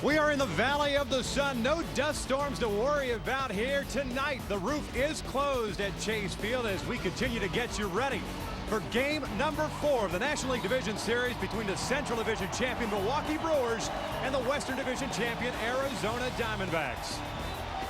We are in the Valley of the Sun. No dust storms to worry about here tonight. The roof is closed at Chase Field as we continue to get you ready for game number 4 of the National League Division Series between the Central Division champion Milwaukee Brewers and the Western Division champion Arizona Diamondbacks.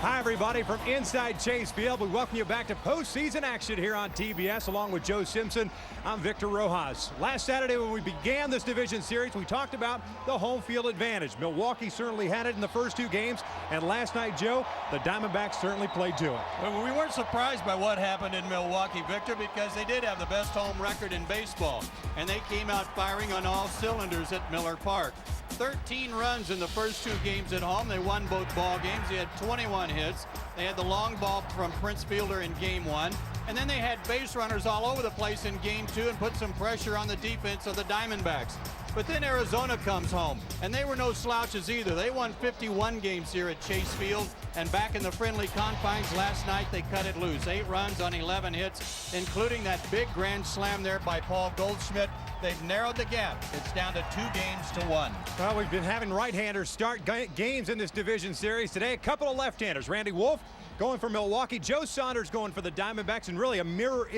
Hi, everybody, from inside Chase Field. We welcome you back to postseason action here on TBS. Along with Joe Simpson, I'm Victor Rojas. Last Saturday when we began this division series, we talked about the home field advantage. Milwaukee certainly had it in the first 2 games, and last night, Joe, the Diamondbacks certainly played to it. Well, we weren't surprised by what happened in Milwaukee, Victor, because they did have the best home record in baseball, and they came out firing on all cylinders at Miller Park. 13 runs in the first 2 games at home. They won both ball games. They had 21 hits. They had the long ball from Prince Fielder in game 1. And then they had base runners all over the place in game 2 and put some pressure on the defense of the Diamondbacks. But then Arizona comes home, and they were no slouches either. They won 51 games here at Chase Field, and back in the friendly confines last night, they cut it loose. 8 runs on 11 hits, including that big grand slam there by Paul Goldschmidt. They've narrowed the gap. It's down to 2 games to 1. Well, we've been having right-handers start games in this division series today. A couple of left-handers. Randy Wolf going for Milwaukee. Joe Saunders going for the Diamondbacks, and really a mirror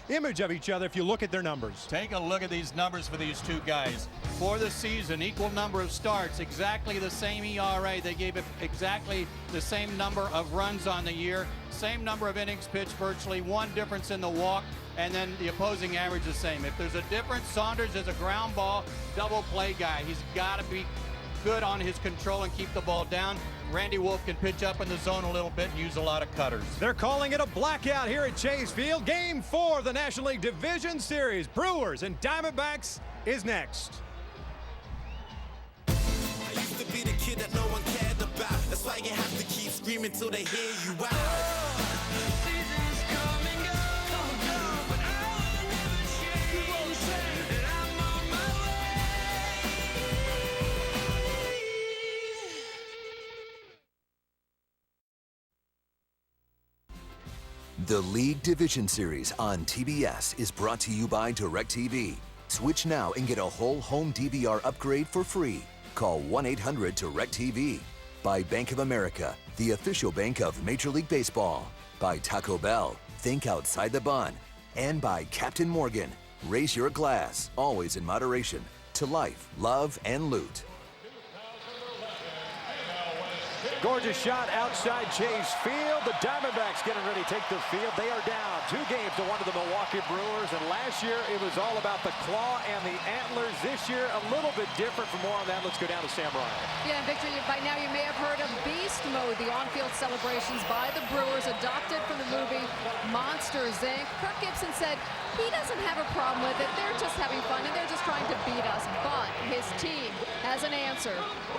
image of each other if you look at their numbers. Take a look at these numbers for these 2 guys. For the season, equal number of starts, exactly the same ERA. They gave it exactly the same number of runs on the year, same number of innings pitched virtually, 1 difference in the walk, and then the opposing average the same. If there's a difference, Saunders is a ground ball, double play guy. He's got to be good on his control and keep the ball down. Randy Wolf can pitch up in the zone a little bit and use a lot of cutters. They're calling it a blackout here at Chase Field. Game 4 of the National League Division Series. Brewers and Diamondbacks is next. I used to be the kid that no one cared about. That's why you have to keep screaming till they hear you out. The League Division Series on TBS is brought to you by DirecTV. Switch now and get a whole home DVR upgrade for free. Call 1-800-DirecTV. By Bank of America, the official bank of Major League Baseball. By Taco Bell, think outside the bun. And by Captain Morgan, raise your glass, always in moderation, to life, love, and loot. Gorgeous shot outside Chase Field. The Diamondbacks getting ready to take the field. They are down 2 games to 1 to the Milwaukee Brewers. And last year, it was all about the claw and the antlers. This year, a little bit different. For more on that, let's go down to Sam Ryan. Yeah, Victor, by now you may have heard of Beast Mode, the on-field celebrations by the Brewers, adopted from the movie Monsters, Inc. Kirk Gibson said he doesn't have a problem with it. They're just having fun, and they're just trying to beat us. But his team has an answer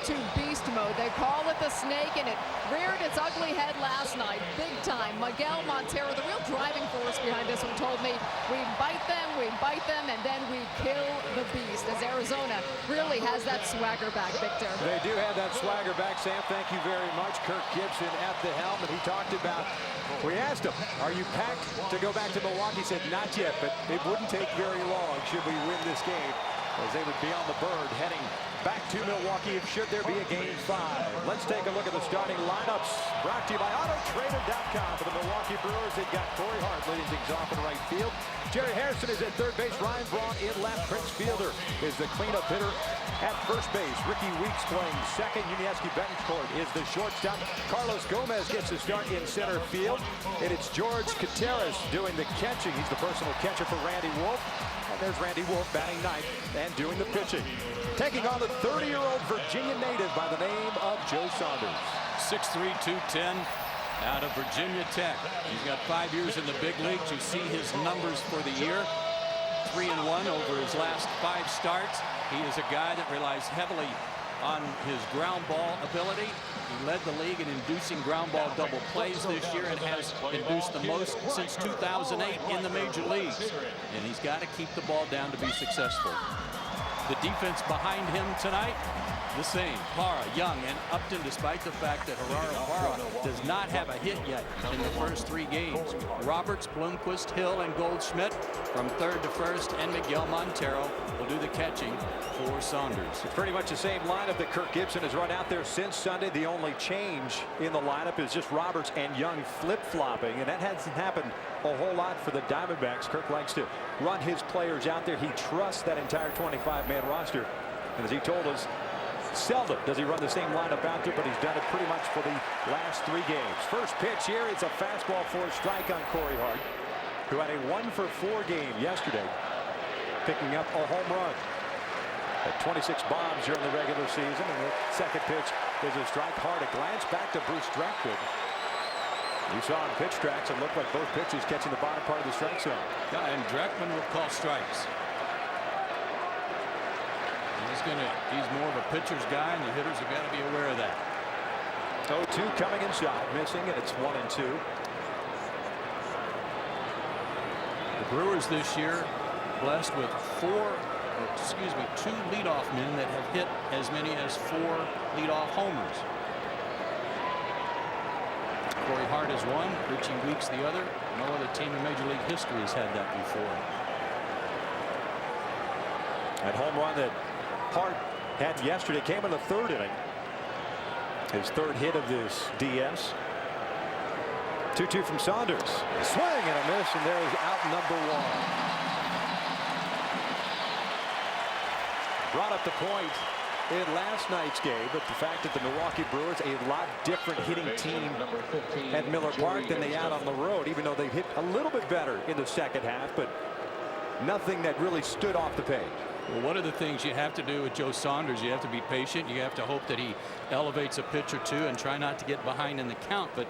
to Beast Mode. They call it the Snake, and it reared its ugly head last night, big time. Miguel Montero, the real driving force behind this one, told me, we bite them, and then we kill the beast, as Arizona really has that swagger back, Victor. They do have that swagger back, Sam. Thank you very much. Kirk Gibson at the helm, and he talked about, we asked him, are you packed to go back to Milwaukee? He said, not yet, but it wouldn't take very long should we win this game, as they would be on the bird heading back to Milwaukee should there be a game 5. Let's take a look at the starting lineups brought to you by AutoTrader.com. For the Milwaukee Brewers, they've got Corey Hart leading things off in right field. Jerry Harrison is at third base. Ryan Braun in left. Prince Fielder is the cleanup hitter at first base. Ricky Weeks playing second. Yuniesky Betancourt is the shortstop. Carlos Gomez gets the start in center field. And it's George Coteras doing the catching. He's the personal catcher for Randy Wolf. And there's Randy Wolf batting ninth and doing the pitching. Taking on the 30-year-old Virginia native by the name of Joe Saunders. 6'3", 210 out of Virginia Tech. He's got 5 years in the big leagues. You see his numbers for the year. 3-1 over his last 5 starts. He is a guy that relies heavily on his ground ball ability. He led the league in inducing ground ball double plays this year and has induced the most since 2008 in the major leagues. And he's got to keep the ball down to be successful. The defense behind him tonight, the same. Parra, Young, and Upton, despite the fact that Parra does not have a hit yet in the first 3 games. Roberts, Bloomquist, Hill, and Goldschmidt from third to first, and Miguel Montero will do the catching for Saunders. It's pretty much the same lineup that Kirk Gibson has run out there since Sunday. The only change in the lineup is just Roberts and Young flip-flopping, and that hasn't happened a whole lot for the Diamondbacks. Kirk likes to run his players out there. He trusts that entire 25-man roster, and as he told us, seldom does he run the same lineup out there, but he's done it pretty much for the last 3 games. First pitch here, it's a fastball for a strike on Corey Hart, who had a 1-for-4 game yesterday, picking up a home run. At 26 bombs during the regular season, and the second pitch is a strike. Hard a glance back to Bruce Dreckwood. You saw on pitch tracks, it looked like both pitches catching the bottom part of the strike zone. Yeah, and Dreckman will call strikes. He's more of a pitcher's guy, and the hitters have got to be aware of that. 0-2 coming inside, missing, and it's 1-2. The Brewers this year blessed with 2 leadoff men that have hit as many as 4 leadoff homers. Corey Hart is one, Richie Weeks the other. No other team in Major League history has had that before. That home run that Hart had yesterday came in the 3rd inning. His 3rd hit of this DS. 2-2 from Saunders. Swing and a miss, and there is out number 1. Brought up the point in last night's game, but the fact that the Milwaukee Brewers, a lot different hitting team at Miller Park than they had on the road, even though they hit a little bit better in the second half, but nothing that really stood off the page. Well, one of the things you have to do with Joe Saunders, you have to be patient. You have to hope that he elevates a pitch or two and try not to get behind in the count. But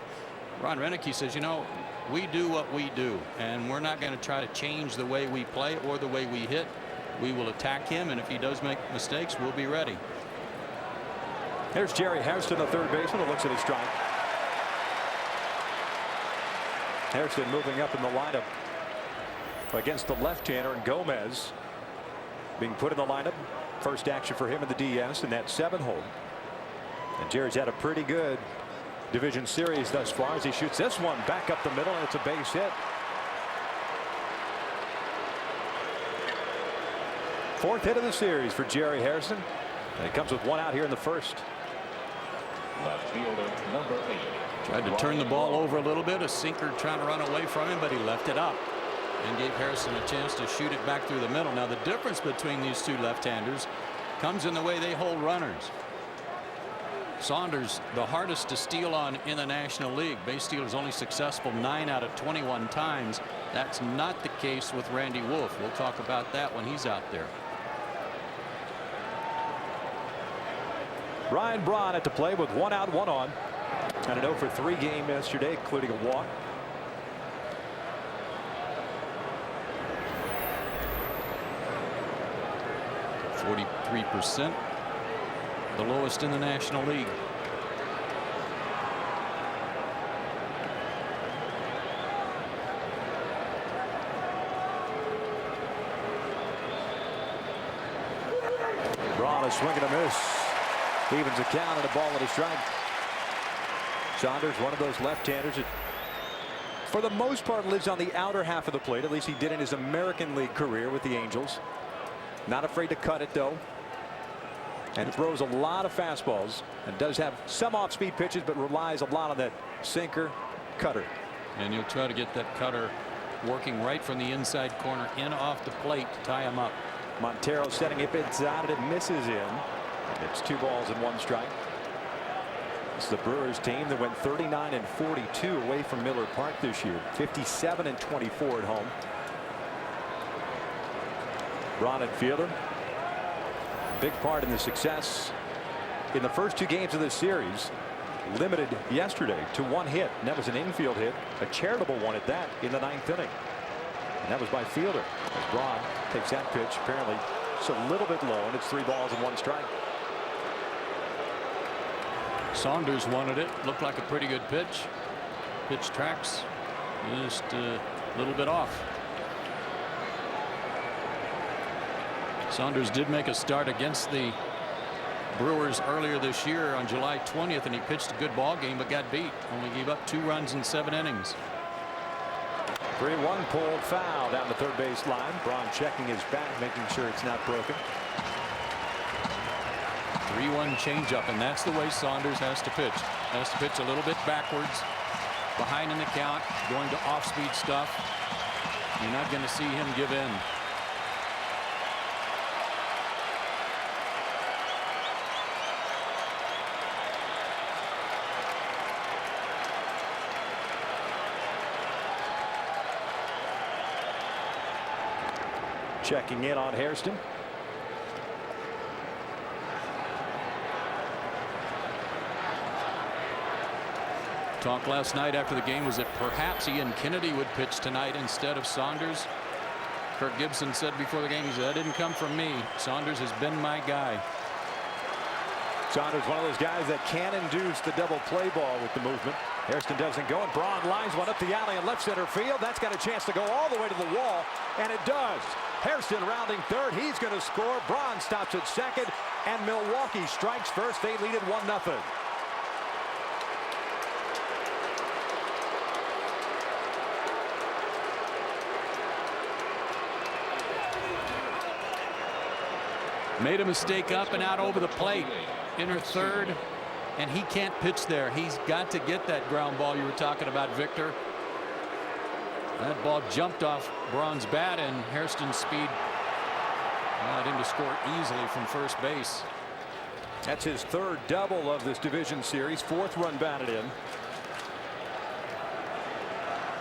Ron Renicky says, you know, we do what we do, and we're not going to try to change the way we play or the way we hit. We will attack him, and if he does make mistakes, we'll be ready. There's Jerry Hairston, the third baseman, who looks at his strike. Hairston moving up in the lineup against the left-hander, and Gomez being put in the lineup. First action for him in the DS in that 7-hole. And Jerry's had a pretty good division series thus far as he shoots this one back up the middle, and it's a base hit. 4th hit of the series for Jerry Hairston, and it comes with 1 out here in the 1st. Left fielder number 8. Tried to turn the ball over a little bit, a sinker trying to run away from him, but he left it up and gave Harrison a chance to shoot it back through the middle. Now the difference between these 2 left-handers comes in the way they hold runners. Saunders, the hardest to steal on in the National League. Base steal is only successful 9 out of 21 times. That's not the case with Randy Wolf. We'll talk about that when he's out there. Ryan Braun at the play with 1 out, 1 on, and an 0-for-3 game yesterday, including a walk. .43%, the lowest in the National League. Braun, a swing and a miss. Evens the count and a ball and a strike. Saunders, one of those left-handers that for the most part lives on the outer half of the plate. At least he did in his American League career with the Angels. Not afraid to cut it, though, and throws a lot of fastballs and does have some off-speed pitches, but relies a lot on that sinker cutter. And he'll try to get that cutter working right from the inside corner in off the plate to tie him up. Montero setting it inside, and it misses in. It's 2 balls and 1 strike. It's the Brewers team that went 39-42 away from Miller Park this year. 57-24 at home. Braun and fielder. Big part in the success in the first 2 games of this series. Limited yesterday to 1 hit, and that was an infield hit, a charitable one at that, in the 9th inning. And that was by fielder. As Braun takes that pitch, apparently it's a little bit low, and it's 3 balls and 1 strike. Saunders wanted it. Looked like a pretty good pitch. Pitch tracks just a little bit off. Saunders did make a start against the Brewers earlier this year on July 20th, and he pitched a good ball game but got beat. Only gave up 2 runs in 7 innings. 3-1 pulled foul down the third base line. Braun checking his bat, making sure it's not broken. 3-1 changeup, and that's the way Saunders has to pitch. Has to pitch a little bit backwards, behind in the count, going to off-speed stuff. You're not going to see him give in. Checking in on Hairston. Talk last night after the game was that perhaps Ian Kennedy would pitch tonight instead of Saunders. Kirk Gibson said before the game, he said, that didn't come from me. Saunders has been my guy. Saunders, one of those guys that can induce the double play ball with the movement. Hairston doesn't go, and Braun lines one up the alley in left center field. That's got a chance to go all the way to the wall, and it does. Hairston rounding third. He's going to score. Braun stops at second, and Milwaukee strikes first. They lead it 1-0. Made a mistake up and out over the plate. Inner third, and he can't pitch there. He's got to get that ground ball you were talking about, Victor. That ball jumped off Braun's bat, and Hairston's speed allowed him to score easily from first base. That's his third double of this division series. 4th run batted in.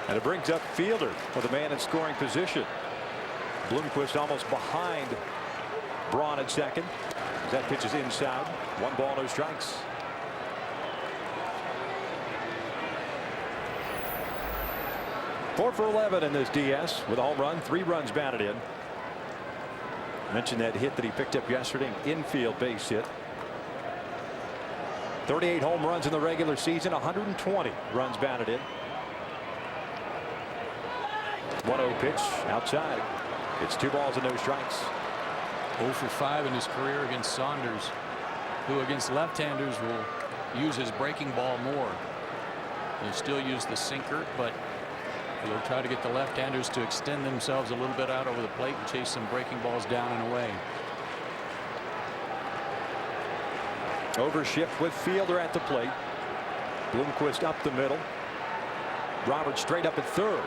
And it brings up Fielder with a man in scoring position. Bloomquist almost behind Braun at second. That pitch is inside. 1 ball, no strikes. Four for 11 in this DS with a home run, 3 runs batted in. Mentioned that hit that he picked up yesterday, an infield base hit. 38 home runs in the regular season, 120 runs batted in. 1-0 pitch outside. It's 2 balls and no strikes. 0 for 5 in his career against Saunders, who against left-handers will use his breaking ball more. He'll still use the sinker, but he'll try to get the left-handers to extend themselves a little bit out over the plate and chase some breaking balls down and away. Overshift with Fielder at the plate. Bloomquist up the middle. Roberts straight up at third.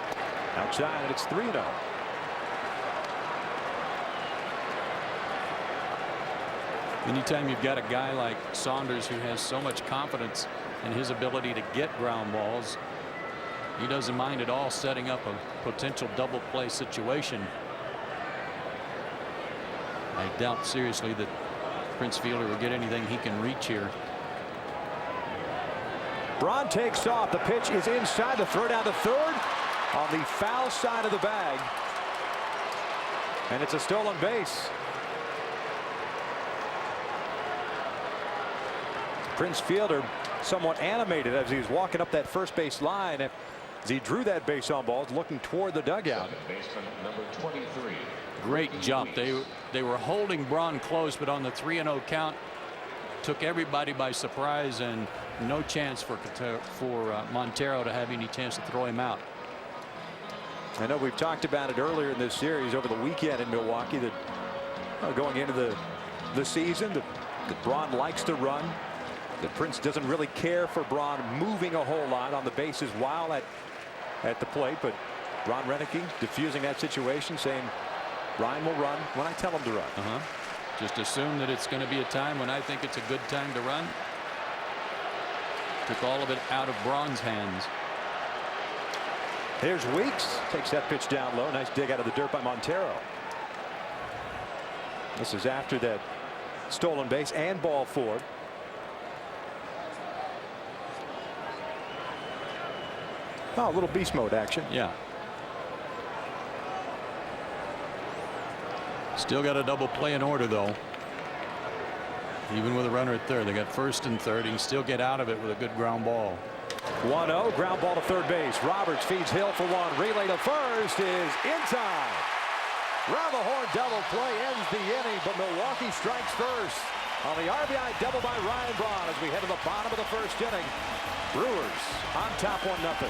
Outside, and it's 3-0. Anytime you've got a guy like Saunders who has so much confidence in his ability to get ground balls, he doesn't mind at all setting up a potential double play situation. I doubt seriously that Prince Fielder will get anything he can reach here. Braun takes off. The pitch is inside. The throw down to third on the foul side of the bag. And it's a stolen base. Prince Fielder somewhat animated as he was walking up that first base line as he drew that base on balls, looking toward the dugout. Baseman number 23. Great jump. They were holding Braun close, but on the 3-0 count took everybody by surprise, and no chance for Montero to have any chance to throw him out. I know we've talked about it earlier in this series over the weekend in Milwaukee that going into the season that Braun likes to run. That Prince doesn't really care for Braun moving a whole lot on the bases while at the plate, but Ron Renneke diffusing that situation, saying Brian will run when I tell him to run. Just assume that it's going to be a time when I think it's a good time to run. Took all of it out of Braun's hands. Here's Weeks, takes that pitch down low. Nice dig out of the dirt by Montero. This is after that stolen base and ball 4. Oh, a little beast mode action. Yeah. Still got a double play in order, though. Even with a runner at third, they got first and third. He can still get out of it with a good ground ball. 1-0, ground ball to third base. Roberts feeds Hill for 1. Relay to first is inside. Round the horn double play ends the inning, but Milwaukee strikes first on the RBI double by Ryan Braun as we head to the bottom of the first inning. Brewers on top 1-0.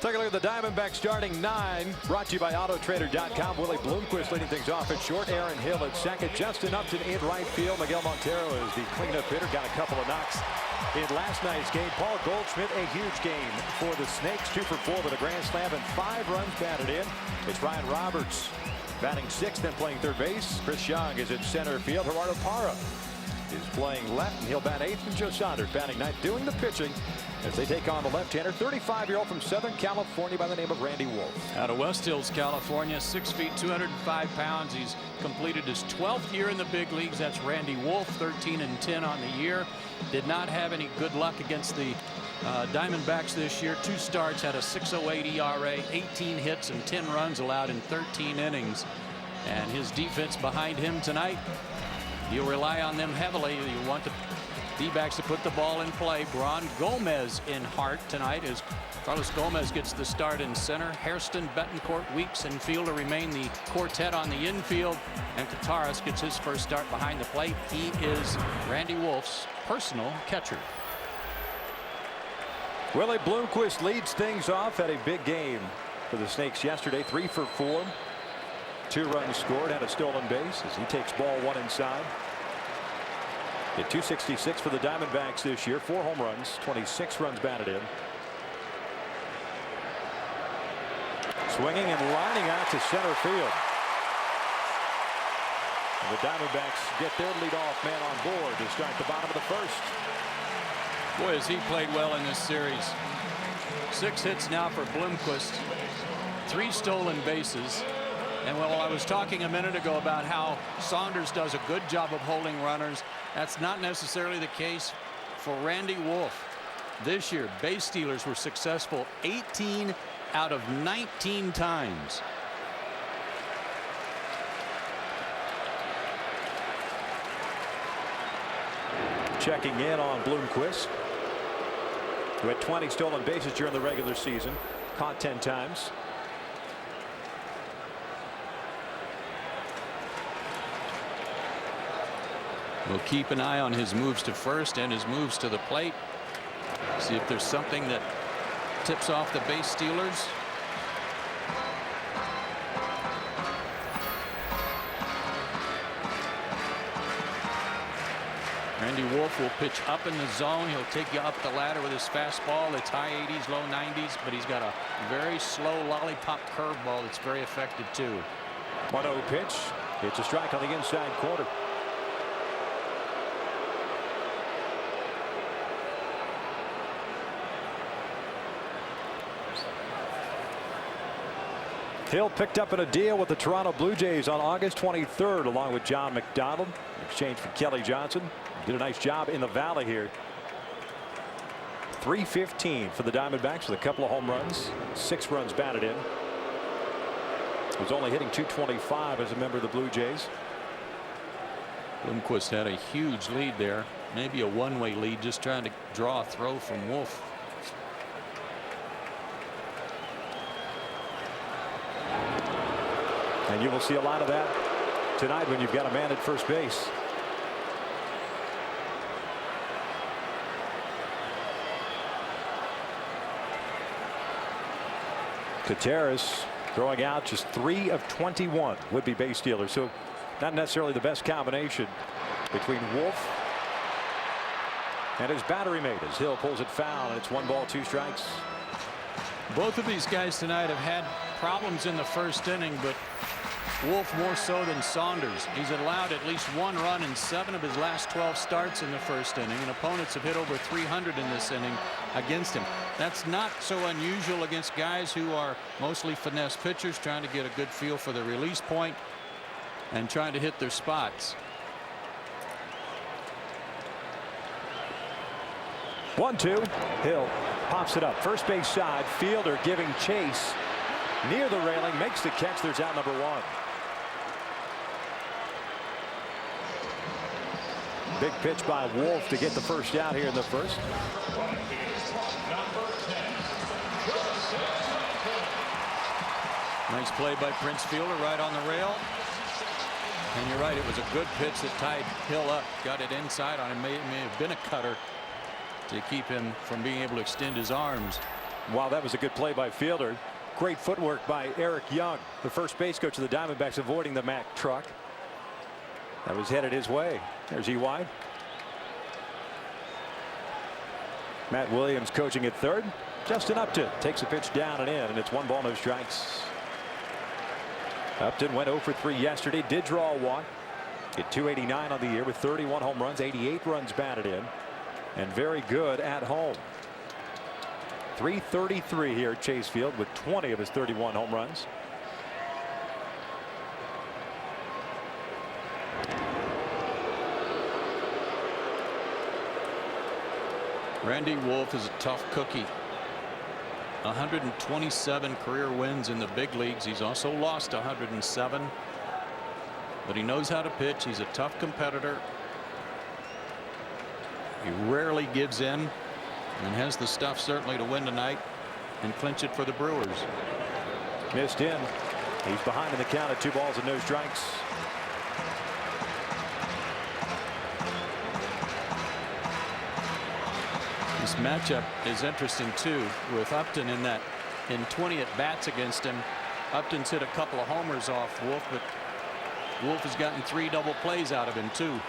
Take a look at the Diamondbacks starting 9. Brought to you by Autotrader.com. Willie Bloomquist leading things off at short. Aaron Hill at second. Justin Upton in right field. Miguel Montero is the cleanup hitter. Got a couple of knocks in last night's game. Paul Goldschmidt, a huge game for the Snakes. 2 for 4 with a grand slam and 5 runs batted in. It's Ryan Roberts batting 6th and playing third base. Chris Young is in center field. Gerardo Parra is playing left, and he'll bat 8th. And Joe Saunders batting 9th, doing the pitching as they take on the left-hander, 35-year-old from Southern California by the name of Randy Wolf. Out of West Hills, California, 6 feet, 205 pounds. He's completed his 12th year in the big leagues. That's Randy Wolf, 13-10 on the year. Did not have any good luck against the Diamondbacks this year. 2 starts, had a 6.08 ERA, 18 hits and 10 runs allowed in 13 innings. And his defense behind him tonight, he'll rely on them heavily. You want the D-backs to put the ball in play. Bron Gomez in heart tonight as Carlos Gomez gets the start in center. Hairston, Betancourt, Weeks, and Fielder remain the quartet on the infield. And Kataris gets his first start behind the plate. He is Randy Wolf's personal catcher. Willie Bloomquist leads things off. Had a big game for the Snakes yesterday. 3 for 4. 2 runs scored. Had a stolen base as he takes ball 1 inside. Hit .266 for the Diamondbacks this year. 4 home runs, 26 runs batted in. Swinging and lining out to center field. And the Diamondbacks get their leadoff man on board to start the bottom of the first. Boy, has he played well in this series. 6 hits now for Bloomquist. 3 stolen bases. And while I was talking a minute ago about how Saunders does a good job of holding runners, that's not necessarily the case for Randy Wolf. This year, base stealers were successful 18 out of 19 times. Checking in on Bloomquist, who had 20 stolen bases during the regular season, caught 10 times. We'll keep an eye on his moves to first and his moves to the plate. See if there's something that tips off the base stealers. Randy Wolf will pitch up in the zone. He'll take you up the ladder with his fastball. It's high 80s, low 90s, but he's got a very slow lollipop curveball that's very effective too. 1-0 pitch. It's a strike on the inside corner. Hill picked up in a deal with the Toronto Blue Jays on August 23rd, along with John McDonald, in exchange for Kelly Johnson. Did a nice job in the valley here. .315 for the Diamondbacks with a couple of home runs, 6 runs batted in. Was only hitting .225 as a member of the Blue Jays. Bloomquist had a huge lead there, maybe a one-way lead, just trying to draw a throw from Wolf. And you will see a lot of that tonight when you've got a man at first base. Gutierrez throwing out just 3 of 21 would-be base stealers, so not necessarily the best combination between Wolf and his battery mate as Hill pulls it foul, and it's 1 ball, 2 strikes. Both of these guys tonight have had problems in the first inning, but Wolf more so than Saunders. He's allowed at least 1 run in 7 of his last 12 starts in the first inning, and opponents have hit over 300 in this inning against him. That's not so unusual against guys who are mostly finesse pitchers, trying to get a good feel for the release point and trying to hit their spots. 1-2. Hill pops it up first base side. Fielder giving chase near the railing, makes the catch. There's out number 1. Big pitch by Wolf to get the first out here in the first. Nice play by Prince Fielder right on the rail. And you're right, it was a good pitch that tied Hill up. Got it inside on him. May have been a cutter to keep him from being able to extend his arms. Wow, that was a good play by Fielder. Great footwork by Eric Young, the first base coach of the Diamondbacks, avoiding the Mack truck that was headed his way. There's EY. Matt Williams coaching at third. Justin Upton takes a pitch down and in, and it's 1 ball, no strikes. Upton went 0 for 3 yesterday, did draw a walk. Hit .289 on the year with 31 home runs, 88 runs batted in, and very good at home. .333 here at Chase Field with 20 of his 31 home runs. Randy Wolf is a tough cookie. 127 career wins in the big leagues. He's also lost 107. But he knows how to pitch. He's a tough competitor. He rarely gives in and has the stuff certainly to win tonight and clinch it for the Brewers. Missed in. He's behind in the count at 2 balls and no strikes. This matchup is interesting too, with Upton in 20 at bats against him. Upton's hit a couple of homers off Wolf, but Wolf has gotten 3 double plays out of him too.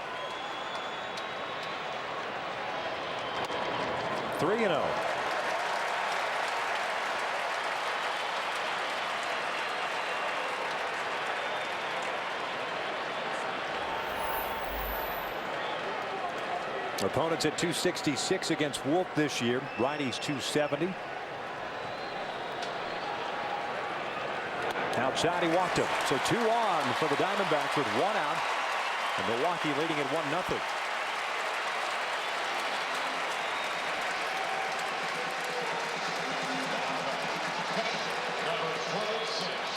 3-0. Opponents at 266 against Wolf this year. Righty's 270. Outside, he walked him. So 2 on for the Diamondbacks with 1 out. And Milwaukee leading at 1-0.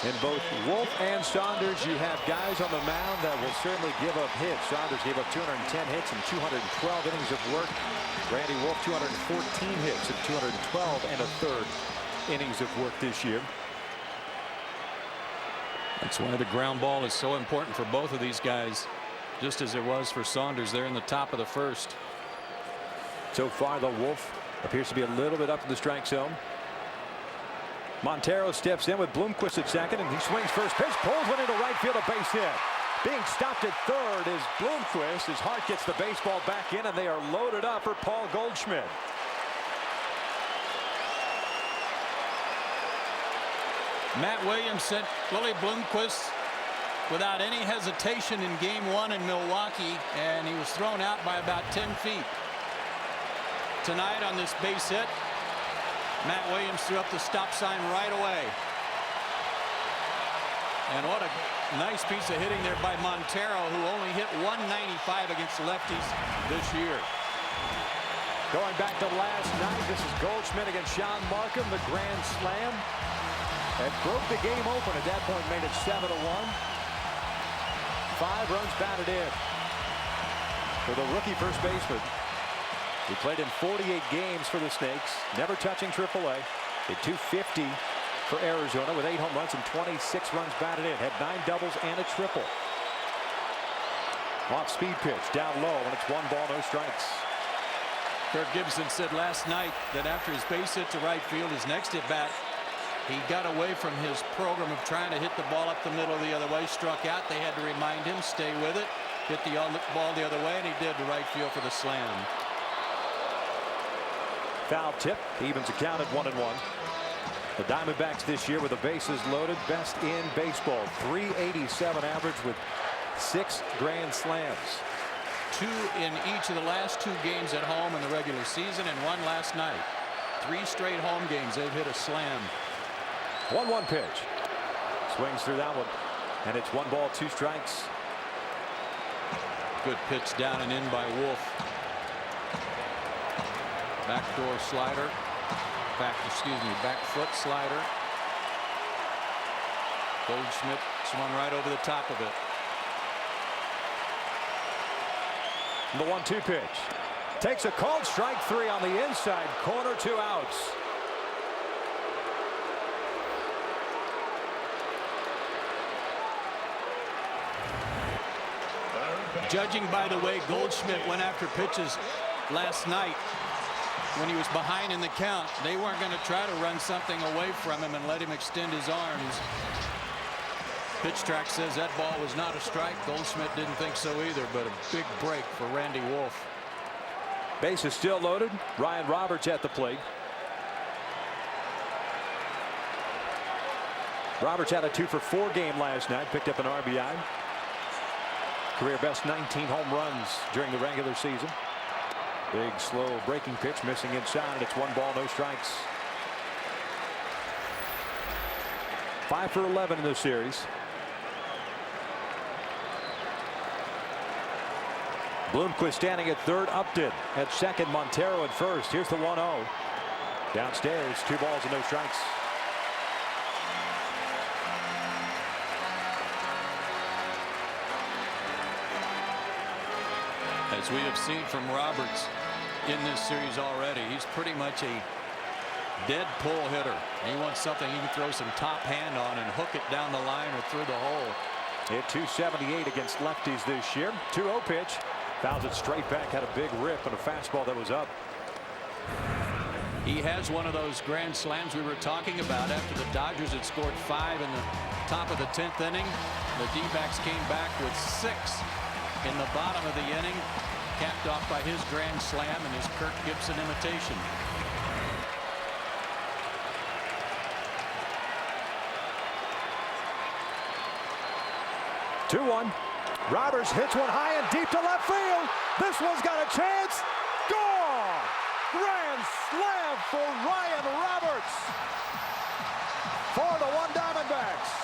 In both Wolf and Saunders, you have guys on the mound that will certainly give up hits. Saunders gave up 210 hits and 212 innings of work. Randy Wolf 214 hits and 212 1/3 innings of work this year. That's why the ground ball is so important for both of these guys, just as it was for Saunders there in the top of the first. So far, the Wolf appears to be a little bit up in the strike zone. Montero steps in with Bloomquist at second, and he swings first pitch, pulls one into right field, a base hit. Being stopped at third is Bloomquist. His Hart gets the baseball back in, and they are loaded up for Paul Goldschmidt. Matt Williams sent Willie Bloomquist without any hesitation in game 1 in Milwaukee, and he was thrown out by about 10 feet. Tonight on this base hit, Matt Williams threw up the stop sign right away. And what a nice piece of hitting there by Montero, who only hit .195 against lefties this year. Going back to last night, this is Goldschmidt against Sean Markham, the grand slam. That broke the game open at that point, made it 7-1. 5 runs batted in for the rookie first baseman. He played in 48 games for the Snakes, never touching AAA. Hit .250 for Arizona with 8 home runs and 26 runs batted in. Had 9 doubles and a triple. Off speed pitch down low, and it's 1 ball, no strikes. Kirk Gibson said last night that after his base hit to right field, his next at bat, he got away from his program of trying to hit the ball up the middle the other way, struck out. They had to remind him, stay with it, hit the ball the other way, and he did to right field for the slam. Foul tip, evens the count at 1-1. The Diamondbacks this year with the bases loaded, best in baseball. .387 average with 6 grand slams. 2 in each of the last 2 games at home in the regular season, and 1 last night. 3 straight home games they've hit a slam. 1-1 pitch. Swings through that one, and it's 1 ball, 2 strikes. Good pitch down and in by Wolf. Backdoor slider. Back foot slider. Goldschmidt swung right over the top of it. The 1-2 pitch. Takes a called strike 3 on the inside corner, 2 outs. Judging by the way Goldschmidt went after pitches last night when he was behind in the count, they weren't going to try to run something away from him and let him extend his arms. Pitch track says that ball was not a strike. Goldschmidt didn't think so either, but a big break for Randy Wolf. Base is still loaded. Ryan Roberts at the plate. Roberts had a 2-for-4 game last night. Picked up an RBI. Career best 19 home runs during the regular season. Big slow breaking pitch missing inside. It's 1 ball, no strikes. 5 for 11 in this series. Bloomquist standing at third. Upton at second. Montero at first. Here's the 1-0. Downstairs, 2 balls and no strikes. As we have seen from Roberts in this series already, he's pretty much a dead pull hitter. He wants something he can throw some top hand on and hook it down the line or through the hole. Hit .278 against lefties this year. 2-0 pitch. Fouls it straight back. Had a big rip and a fastball that was up. He has one of those grand slams we were talking about after the Dodgers had scored 5 in the top of the 10th inning. The D-backs came back with 6 in the bottom of the inning, capped off by his grand slam and his Kirk Gibson imitation. Two-one. Roberts hits one high and deep to left field. This one's got a chance. Gone! Grand slam for Ryan Roberts for the 1 Diamondbacks.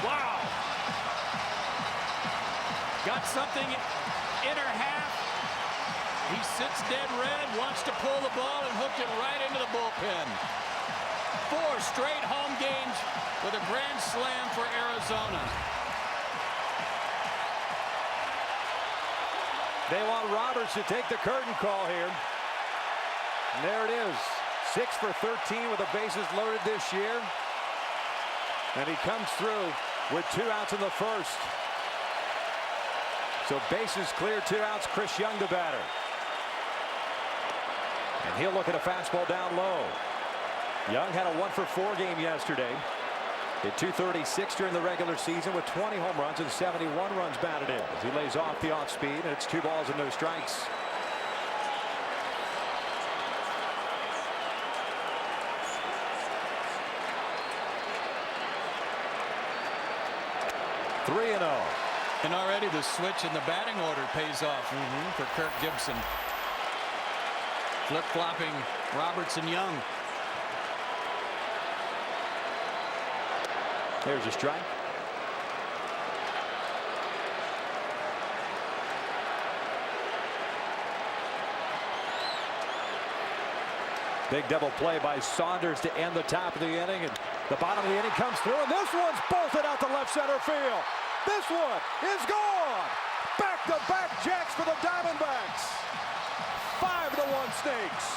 Wow! Got something inner half. He sits dead red, wants to pull the ball and hooked it right into the bullpen. 4 straight home games with a grand slam for Arizona. They want Roberts to take the curtain call here. And there it is. 6 for 13 with the bases loaded this year. And he comes through with 2 outs in the first. So bases clear, 2 outs. Chris Young the batter. And he'll look at a fastball down low. Young had a 1-for-4 game yesterday. Hit .236 during the regular season with 20 home runs and 71 runs batted in. As he lays off the off speed, and it's 2 balls and no strikes. Three and 0. And already the switch in the batting order pays off for Kirk Gibson. Flip-flopping Roberts and Young. There's a strike. Big double play by Saunders to end the top of the inning, and the bottom of the inning comes through, and this one's bolted out to left center field. This one is gone. Back-to-back jacks for the Diamondbacks. 5-1 Snakes.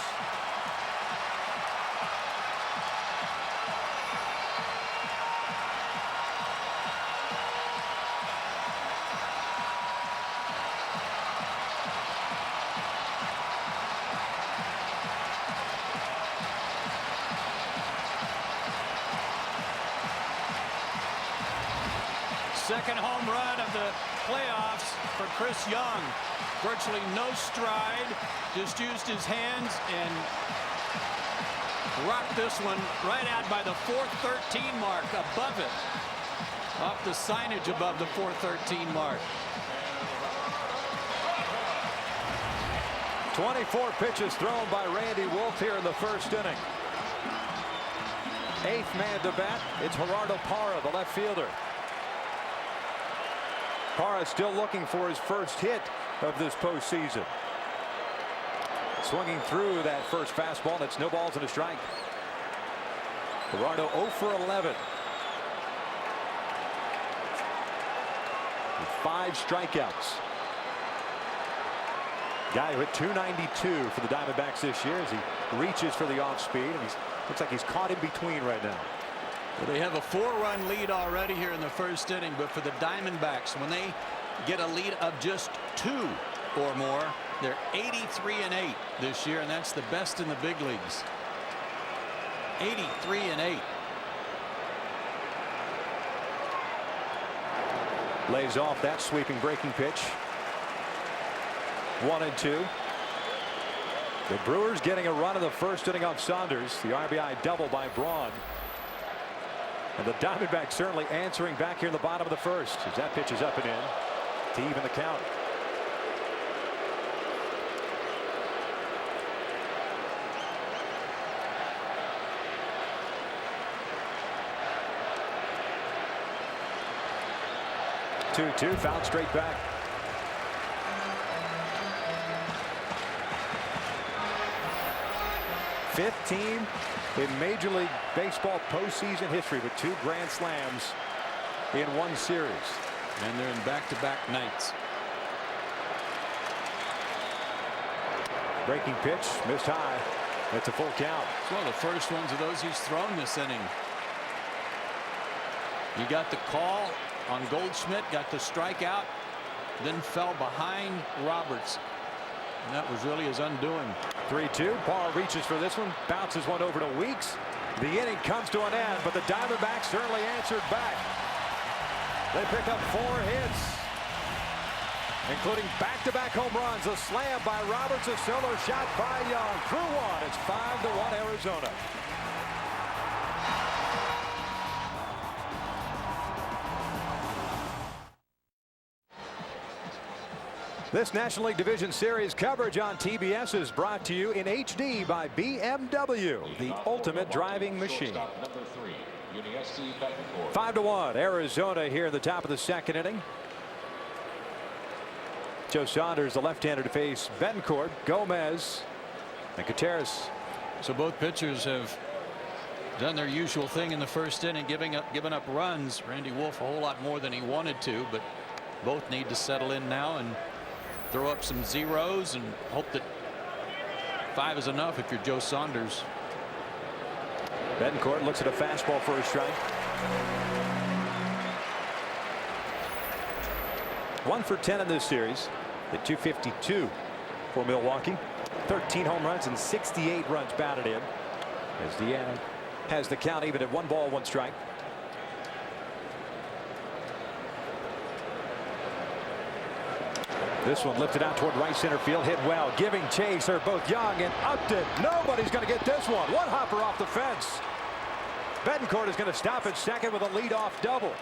Second home run of the playoffs for Chris Young. Virtually no stride, just used his hands and rocked this one right out by the 413 mark, above it, off the signage above the 413 mark. 24 pitches thrown by Randy Wolf here in the first inning. 8th man to bat, it's Gerardo Parra, the left fielder. Parra still looking for his first hit of this postseason. Swinging through that first fastball, and it's no balls and a strike. Gerardo 0 for 11. With 5 strikeouts. Guy who hit .292 for the Diamondbacks this year as he reaches for the off speed, and looks like he's caught in between right now. Well, they have a 4-run lead already here in the first inning, but for the Diamondbacks, when they get a lead of just 2 or more, they're 83-8 this year, and that's the best in the big leagues. 83-8. Lays off that sweeping breaking pitch. 1-2. The Brewers getting a run in the first inning off Saunders. The RBI double by Braun. And the Diamondbacks certainly answering back here in the bottom of the first as that pitch is up and in to even the count. Two fouled straight back. #15 in Major League Baseball postseason history with 2 grand slams in one series. And they're in back-to-back nights. Breaking pitch missed high. That's a full count. It's one of the first ones of those he's thrown this inning. You got the call on Goldschmidt, got the strikeout, then fell behind Roberts. And that was really his undoing. 3-2. Parra reaches for this one, bounces one over to Weeks. The inning comes to an end, but the Diamondbacks certainly answered back. They pick up 4 hits, including back-to-back home runs, a slam by Roberts, a solo shot by Young. Through 1, it's 5-1 Arizona. This National League Division Series coverage on TBS is brought to you in HD by BMW, the ultimate driving machine. 5-1 Arizona here in the top of the second inning. Joe Saunders, the left-hander, to face Betancourt, Gomez, and Gutierrez. So both pitchers have done their usual thing in the first inning, giving up runs. Randy Wolf a whole lot more than he wanted to, but both need to settle in now and throw up some zeros and hope that 5 is enough if you're Joe Saunders. Betancourt looks at a fastball for a strike. 1 for 10 in this series. At .252 for Milwaukee. 13 home runs and 68 runs batted in. As Deanna has the count even at 1 ball, 1 strike. This one lifted out toward right center field, hit well, giving chase are both Young and Upton. Nobody's going to get this one. One hopper off the fence. Betancourt is going to stop at second with a leadoff double.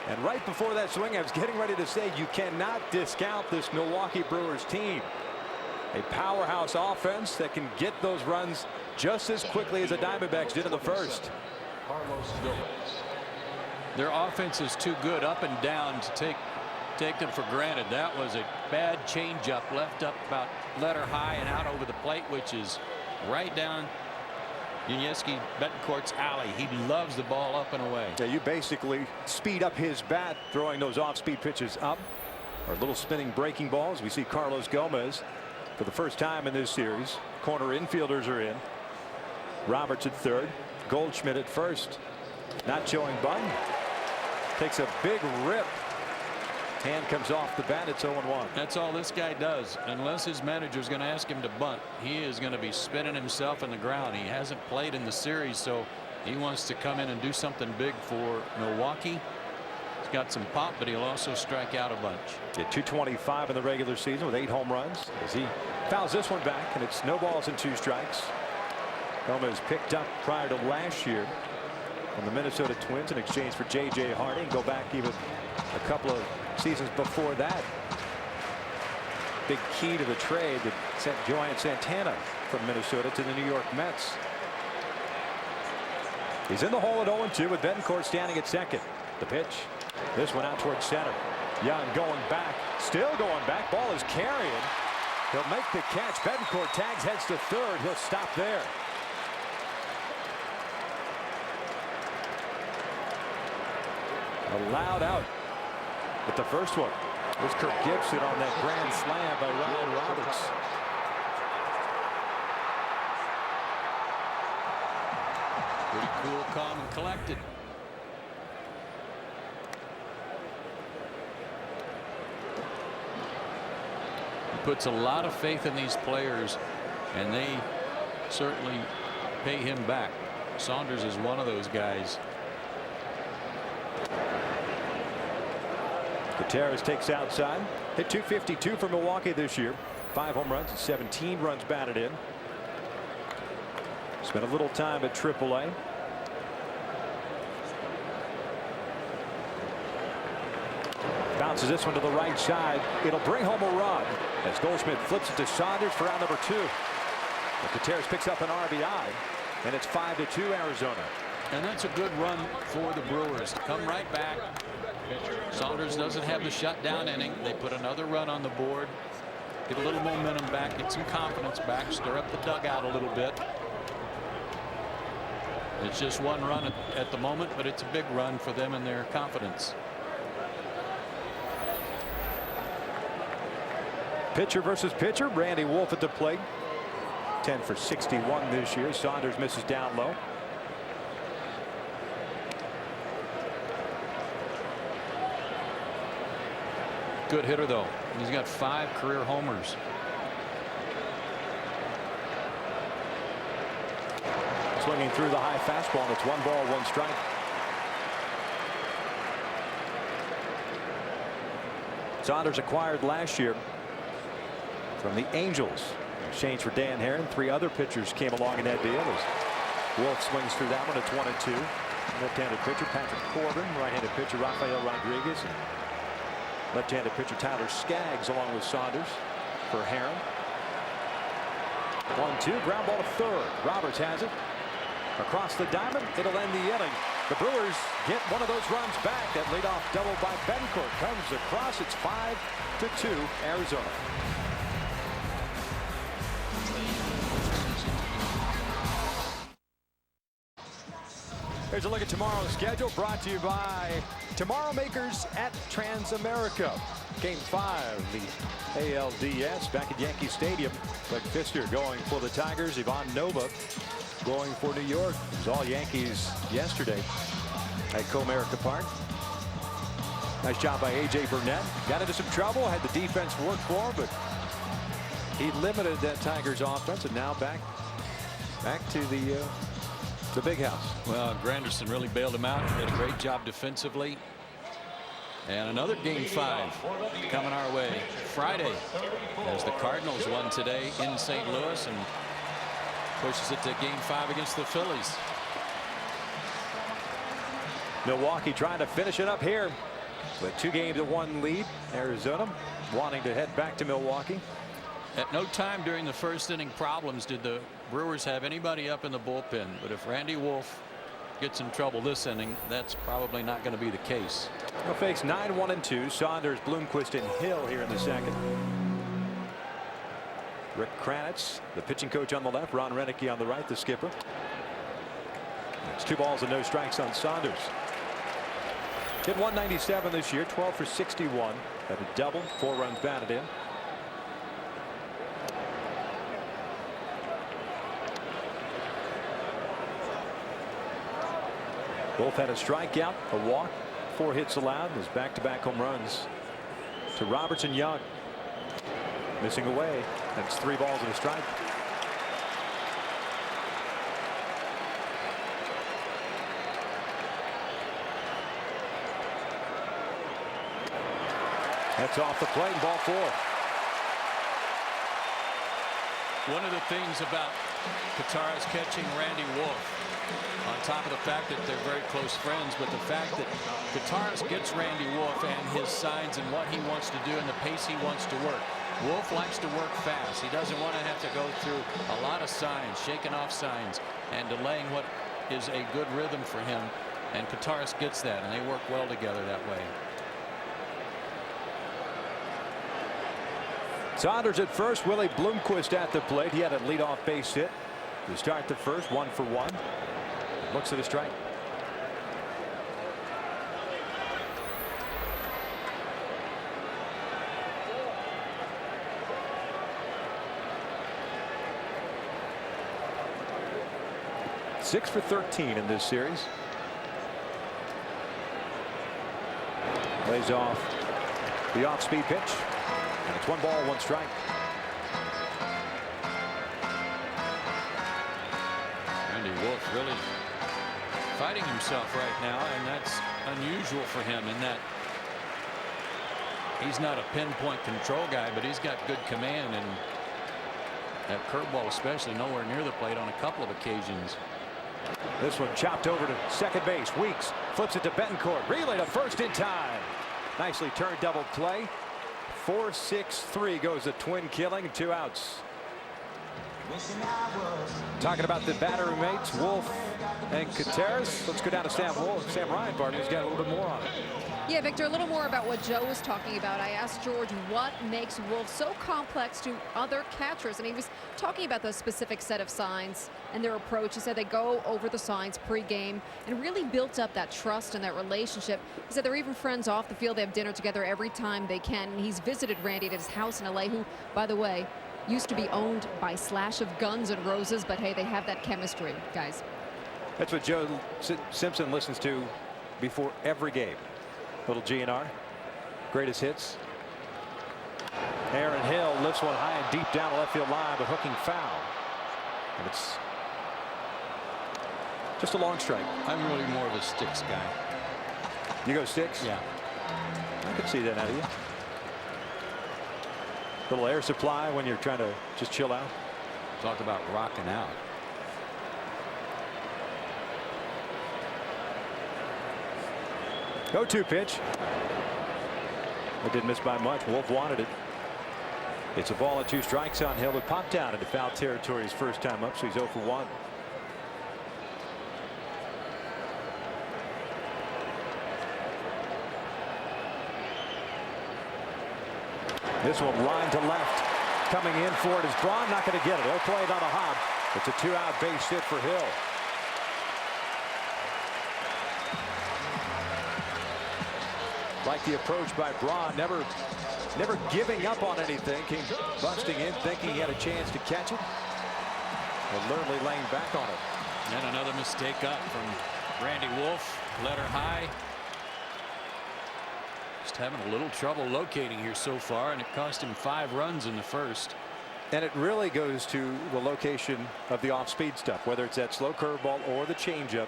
And right before that swing, I was getting ready to say you cannot discount this Milwaukee Brewers team. A powerhouse offense that can get those runs just as quickly as the Diamondbacks did in the first. Their offense is too good up and down to take them for granted. That was a bad changeup left up about letter high and out over the plate, which is right down Yuniesky Betancourt's alley. He loves the ball up and away. Yeah, you basically speed up his bat throwing those off-speed pitches up, or little spinning breaking balls. We see Carlos Gomez for the first time in this series. Corner infielders are in. Roberts at third, Goldschmidt at first. Not showing bunt. Takes a big rip. Hand comes off the bat. It's 0-1. That's all this guy does. Unless his manager is going to ask him to bunt, he is going to be spinning himself in the ground. He hasn't played in the series, so he wants to come in and do something big for Milwaukee. He's got some pop, but he'll also strike out a bunch. At .225 in the regular season with 8 home runs, as he fouls this one back, and it's no balls and 2 strikes. Gomez picked up prior to last year from the Minnesota Twins in exchange for J.J. Harding. Go back even a couple of seasons before that. Big key to the trade that sent Joanne Santana from Minnesota to the New York Mets. He's in the hole at 0-2 with Betancourt standing at second. The pitch. This one out towards center. Young going back, still going back. Ball is carrying. He'll make the catch. Betancourt tags, heads to third. He'll stop there. Allowed out with the first one. There's Kirk Gibson on that grand slam by Ryan Roberts. Pretty cool, calm, and collected. He puts a lot of faith in these players, and they certainly pay him back. Saunders is one of those guys. Gutierrez takes outside. Hit .252 for Milwaukee this year. 5 home runs and 17 runs batted in. Spent a little time at AAA. Bounces this one to the right side. It'll bring home a run as Goldschmidt flips it to Saunders for out number 2. But Gutierrez picks up an RBI, and it's 5-2 Arizona. And that's a good run for the Brewers to come right back. Saunders doesn't have the shutdown inning. They put another run on the board, get a little momentum back, get some confidence back, stir up the dugout a little bit. It's just one run at the moment, but it's a big run for them and their confidence. Pitcher versus pitcher. Randy Wolf at the plate. 10 for 61 this year. Saunders misses down low. Good hitter, though. He's got 5 career homers. Swinging through the high fastball, and it's 1 ball, 1 strike. Saunders acquired last year from the Angels. In exchange for Dan Herron. 3 other pitchers came along in that deal as Wolf swings through that one. It's 1-2. Left-handed pitcher Patrick Corbin, right-handed pitcher Rafael Rodriguez, and left-handed pitcher Tyler Skaggs along with Saunders for Herron. 1-2, ground ball to third. Roberts has it across the diamond. It'll end the inning. The Brewers get one of those runs back. That leadoff double by Betancourt comes across. It's 5-2 Arizona. Here's a look at tomorrow's schedule, brought to you by Tomorrow Makers at Transamerica. Game 5, the ALDS back at Yankee Stadium. Doug Fister going for the Tigers. Ivan Nova going for New York. It was all Yankees yesterday at Comerica Park. Nice job by A.J. Burnett. Got into some trouble, had the defense work for him, but he limited that Tigers offense, and now back to the big house. Well, Granderson really bailed him out. Did a great job defensively. And another Game 5 coming our way Friday as the Cardinals won today in St. Louis and pushes it to Game 5 against the Phillies. Milwaukee trying to finish it up here with 2-1 lead. Arizona wanting to head back to Milwaukee. At no time during the first inning problems did the Brewers have anybody up in the bullpen. But if Randy Wolf gets in trouble this inning, that's probably not going to be the case. They'll face 9-1-2. Saunders, Bloomquist, and Hill here in the second. Rick Kranitz, the pitching coach, on the left. Ron Renicky on the right, the skipper. It's 2 balls and no strikes on Saunders. Hit 197 this year, 12 for 61. Had a double, 4 runs batted in. Wolf had a strikeout, a walk, 4 hits allowed, and his back-to-back home runs to Roberts and Young. Missing away. That's 3 balls and a strike. That's off the plate, ball 4. One of the things about Kataras catching Randy Wolf, on top of the fact that they're very close friends, but the fact that Kataras gets Randy Wolf and his signs and what he wants to do and the pace he wants to work. Wolf likes to work fast. He doesn't want to have to go through a lot of signs, shaking off signs, and delaying what is a good rhythm for him. And Kataras gets that, and they work well together that way. Saunders at first. Willie Bloomquist at the plate. He had a leadoff base hit to start the first. 1 for 1. Looks at a strike. Six for 13 in this series. Lays off the off-speed pitch. And it's 1 ball, 1 strike. Randy Wolf really fighting himself right now, and that's unusual for him in that he's not a pinpoint control guy, but he's got good command, and that curveball especially nowhere near the plate on a couple of occasions. This one chopped over to second base. Weeks flips it to Betancourt. Relay to first in time. Nicely turned double play. 4-6-3 goes the twin killing. 2 outs. Talking about the battery mates, Wolf and Contreras. Let's go down to Sam Ryan, partner. He's got a little bit more on it. Yeah, Victor, a little more about what Joe was talking about. I asked George what makes Wolf so complex to other catchers, and he was talking about the specific set of signs and their approach. He said they go over the signs pre-game and really built up that trust and that relationship. He said they're even friends off the field. They have dinner together every time they can. And he's visited Randy at his house in LA, who, by the way, used to be owned by Slash of Guns N' Roses, but hey, they have that chemistry, guys. That's what Joe Simpson listens to before every game. Little GNR. Greatest hits. Aaron Hill lifts one high and deep down the left field line, but hooking foul. And it's just a long strike. I'm really more of a sticks guy. You go sticks? Yeah. I could see that out of you. Little air supply when you're trying to just chill out. Talk about rocking out. 0-2 pitch. It didn't miss by much. Wolf wanted it. It's a ball and 2 strikes on Hill. It popped down into foul territory his first time up, so he's 0 for 1. This one line to left. Coming in for it is Braun. Not going to get it. He'll play it on a hop. It's a 2-out base hit for Hill. Like the approach by Braun, never giving up on anything. Came busting in, thinking he had a chance to catch it, and literally laying back on it. And another mistake up from Randy Wolf. Let her high. Just having a little trouble locating here so far, and it cost him 5 runs in the first. And it really goes to the location of the off-speed stuff, whether it's that slow curveball or the changeup.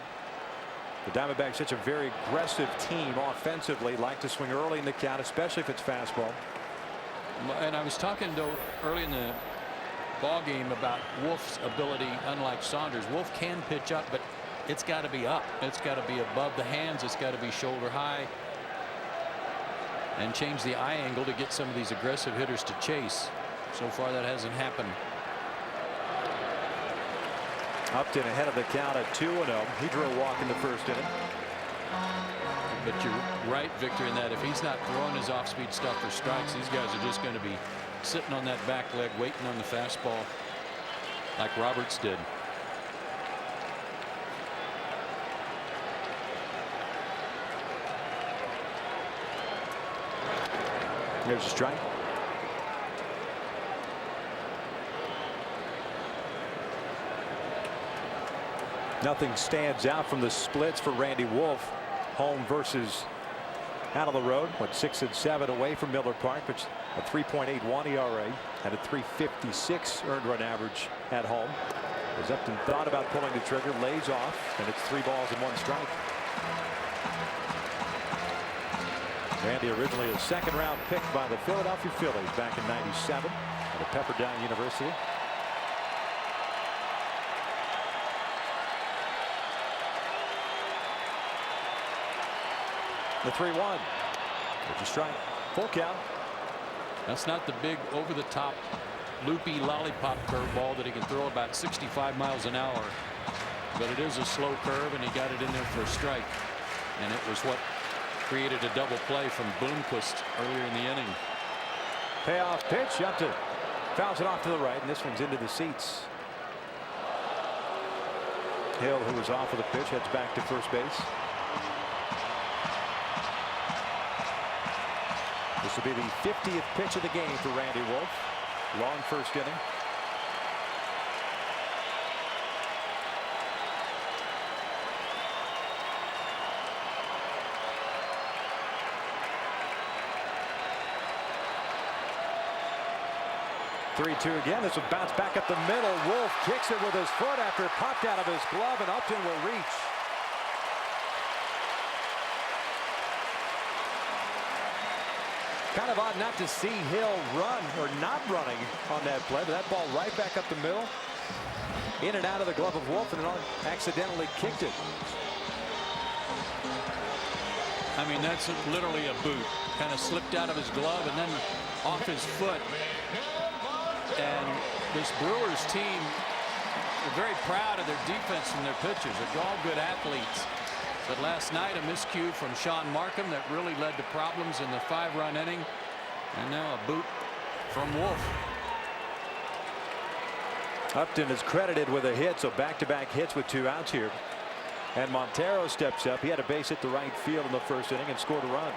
The Diamondbacks, such a very aggressive team offensively, like to swing early in the count, especially if it's fastball. And I was talking though early in the ball game about Wolf's ability. Unlike Saunders, Wolf can pitch up, but it's got to be up. It's got to be above the hands. It's got to be shoulder high, and change the eye angle to get some of these aggressive hitters to chase. So far that hasn't happened. Upton ahead of the count at 2-0. He drew a walk in the first inning. But you're right, Victor, in that if he's not throwing his off-speed stuff for strikes, these guys are just going to be sitting on that back leg waiting on the fastball like Roberts did. There's a strike. Nothing stands out from the splits for Randy Wolf. Home versus out on the road. What, 6 and 7 away from Miller Park, which a 3.81 ERA and a 3.56 earned run average at home. As Upton thought about pulling the trigger, lays off, and it's 3 balls and 1 strike. Randy originally a 2nd round pick by the Philadelphia Phillies back in '97 at Pepperdine University. The 3-1. There's a strike. Full count. That's not the big over-the-top loopy lollipop curveball that he can throw about 65 miles an hour, but it is a slow curve, and he got it in there for a strike, and it was what created a double play from Bloomquist earlier in the inning. Payoff pitch up to fouls it off to the right, and this one's into the seats. Hill, who was off of the pitch, heads back to first base. This will be the 50th pitch of the game for Randy Wolf. Long first inning. Three-two again. This will bounce back up the middle. Wolf kicks it with his foot after it popped out of his glove, and Upton will reach. Kind of odd not to see Hill run, or not running on that play, but that ball right back up the middle. In and out of the glove of Wolf, and accidentally kicked it. I mean, that's literally a boot. Kind of slipped out of his glove and then off his foot. And this Brewers team are very proud of their defense and their pitchers. They're all good athletes. But last night, a miscue from Sean Markham that really led to problems in the 5-run inning. And now a boot from Wolf. Upton is credited with a hit, so back-to-back hits with 2 outs here. And Montero steps up. He had a base hit to right field in the first inning and scored a run.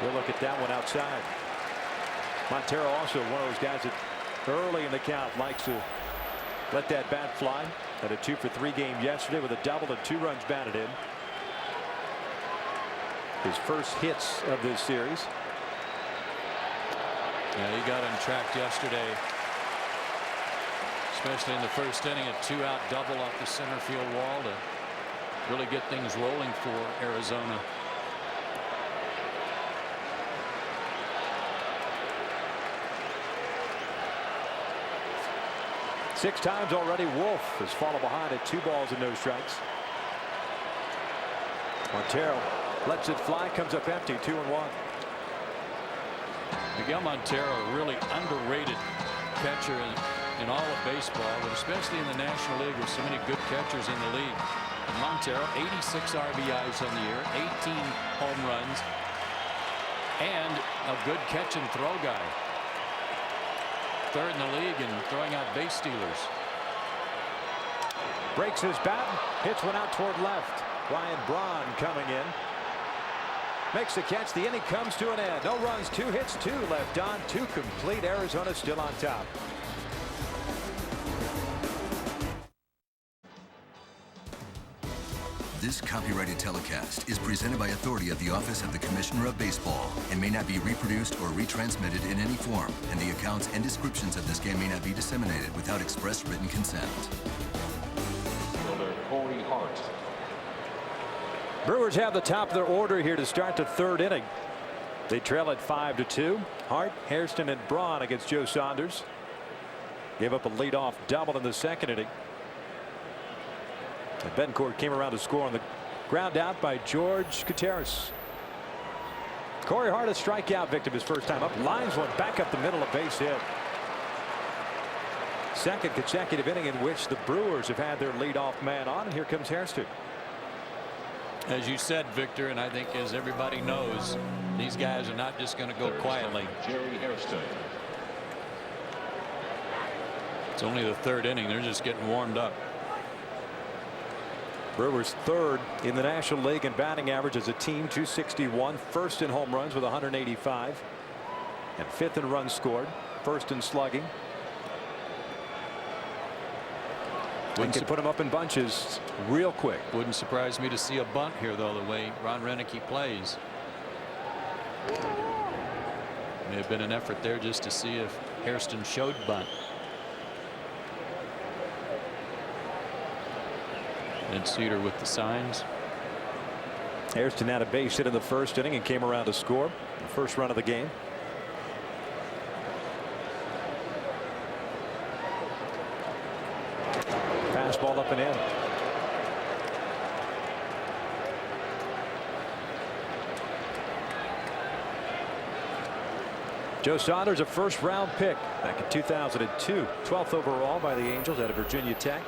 We'll look at that one outside. Montero also one of those guys that early in the count likes to let that bat fly. Had a 2-for-3 game yesterday with a double and 2 runs batted in. His first hits of this series. Yeah, he got him tracked yesterday, especially in the first inning, a 2-out double off the center field wall to really get things rolling for Arizona. Six times already, Wolf has fallen behind at 2 balls and no strikes. Montero lets it fly, comes up empty, 2-1. Miguel Montero, a really underrated catcher in all of baseball, but especially in the National League with so many good catchers in the league. And Montero, 86 RBIs on the year, 18 home runs, and a good catch and throw guy. 3rd in the league in throwing out base stealers. Breaks his bat, hits one out toward left. Ryan Braun coming in. Makes the catch. The inning comes to an end. No runs, 2 hits, 2 left on, 2 complete. Arizona still on top. This copyrighted telecast is presented by authority of the Office of the Commissioner of Baseball and may not be reproduced or retransmitted in any form, and the accounts and descriptions of this game may not be disseminated without express written consent. Brewers have the top of their order here to start the 3rd inning. They trail at 5-2. Hart, Hairston, and Braun against Joe Saunders. Gave up a leadoff double in the 2nd inning. And Bencourt came around to score on the ground out by George Gutierrez. Corey Hart, a strikeout victim his first time up. Lines one back up the middle, a base hit. 2nd consecutive inning in which the Brewers have had their leadoff man on, and here comes Hairston. As you said, Victor, and I think as everybody knows, these guys are not just going to go quietly. Jerry Hairston. It's only the 3rd inning. They're just getting warmed up. Brewers 3rd in the National League in batting average as a team, 261. 1st in home runs with 185. And 5th in runs scored. 1st in slugging. We could put them up in bunches real quick. Wouldn't surprise me to see a bunt here, though, the way Ron Renicky plays. May have been an effort there just to see if Hairston showed bunt. And Cedar with the signs. Hairston had a base hit in the 1st inning and came around to score the first run of the game. Fastball up and in. Joe Saunders, a 1st-round pick back in 2002, 12th overall by the Angels out of Virginia Tech.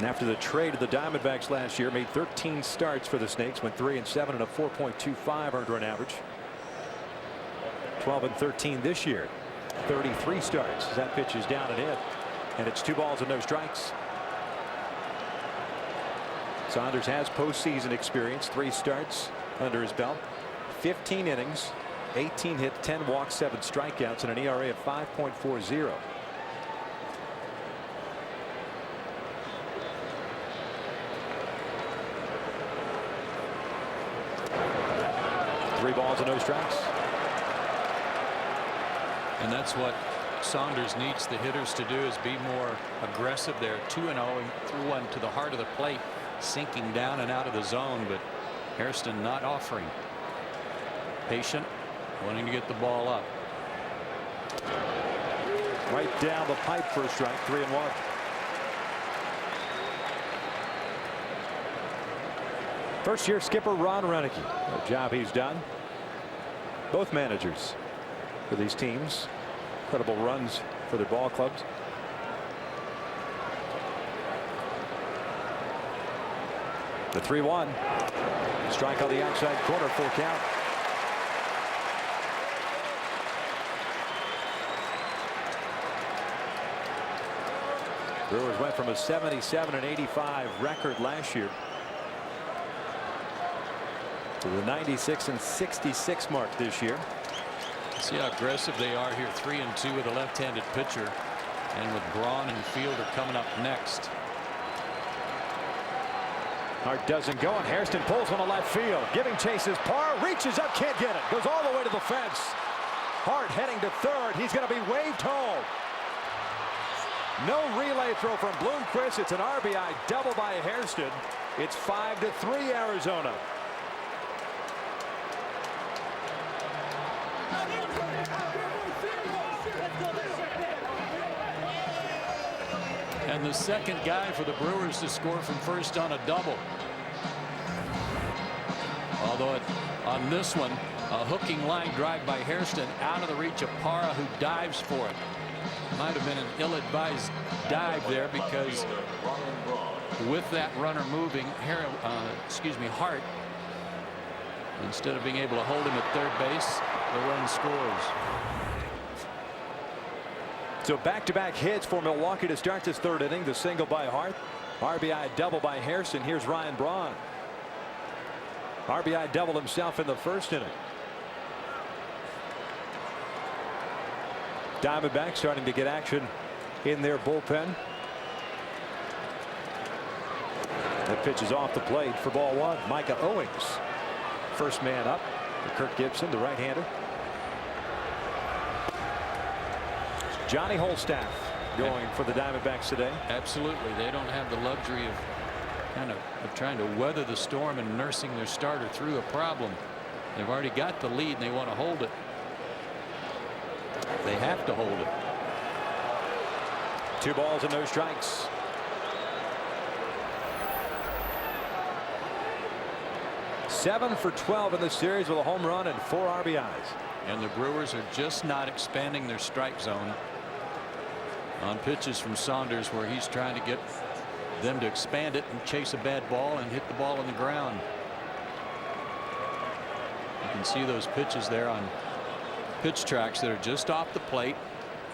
And after the trade of the Diamondbacks last year, made 13 starts for the Snakes, went 3-7 and a 4.25 earned run average. 12-13 this year. 33 starts. That pitch is down and in. And it's 2 balls and no strikes. Saunders has postseason experience, 3 starts under his belt, 15 innings, 18 hits, 10 walks, 7 strikeouts, and an ERA of 5.40. Three balls and no strikes. And that's what Saunders needs the hitters to do, is be more aggressive there. 2-0 and threw one to the heart of the plate, sinking down and out of the zone, but Hairston not offering. Patient, wanting to get the ball up. Right down the pipe for a strike, 3-1. First year skipper Ron Renicky. The job he's done. Both managers for these teams. Incredible runs for their ball clubs. The 3-1. Strike on the outside corner, full count. Brewers went from a 77-85 record last year to the 96-66 mark this year. See how aggressive they are here. 3-2 with a left-handed pitcher, and with Braun and Fielder coming up next. Hart doesn't go, and Hairston pulls one to left field. Giving chases. Parr reaches up, can't get it. Goes all the way to the fence. Hart heading to third. He's going to be waved home. No relay throw from Bloomquist. It's an RBI double by Hairston. It's 5-3 Arizona. And the second guy for the Brewers to score from first on a double. Although on this one, a hooking line drive by Hairston out of the reach of Parra, who dives for it. Might have been an ill-advised dive there, because with that runner moving, Hart, instead of being able to hold him at third base, the run scores. So back-to-back hits for Milwaukee to start this third inning. The single by Hart. RBI double by Hairston. Here's Ryan Braun. RBI double himself in the first inning. Diamondbacks starting to get action in their bullpen. The pitch is off the plate for ball one. Micah Owings, first man up. Kirk Gibson, the right-hander. Johnny Holstaff going for the Diamondbacks today. Absolutely. They don't have the luxury of trying to weather the storm and nursing their starter through a problem. They've already got the lead and they want to hold it. They have to hold it. 2 balls and no strikes. Seven for 12 in the series with a home run and 4 RBIs. And the Brewers are just not expanding their strike zone on pitches from Saunders, where he's trying to get them to expand it and chase a bad ball and hit the ball on the ground. You can see those pitches there on pitch tracks that are just off the plate,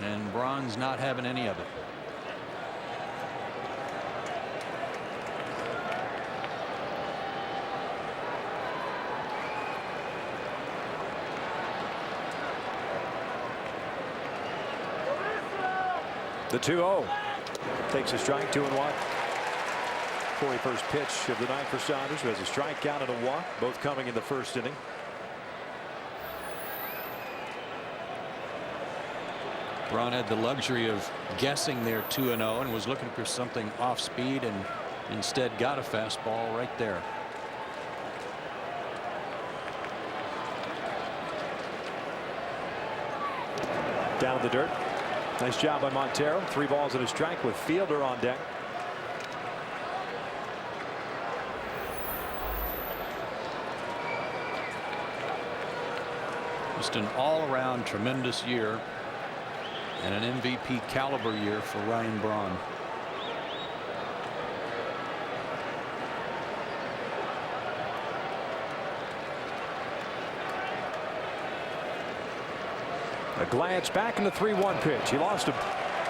and Braun's not having any of it. The 2-0 takes a strike, 2-1. 41st pitch of the night for Saunders, who has a strikeout and a walk, both coming in the first inning. Braun had the luxury of guessing their 2-0 and was looking for something off speed, and instead got a fastball right there. Down the dirt. Nice job by Montero. 3 balls and a strike with Fielder on deck. Just an all-around tremendous year and an MVP caliber year for Ryan Braun. A glance back in the 3-1 pitch. He lost a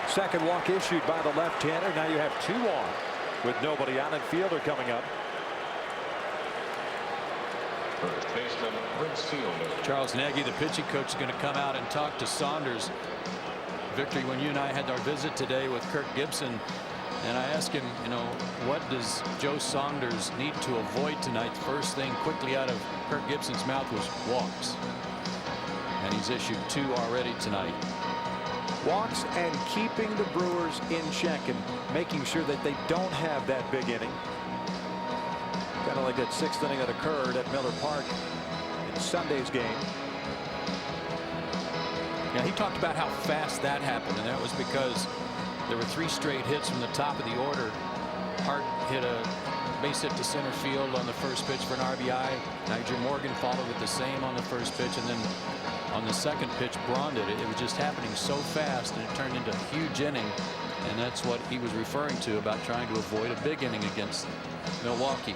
second walk issued by the left-hander. Now you have 2 on with nobody on and fielder coming up. First baseman, Prince Fielder. Charles Nagy, the pitching coach, is going to come out and talk to Saunders. Victory, when you and I had our visit today with Kirk Gibson, and I asked him, you know, what does Joe Saunders need to avoid tonight? The first thing quickly out of Kirk Gibson's mouth was walks. And he's issued 2 already tonight. Walks and keeping the Brewers in check and making sure that they don't have that big inning. Kind of like that 6th inning that occurred at Miller Park in Sunday's game. Yeah, he talked about how fast that happened, and that was because there were 3 straight hits from the top of the order. Hart hit a base hit to center field on the first pitch for an RBI. Nigel Morgan followed with the same on the first pitch, and then on the second pitch, Braun did it. It was just happening so fast, and it turned into a huge inning, and that's what he was referring to about trying to avoid a big inning against Milwaukee.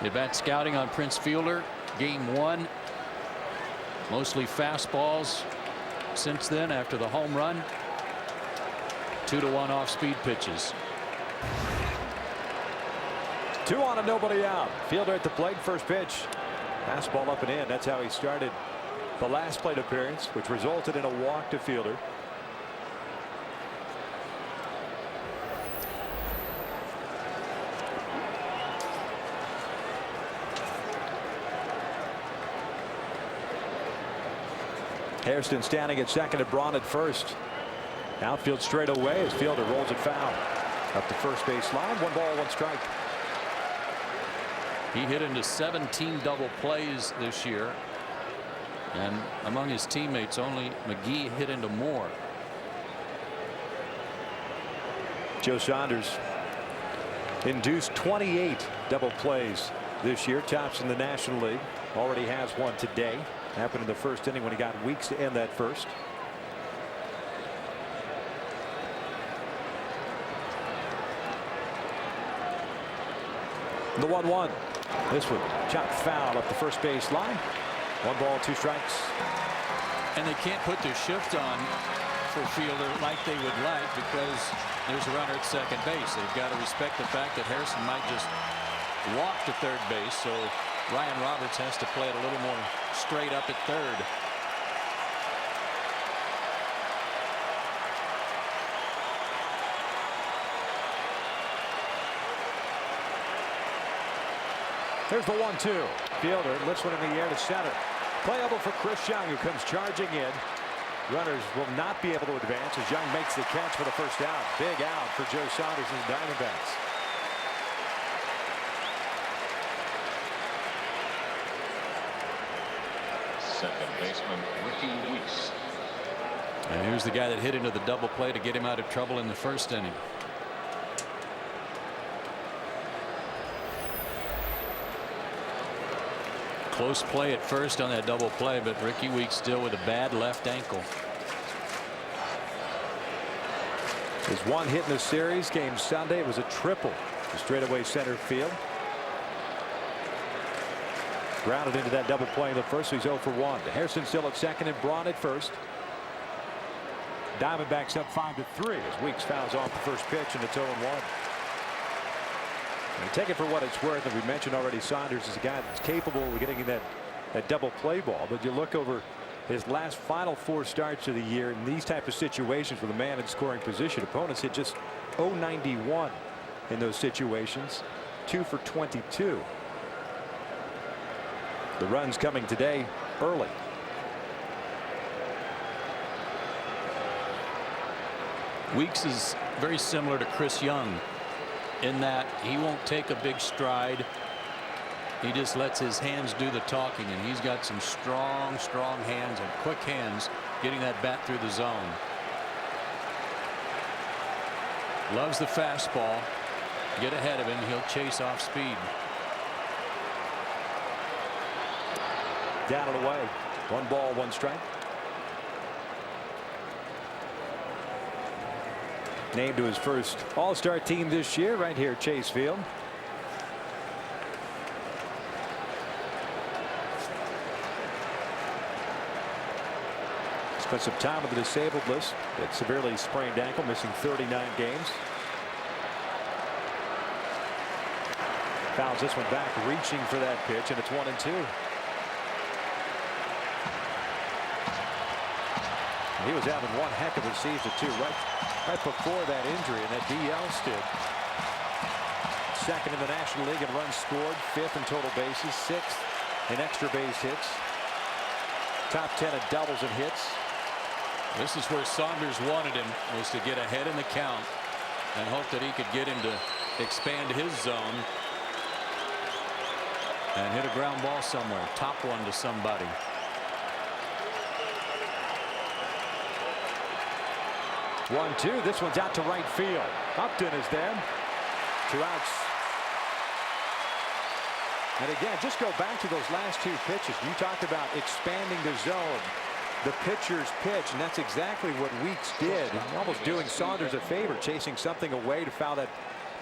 At-bat scouting on Prince Fielder. Game 1. Mostly fastballs since then after the home run. 2-1 off-speed pitches. 2 on and nobody out. Fielder at the plate. First pitch. Fastball up and in. That's how he started the last plate appearance, which resulted in a walk to Fielder. Hairston standing at second and Braun at first. Outfield straight away as Fielder rolls it foul. Up the first base line. 1 ball, 1 strike. He hit into 17 double plays this year. And among his teammates, only McGee hit into more. Joe Saunders induced 28 double plays this year. Tops in the National League. Already has one today. Happened in the first inning when he got Weeks to end that first. The 1-1. This one chopped foul up the first base line. 1 ball, 2 strikes. And they can't put their shift on for Fielder like they would like because there's a runner at second base. They've got to respect the fact that Harrison might just walk to third base. So Ryan Roberts has to play it a little more straight up at third. There's the 1-2. Fielder lifts one in the air to center. Playable for Chris Young, who comes charging in. Runners will not be able to advance as Young makes the catch for the first out. Big out for Joe Saunders and Diamondbacks. Second baseman, Ricky Weeks. And here's the guy that hit into the double play to get him out of trouble in the first inning. Close play at first on that double play, but Ricky Weeks still with a bad left ankle. His 1 hit in the series. Game Sunday, it was a triple to straightaway center field. Grounded into that double play in the first, so he's 0 for 1. Hairston still at second and Braun at first. Diamondbacks up 5-3 as Weeks fouls off the first pitch, and it's 0-1. And take it for what it's worth, and we mentioned already Saunders is a guy that's capable of getting that double play ball. But you look over his last final 4 starts of the year in these type of situations with a man in scoring position. Opponents hit just 0.91 in those situations. 2 for 22. The runs coming today early. Weeks is very similar to Chris Young in that he won't take a big stride. He just lets his hands do the talking, and he's got some strong hands and quick hands getting that bat through the zone. Loves the fastball. Get ahead of him, he'll chase off speed. Down and away. 1 ball, 1 strike. Named to his first All-Star team this year right here at Chase Field. Spent some time with the disabled list. That severely sprained ankle, missing 39 games. Fouls this one back, reaching for that pitch, and it's 1-2. He was having one heck of a season too, right before that injury, and that DL stood. Second in the National League in runs scored, 5th in total bases, 6th in extra base hits. Top 10 in doubles and hits. This is where Saunders wanted him, was to get ahead in the count and hope that he could get him to expand his zone and hit a ground ball somewhere, top one to somebody. One-two. This one's out to right field. Upton is there. 2 outs. And again, just go back to those last 2 pitches. You talked about expanding the zone, the pitcher's pitch, and that's exactly what Weeks did. Almost doing Saunders a favor, chasing something away to foul the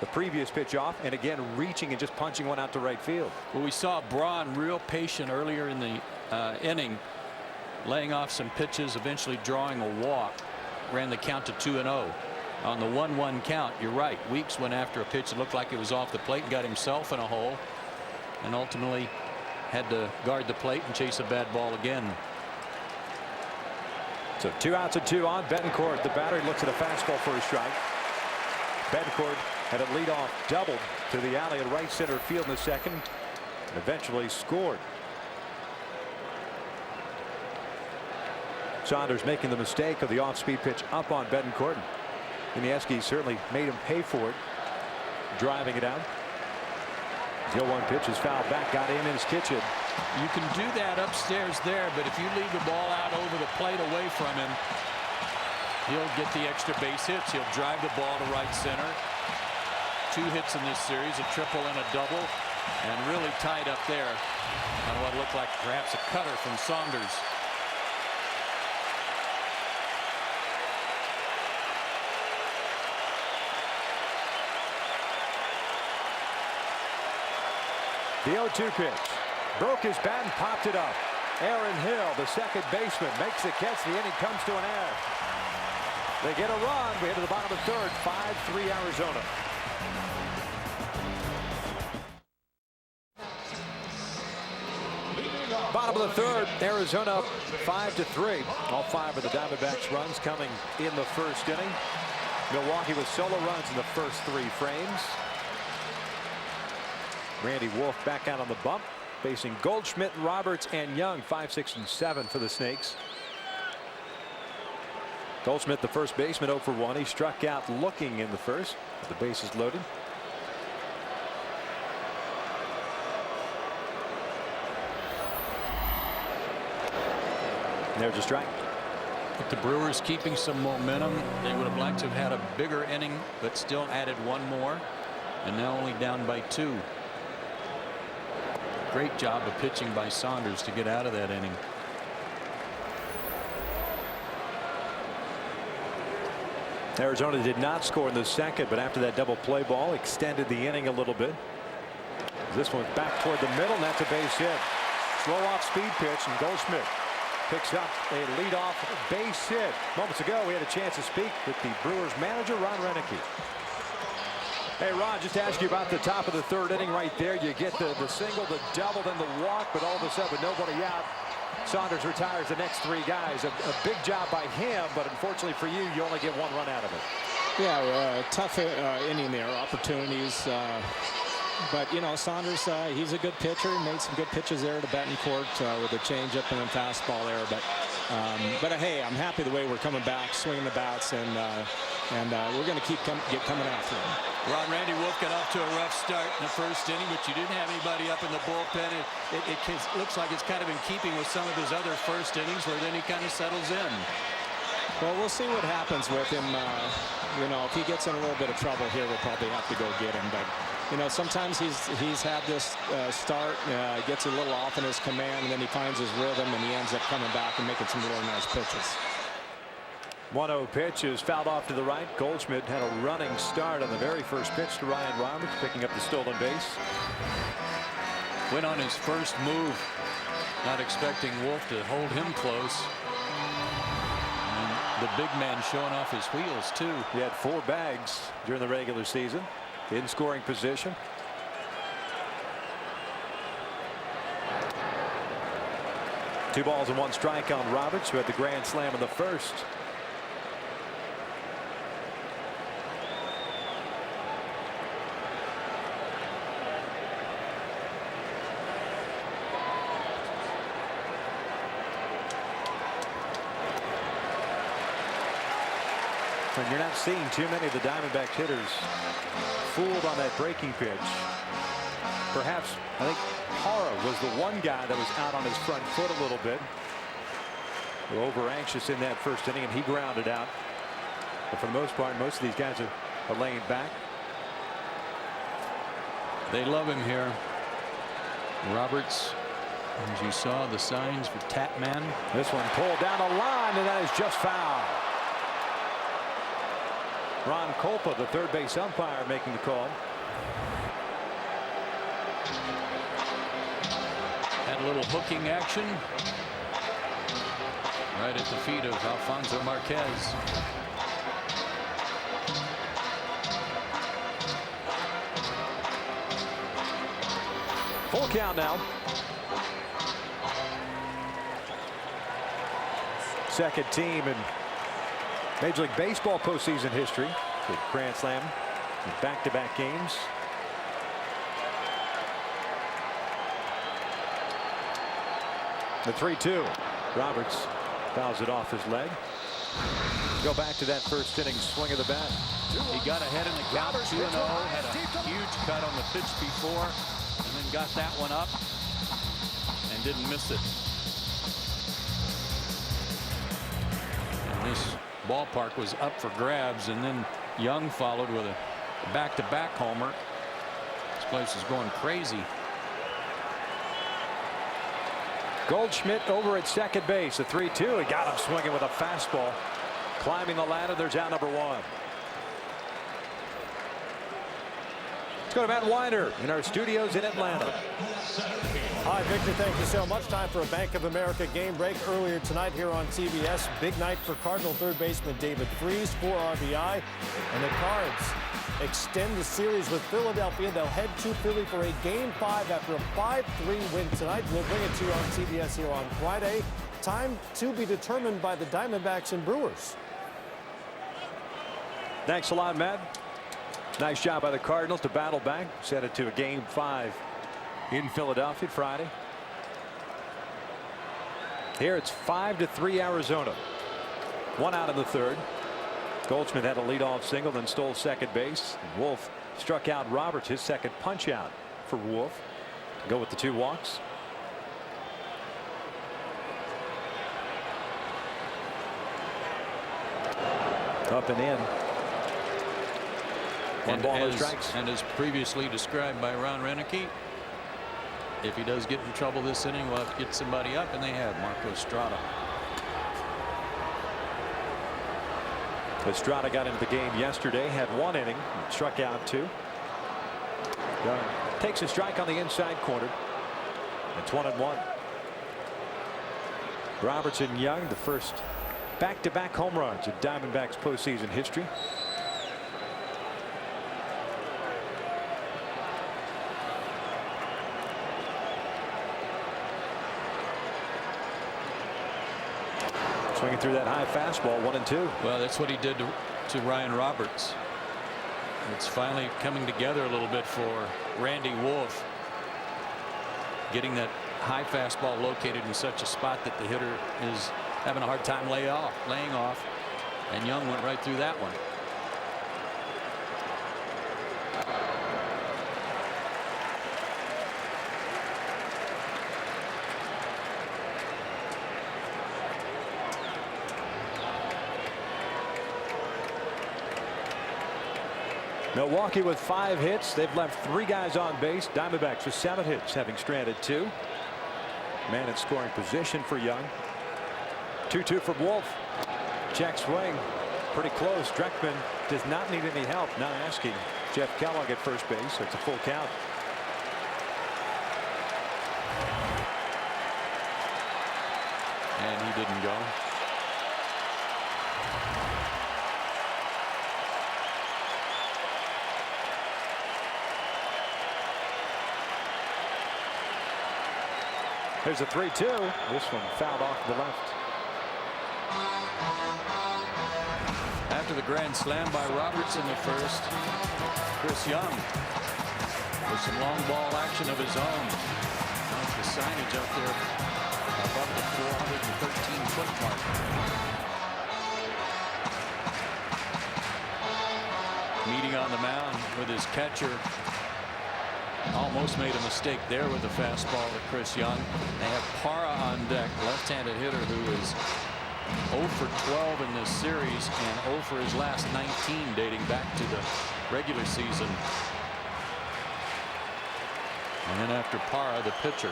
previous pitch off, and again reaching and just punching one out to right field. Well, we saw Braun real patient earlier in the inning, laying off some pitches, eventually drawing a walk. Ran the count to 2-0. On the 1-1 count, you're right, Weeks went after a pitch that looked like it was off the plate and got himself in a hole, and ultimately had to guard the plate and chase a bad ball again. So 2 outs and 2 on. Betancourt, the batter, looks at a fastball for a strike. Betancourt had a leadoff double to the alley at right center field in the second, and eventually scored. Saunders making the mistake of the off-speed pitch up on Betancourt. And the Eskies certainly made him pay for it, driving it out. 0-1 pitch is fouled back, got in his kitchen. You can do that upstairs there, but if you leave the ball out over the plate away from him, he'll get the extra base hits. He'll drive the ball to right center. 2 hits in this series, a triple and a double, and really tied up there on what looked like perhaps a cutter from Saunders. The 0-2 pitch. Broke his bat and popped it up. Aaron Hill, the second baseman, makes the catch. The inning comes to an end. They get a run. We head to the bottom of the third. 5-3 Arizona. Bottom of the third, Arizona 5-3. All 5 of the Diamondbacks runs coming in the first inning. Milwaukee with solo runs in the first 3 frames. Randy Wolf back out on the bump, facing Goldschmidt, Roberts, and Young. 5, 6, and 7 for the Snakes. Goldschmidt, the first baseman, 0 for 1. He struck out looking in the first. The bases loaded. There's a strike. But the Brewers keeping some momentum. They would have liked to have had a bigger inning, but still added 1 more, and now only down by 2. Great job of pitching by Saunders to get out of that inning. Arizona did not score in the second, but after that double play ball, extended the inning a little bit. This one's back toward the middle, and that's a base hit. Slow off speed pitch, and Goldschmidt picks up a leadoff base hit. Moments ago, we had a chance to speak with the Brewers manager, Ron Renicky. Hey, Ron, just to ask you about the top of the third inning right there. You get the single, the double, then the walk, but all of a sudden, with nobody out, Saunders retires the next 3 guys. A big job by him, but unfortunately for you, you only get 1 run out of it. Yeah, tough inning there, opportunities. But, you know, Saunders, he's a good pitcher. He made some good pitches there to Betancourt with a changeup and a fastball there. But hey, I'm happy the way we're coming back, swinging the bats, and we're going to keep coming after him. Ron, Randy Wolf got off to a rough start in the first inning, but you didn't have anybody up in the bullpen. It looks like it's kind of in keeping with some of his other first innings, where then he kind of settles in. Well, we'll see what happens with him. You know, if he gets in a little bit of trouble here, we'll probably have to go get him. But you know, sometimes he's had this start, gets a little off in his command, and then he finds his rhythm, and he ends up coming back and making some really nice pitches. 1-0 pitch is fouled off to the right. Goldschmidt had a running start on the very first pitch to Ryan Roberts, picking up the stolen base. Went on his first move, not expecting Wolf to hold him close. The big man showing off his wheels too. He had 4 bags during the regular season in scoring position. Two balls and 1 strike on Roberts, who had the grand slam in the first. And you're not seeing too many of the Diamondbacks hitters fooled on that breaking pitch. Perhaps, I think Hara was the one guy that was out on his front foot a little bit. Over anxious in that first inning, and he grounded out. But for the most part, most of these guys are laying back. They love him here. Roberts, as you saw, the signs for Tatman. This one pulled down the line, and that is just foul. Ron Kolpa, the third base umpire, making the call. Had a little hooking action right at the feet of Alfonso Marquez. Full count now. Second team in Major League Baseball postseason history with grand slam in back-to-back games. The 3-2. Roberts fouls it off his leg. Go back to that first inning swing of the bat. He got ahead in the count, 2-0. Had a huge cut on the pitch before, and then got that one up and didn't miss it. And this ballpark was up for grabs, and then Young followed with a back-to-back homer. This place is going crazy. Goldschmidt over at second base. The 3-2. He got him swinging with a fastball. Climbing the ladder. There's out number 1. Let's go to Matt Weiner in our studios in Atlanta. Hi, Victor. Thank you so much. Time for a Bank of America game break earlier tonight here on TBS. Big night for Cardinal third baseman David Freese, 4 RBI. And the Cards extend the series with Philadelphia. They'll head to Philly for a Game 5 after a 5-3 win tonight. We'll bring it to you on TBS here on Friday. Time to be determined by the Diamondbacks and Brewers. Thanks a lot, Matt. Nice job by the Cardinals to battle back. Set it to a Game 5 in Philadelphia Friday. Here it's 5-3 Arizona. 1 out in the third. Goldschmidt had a leadoff single, then stole second base. Wolf struck out Roberts, his second punch out for Wolf. Go with the 2 walks. Up and in. One ball, no strikes. And as previously described by Ron Renicky, if he does get in trouble this inning, we'll have to get somebody up, and they have Marco Estrada. Estrada got into the game yesterday, had 1 inning, struck out 2. Young takes a strike on the inside corner. It's 1-1. Roberts and Young, the first back-to-back home runs in Diamondbacks postseason history. Swinging through that high fastball, 1-2. Well, that's what he did to Ryan Roberts. It's finally coming together a little bit for Randy Wolf. Getting that high fastball located in such a spot that the hitter is having a hard time laying off. And Young went right through that one. Milwaukee with 5 hits. They've left 3 guys on base. Diamondbacks with 7 hits, having stranded 2. Man in scoring position for Young. 2-2 for Wolf. Check swing. Pretty close. Dreckman does not need any help. Now asking Jeff Kellogg at first base. It's a full count. And he didn't go. There's a 3-2. This one fouled off the left. After the grand slam by Roberts in the first, Chris Young with some long ball action of his own. That's the signage up there above the 413-foot mark. Meeting on the mound with his catcher. Almost made a mistake there with the fastball to Chris Young. They have Parra on deck, left-handed hitter who is 0 for 12 in this series and 0 for his last 19 dating back to the regular season. And then after Parra, the pitcher.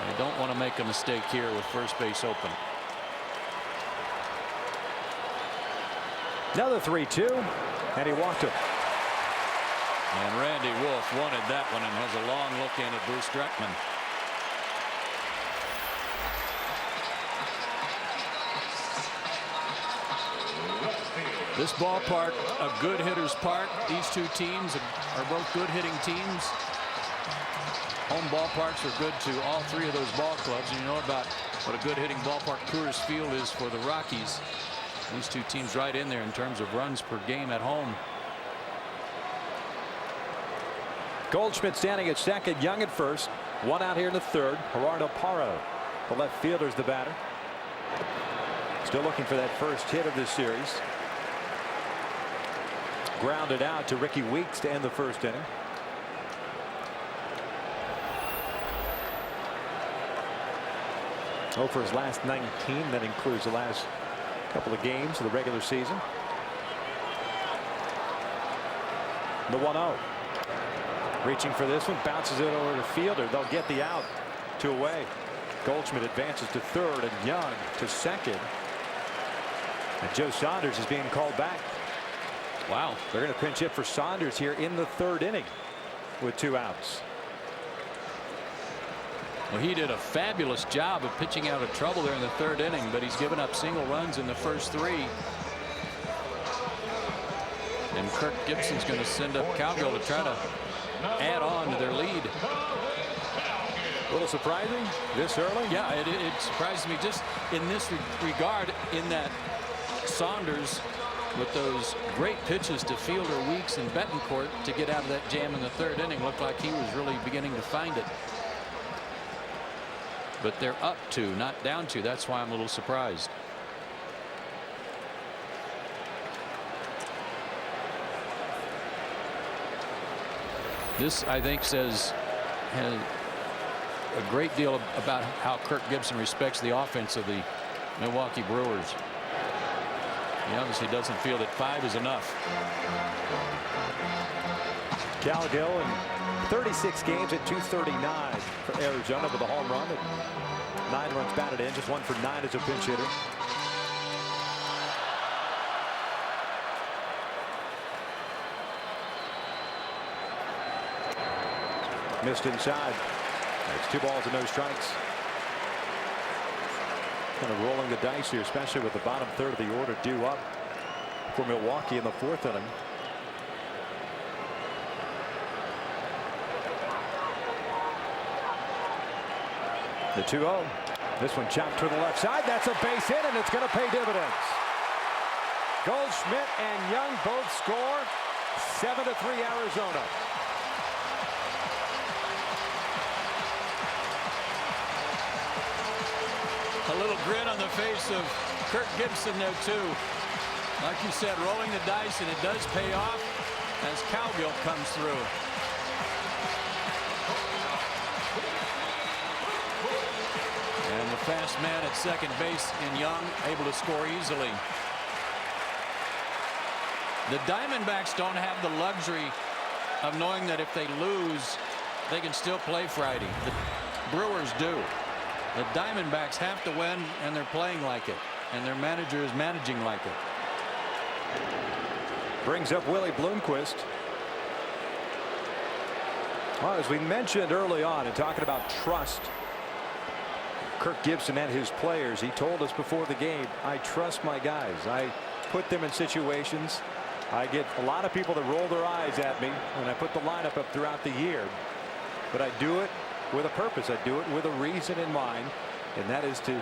They don't want to make a mistake here with first base open. Another 3-2, and he walked him. And Randy Wolf wanted that one and has a long look in at Bruce Dreckman. This ballpark, a good hitter's park. These two teams are both good hitting teams. Home ballparks are good to all three of those ball clubs. And you know about what a good hitting ballpark Coors Field is for the Rockies. These two teams right in there in terms of runs per game at home. Goldschmidt standing at second, Young at first. One out here in the third. Gerardo Parra, the left fielder, is the batter. Still looking for that first hit of this series. Grounded out to Ricky Weeks to end the first inning. Oh, for his last 19. That includes the last couple of games of the regular season. The 1-0. Reaching for this one, bounces it over to fielder. They'll get the out. 2 away. Goldschmidt advances to third and Young to second. And Joe Saunders is being called back. Wow. They're going to pinch hit for Saunders here in the third inning with 2 outs. Well, he did a fabulous job of pitching out of trouble there in the third inning, but he's given up single runs in the first 3. And Kirk Gibson's going to send up Cowgill to try to add on to their lead. A little surprising this early. Yeah, it surprises me just in this regard, in that Saunders, with those great pitches to Fielder, Weeks, and Betancourt to get out of that jam in the third inning, looked like he was really beginning to find it. But they're up 2, not down 2. That's why I'm a little surprised. This, I think, says a great deal about how Kirk Gibson respects the offense of the Milwaukee Brewers. He obviously doesn't feel that 5 is enough. Cowgill in 36 games at .239 for Arizona with a home run. 9 runs batted in, just 1 for 9 as a pinch hitter. Missed inside. That's 2 balls and no strikes. Kind of rolling the dice here, especially with the bottom third of the order due up for Milwaukee in the 4th inning. The 2-0. This one chopped to the left side. That's a base hit, and it's going to pay dividends. Goldschmidt and Young both score. 7-3 Arizona. A little grin on the face of Kirk Gibson there too. Like you said, rolling the dice, and it does pay off as Cowgill comes through. And the fast man at second base in Young, able to score easily. The Diamondbacks don't have the luxury of knowing that if they lose, they can still play Friday. The Brewers do. The Diamondbacks have to win, and they're playing like it, and their manager is managing like it. Brings up Willie Bloomquist. Well, as we mentioned early on in talking about trust, Kirk Gibson and his players, he told us before the game, I trust my guys. I put them in situations. I get a lot of people that roll their eyes at me when I put the lineup up throughout the year, but I do it with a purpose. I do it with a reason in mind, and that is to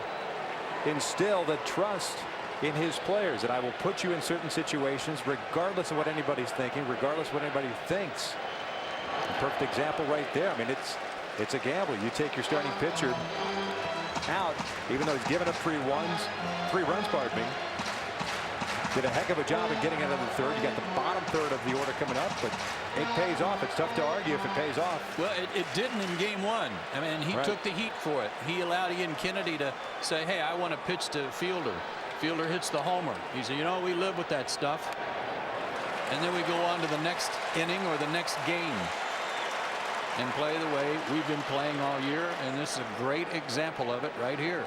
instill the trust in his players, that I will put you in certain situations regardless of what anybody's thinking, regardless of what anybody thinks. A perfect example right there. I mean, it's a gamble. You take your starting pitcher out, even though he's given up 3 runs, pardon me. Did a heck of a job of getting out of the third. You got the bottom third of the order coming up, but it pays off. It's tough to argue if it pays off. Well, it didn't in game 1. I mean, he took the heat for it. He allowed Ian Kennedy to say, hey, I want to pitch to Fielder. Fielder hits the homer. He said, you know, we live with that stuff. And then we go on to the next inning or the next game and play the way we've been playing all year. And this is a great example of it right here.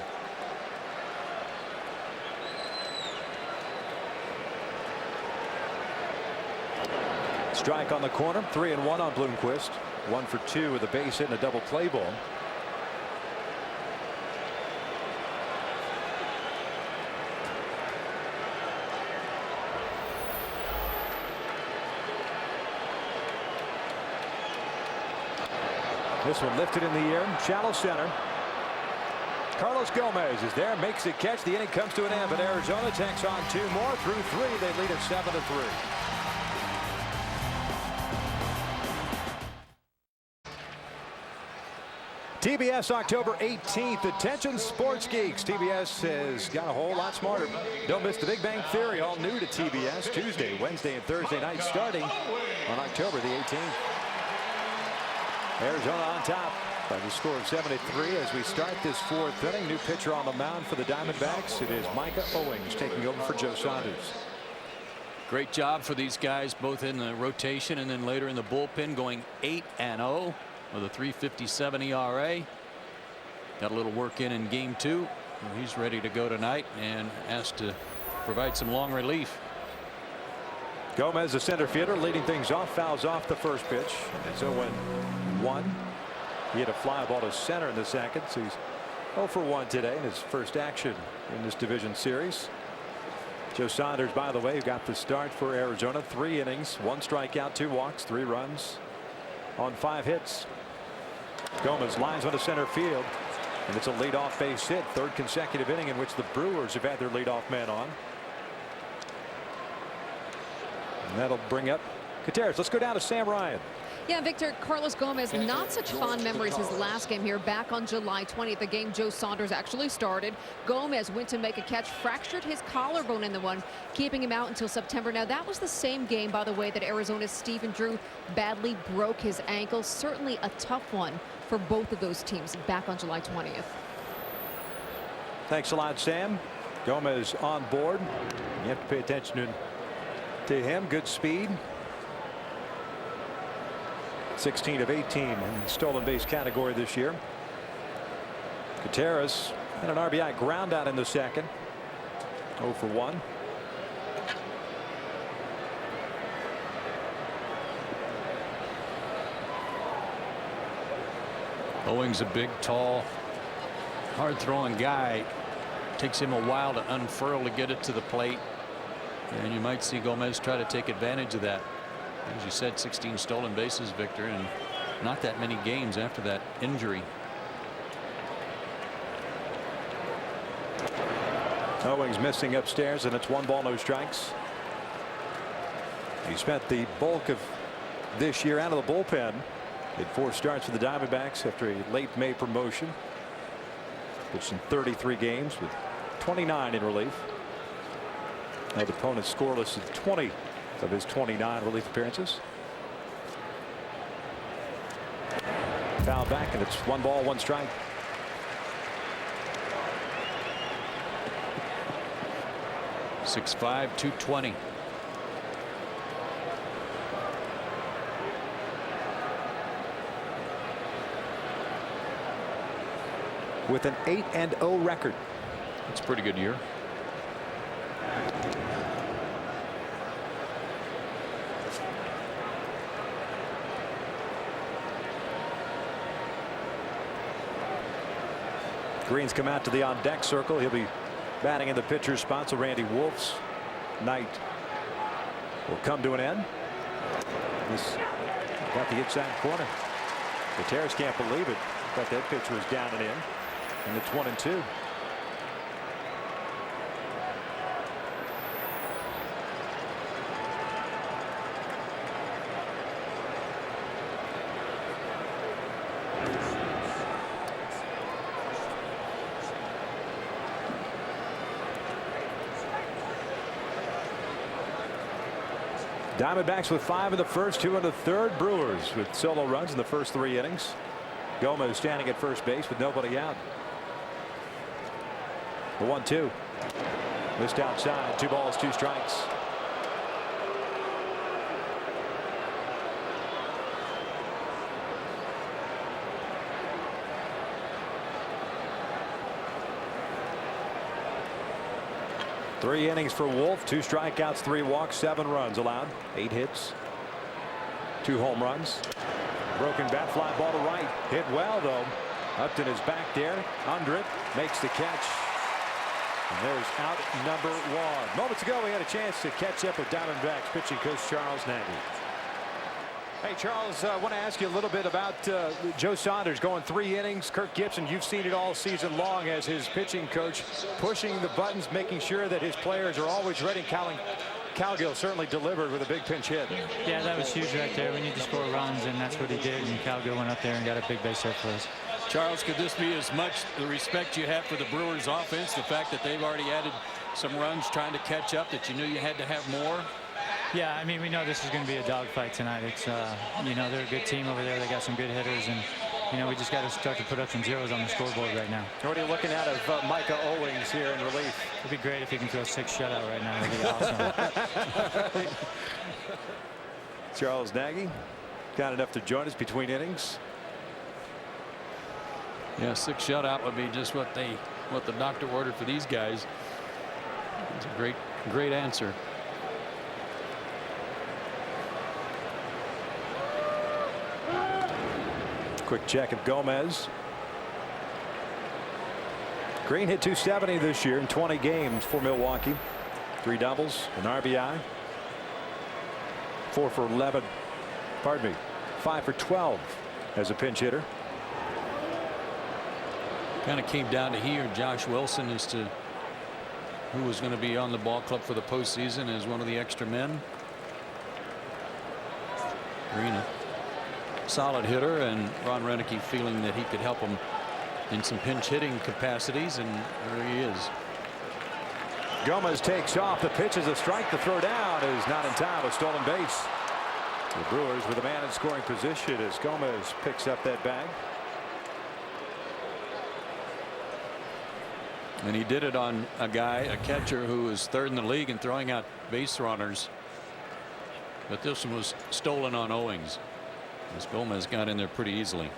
Strike on the corner. 3-1 on Bloomquist. 1 for 2 with a base hit and a double play ball. This one lifted in the air, shallow center. Carlos Gomez is there, makes the catch. The inning comes to an end, but Arizona takes on 2 more. Through 3, they lead at 7-3. TBS October 18th. Attention sports geeks. TBS has got a whole lot smarter. Don't miss the Big Bang Theory, all new to TBS Tuesday, Wednesday, and Thursday nights starting on October the 18th. Arizona on top by the score of 73 as we start this 4th inning. New pitcher on the mound for the Diamondbacks. It is Micah Owings taking over for Joe Saunders. Great job for these guys, both in the rotation and then later in the bullpen, going 8-0 with a 3.57 ERA. Got a little work in game 2. He's ready to go tonight and asked to provide some long relief. Gomez, the center fielder, leading things off, fouls off the first pitch. And so when 1, he hit a fly ball to center in the second. So he's 0 for 1 today in his first action in this division series. Joe Saunders, by the way, got the start for Arizona. 3 innings, 1 strikeout, 2 walks, 3 runs on 5 hits. Gomez lines onto center field, and it's a leadoff base hit. 3rd consecutive inning in which the Brewers have had their leadoff man on. And that'll bring up Gutierrez. Let's go down to Sam Ryan. Yeah, Victor, Carlos Gomez, not such fond memories his last game here back on July 20th, the game Joe Saunders actually started. Gomez went to make a catch, fractured his collarbone in the one, keeping him out until September. Now, that was the same game, by the way, that Arizona's Stephen Drew badly broke his ankle. Certainly a tough one for both of those teams back on July 20th. Thanks a lot, Sam. Gomez on board. You have to pay attention to him. Good speed. 16 of 18 in the stolen base category this year. Gutierrez and an RBI ground out in the second. 0 for 1. Owings, a big, tall, hard-throwing guy. Takes him a while to unfurl to get it to the plate. And you might see Gomez try to take advantage of that. As you said, 16 stolen bases, Victor, and not that many games after that injury. Owings missing upstairs, and it's 1 ball, no strikes. He spent the bulk of this year out of the bullpen. Did 4 starts for the Diamondbacks after a late May promotion. Pitched in 33 games with 29 in relief. Held opponents scoreless in 20 of his 29 relief appearances. Foul back, and it's 1 ball, 1 strike. .65, 220. With an 8-0 record. That's a pretty good year. Green's come out to the on deck circle. He'll be batting in the pitcher's spot, so Randy Wolf's night will come to an end. This got the inside corner. Gutierrez can't believe it. But that pitch was down and in. And it's 1-2. Diamondbacks with 5 in the first, 2 in the third. Brewers with solo runs in the first 3 innings. Gomez standing at first base with nobody out. The 1-2. Missed outside. 2 balls, 2 strikes. Three innings for Wolf, 2 strikeouts, 3 walks, 7 runs allowed, 8 hits, 2 home runs. Broken bat, fly ball to right, hit well though. Upton is back there, under it, makes the catch. And there's out number 1. Moments ago we had a chance to catch up with Diamondbacks pitching coach Charles Nagy. Hey Charles, I want to ask you a little bit about Joe Saunders going 3 innings. Kirk Gibson, you've seen it all season long as his pitching coach, pushing the buttons, making sure that his players are always ready. Calgill certainly delivered with a big pinch hit. Yeah, that was huge right there. We need to score runs, and that's what he did. And Calgill went up there and got a big base hit for us. Charles, could this be as much the respect you have for the Brewers offense, the fact that they've already added some runs trying to catch up, that you knew you had to have more? Yeah, I mean, we know this is going to be a dogfight tonight. It's, you know, they're a good team over there. They got some good hitters, and, you know, we just got to start to put up some zeros on the scoreboard right now. What are you looking at of Micah Owings here in relief? It'd be great if he can throw a 6 shutout right now. That'd be awesome. Charles Nagy, got enough to join us between innings. Yeah, 6 shutout would be just what the doctor ordered for these guys. It's a great answer. Quick check of Gomez. Green hit .270 this year in 20 games for Milwaukee. 3 doubles, an RBI. 4 for 11. Pardon me. 5 for 12 as a pinch hitter. Kind of came down to he or Josh Wilson as to who was going to be on the ball club for the postseason as one of the extra men. Green, a solid hitter, and Ron Renicky feeling that he could help him in some pinch hitting capacities, and there he is. Gomez takes off. The pitch is a strike. The throw down is not in time. A stolen base. The Brewers with a man in scoring position as Gomez picks up that bag. And he did it on a catcher who is 3rd in the league in throwing out base runners. But this one was stolen on Owings, as Gomez got in there pretty easily.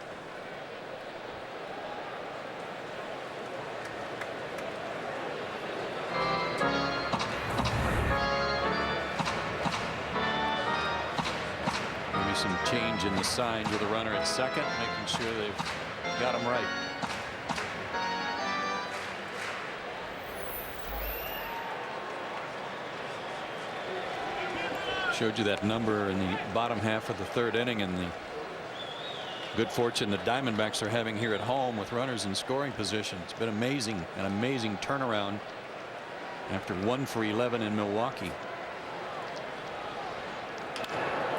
Maybe some change in the sign with a runner at second, making sure they've got him right. Showed you that number in the bottom half of the 3rd inning, and the good fortune the Diamondbacks are having here at home with runners in scoring position. It's been amazing, an amazing turnaround after 1 for 11 in Milwaukee.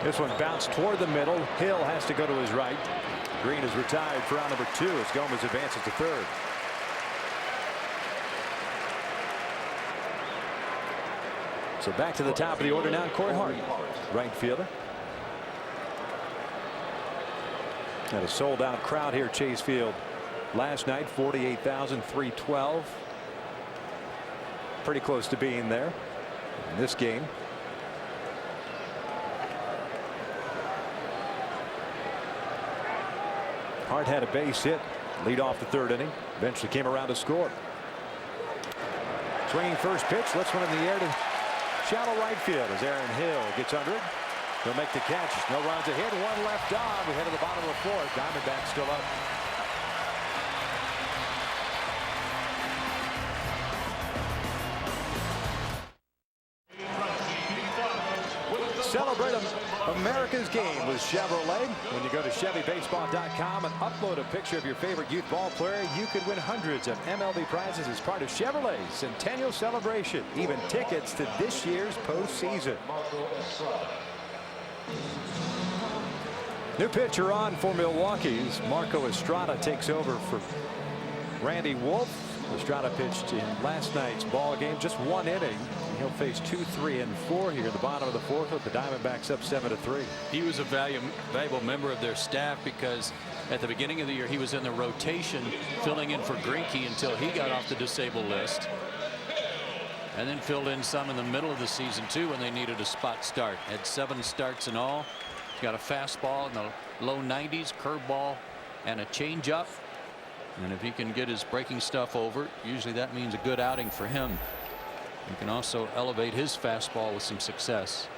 This one bounced toward the middle. Hill has to go to his right. Green is retired for round number 2 as Gomez advances to 3rd. So back to the top of the order now, Corey Hart, right fielder. Had a sold-out crowd here at Chase Field last night, 48,312. Pretty close to being there in this game. Hart had a base hit, lead off the 3rd inning, eventually came around to score. Swinging first pitch, lets one in the air to shallow right field as Aaron Hill gets under it. He'll make the catch. No runs ahead. 1 left on. We head to the bottom of the 4th. Diamondbacks still up. Celebrate a America's Game with Chevrolet. When you go to ChevyBaseball.com and upload a picture of your favorite youth ball player, you could win hundreds of MLB prizes as part of Chevrolet's Centennial Celebration. Even tickets to this year's postseason. New pitcher on for Milwaukee's Marco Estrada takes over for Randy Wolf. Estrada pitched in last night's ball game, just 1 inning. He'll face 2, 3, and 4 here at the bottom of the 4th with the Diamondbacks up 7-3. He was a valuable member of their staff because at the beginning of the year he was in the rotation filling in for Greinke until he got off the disabled list, and then filled in some in the middle of the season too when they needed a spot start. Had 7 starts in all. He's got a fastball in the low 90s, curveball, and a changeup. And if he can get his breaking stuff over, usually that means a good outing for him. He can also elevate his fastball with some success.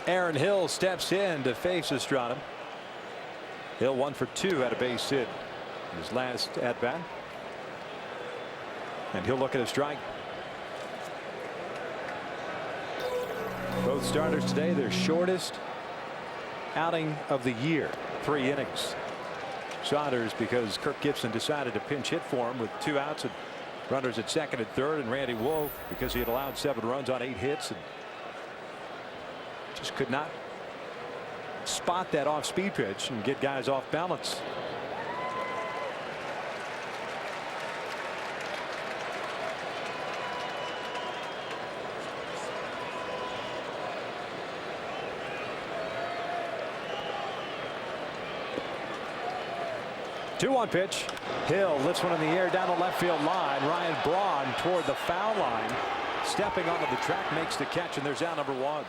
Aaron Hill steps in to face Estrada. Hill 1 for 2 had a base hit in his last at bat. And he'll look at a strike. Both starters today, their shortest outing of the year, 3 innings. Saunders because Kirk Gibson decided to pinch hit for him with 2 outs and runners at second and third, and Randy Wolf because he had allowed 7 runs on 8 hits and just could not spot that off speed pitch and get guys off balance. Two-one pitch. Hill lifts one in the air down the left field line. Ryan Braun toward the foul line. Stepping onto the track, makes the catch, and there's out number 1.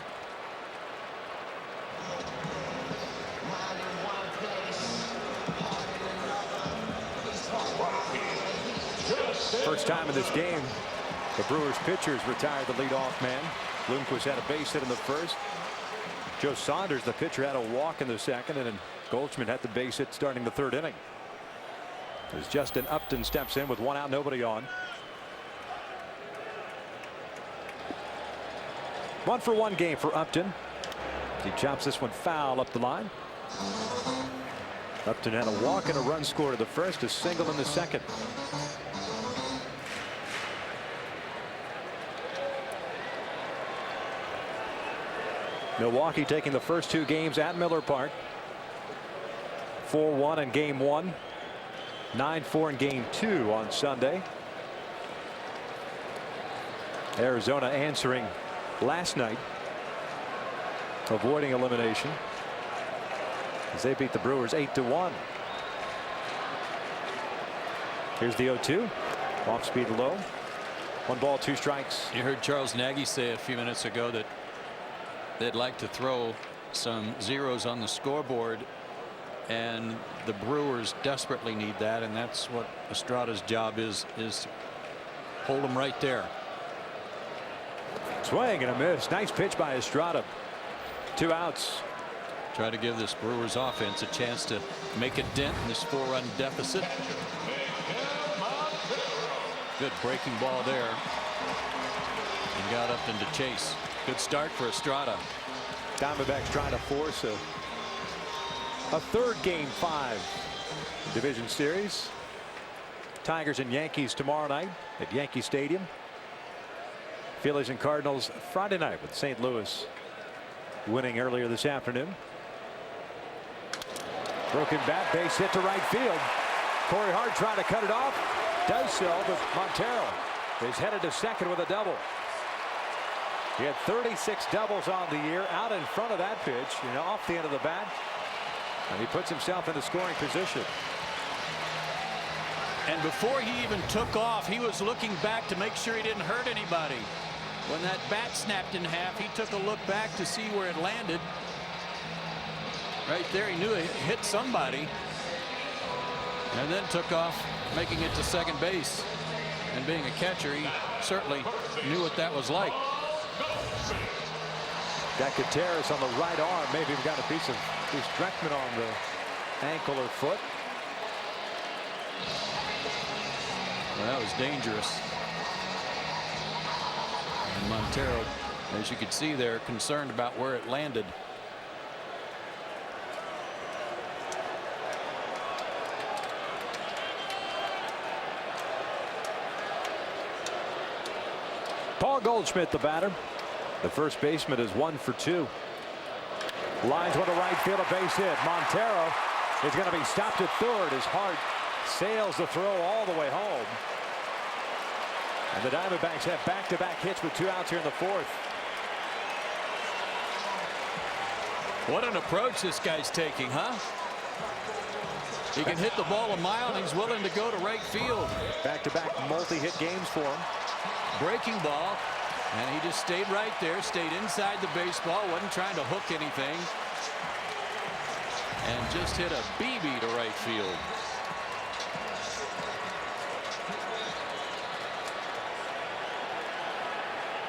First time in this game, the Brewers pitchers retired the leadoff man. Bloomquist had a base hit in the first. Joe Saunders, the pitcher, had a walk in the second, and then Goldschmidt had the base hit starting the 3rd inning. As Justin Upton steps in with 1 out, nobody on. 1-for-1 game for Upton. He chops this one foul up the line. Upton had a walk and a run scored in the first, a single in the second. Milwaukee taking the first 2 games at Miller Park. 4-1 in game 1. 9-4 in game 2 on Sunday. Arizona answering last night, avoiding elimination as they beat the Brewers 8-1. Here's the 0-2. Off speed low. 1 ball, 2 strikes. You heard Charles Nagy say a few minutes ago that they'd like to throw some zeros on the scoreboard, and the Brewers desperately need that, and that's what Estrada's job is hold them right there. Swing and a miss. Nice pitch by Estrada. 2 outs. Try to give this Brewers offense a chance to make a dent in this 4-run deficit. Good breaking ball there, and got up into chase. Good start for Estrada. Diamondbacks trying to force a 3rd game 5 division series. Tigers and Yankees tomorrow night at Yankee Stadium. Phillies and Cardinals Friday night with St. Louis winning earlier this afternoon. Broken bat, base hit to right field. Corey Hart trying to cut it off. Does so, but Montero is headed to second with a double. He had 36 doubles on the year, out in front of that pitch, off the end of the bat. And he puts himself in the scoring position. And before he even took off, he was looking back to make sure he didn't hurt anybody. When that bat snapped in half, he took a look back to see where it landed. Right there, he knew it hit somebody. And then took off, making it to second base. And being a catcher, he certainly knew what that was like. Got Gutierrez on the right arm. Maybe we've got a piece of Dreckman on the ankle or foot. Well, that was dangerous. And Montero As you can see, they're concerned about where it landed. Paul Goldschmidt, the batter. The first baseman is 1 for 2. Lines one to right field, a base hit. Montero is going to be stopped at third as Hart sails the throw all the way home. And the Diamondbacks have back-to-back hits with 2 outs here in the 4th. What an approach this guy's taking, huh? He can hit the ball a mile, and he's willing to go to right field. Back-to-back multi-hit games for him. Breaking ball, and he just stayed right there, stayed inside the baseball, wasn't trying to hook anything, and just hit a BB to right field.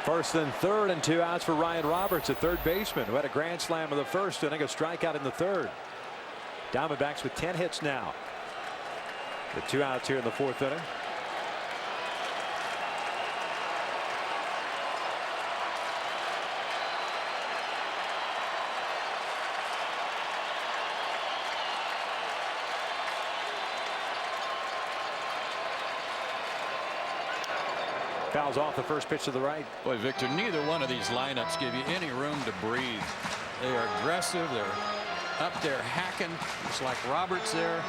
First and third, and 2 outs for Ryan Roberts, a third baseman who had a grand slam in the first inning, a strikeout in the third. Diamondbacks with 10 hits now. The 2 outs here in the 4th inning. Fouls off the first pitch to the right. Boy, Victor, neither one of these lineups give you any room to breathe. They are aggressive. They're up there hacking, just like Roberts there.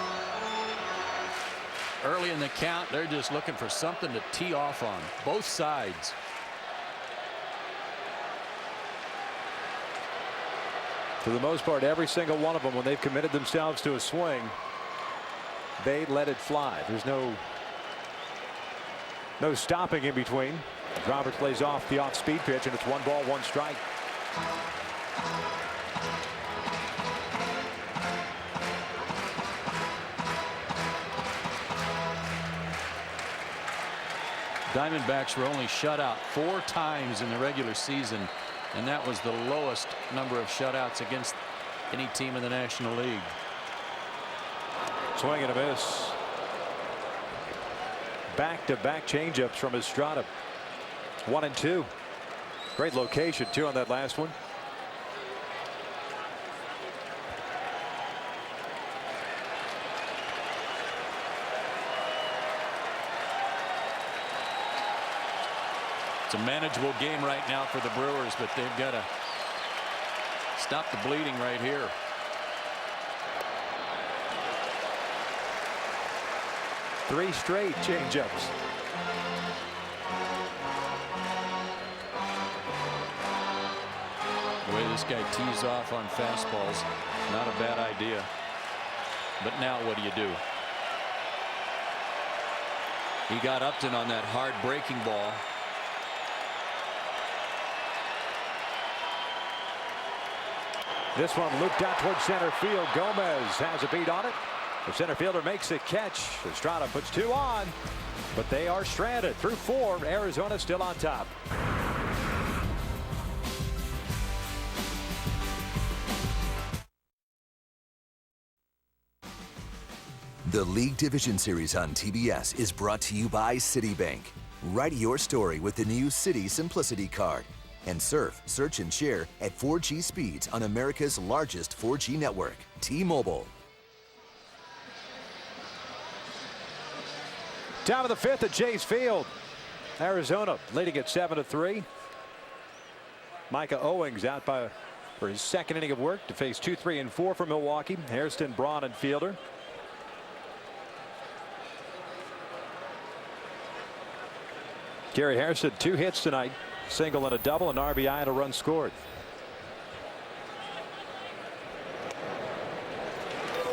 Early in the count, they're just looking for something to tee off on, both sides. For the most part, every single one of them, when they've committed themselves to a swing, they let it fly. There's no stopping in between. Roberts plays off the off-speed pitch, and it's 1 ball, 1 strike. Diamondbacks were only shut out 4 times in the regular season, and that was the lowest number of shutouts against any team in the National League. Swing and a miss. Back-to-back changeups from Estrada. 1 and 2. Great location, too, on that last one. It's a manageable game right now for the Brewers, but they've got to stop the bleeding right here. Three straight changeups. The way this guy tees off on fastballs, not a bad idea. But now what do? He got Upton on that hard breaking ball. This one looped out towards center field. Gomez has a beat on it. The center fielder makes the catch. Estrada puts 2 on, but they are stranded through 4. Arizona still on top. The League Division Series on TBS is brought to you by Citibank. Write your story with the new Citi Simplicity Card. And surf, search, and share at 4G speeds on America's largest 4G network, T-Mobile. Top of the 5th at Chase Field. Arizona leading at 7-3. Micah Owings out for his 2nd inning of work to face 2, 3, and 4 for Milwaukee. Hairston, Braun, and Fielder. Gary Hairston, 2 hits tonight. Single and a double, an RBI, and a run scored.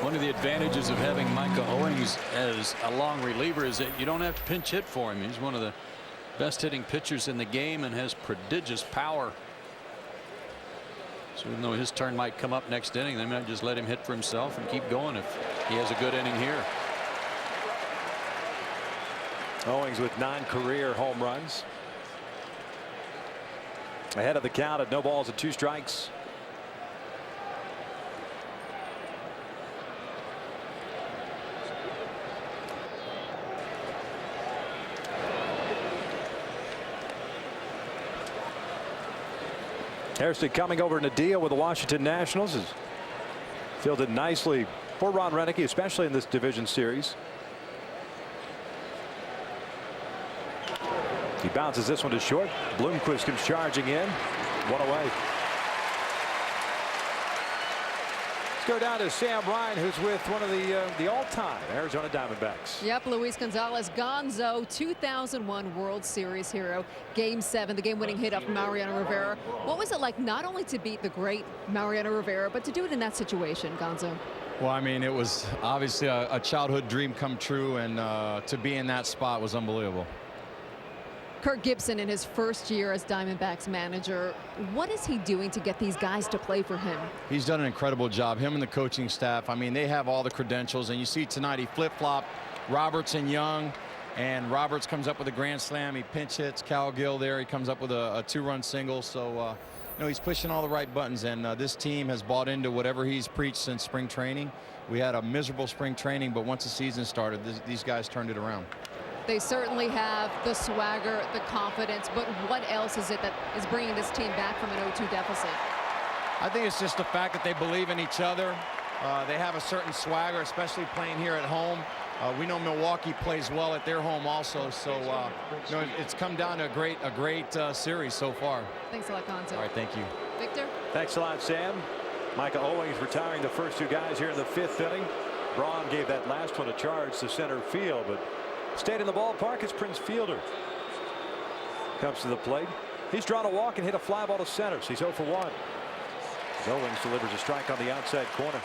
One of the advantages of having Micah Owings as a long reliever is that you don't have to pinch hit for him. He's one of the best hitting pitchers in the game and has prodigious power. So even though his turn might come up next inning, they might just let him hit for himself and keep going if he has a good inning here. Owings with 9 career home runs. Ahead of the count at no balls and 2 strikes. Hairston coming over in a deal with the Washington Nationals is fielded nicely for Ron Renicky, especially in this division series. He bounces this one to short. Bloomquist comes charging in. One away. Let's go down to Sam Ryan, who's with one of the all-time Arizona Diamondbacks. Yep, Luis Gonzalez, Gonzo, 2001 World Series hero. Game 7, the game-winning hit off Mariano Rivera. What was it like not only to beat the great Mariano Rivera, but to do it in that situation, Gonzo? Well, I mean, it was obviously a childhood dream come true, and to be in that spot was unbelievable. Kirk Gibson in his first year as Diamondbacks manager. What is he doing to get these guys to play for him? He's done an incredible job, him and the coaching staff. I mean, they have all the credentials, and you see tonight he flip-flopped Roberts and Young, and Roberts comes up with a grand slam. He pinch hits Cal Gill there. He comes up with a 2-run single. So, you know, he's pushing all the right buttons, and this team has bought into whatever he's preached since spring training. We had a miserable spring training, but once the season started, these guys turned it around. They certainly have the swagger, the confidence, but what else is it that is bringing this team back from an 0-2 deficit? I think it's just the fact that they believe in each other. They have a certain swagger, especially playing here at home. We know Milwaukee plays well at their home also, so you know, it's come down to a great series so far. Thanks a lot, Gonzo. All right, thank you. Victor? Thanks a lot, Sam. Micah Owings retiring the first 2 guys here in the 5th inning. Braun gave that last one a charge to center field, but stayed in the ballpark as Prince Fielder comes to the plate. He's drawn a walk and hit a fly ball to center, so he's 0 for 1. Owings delivers a strike on the outside corner.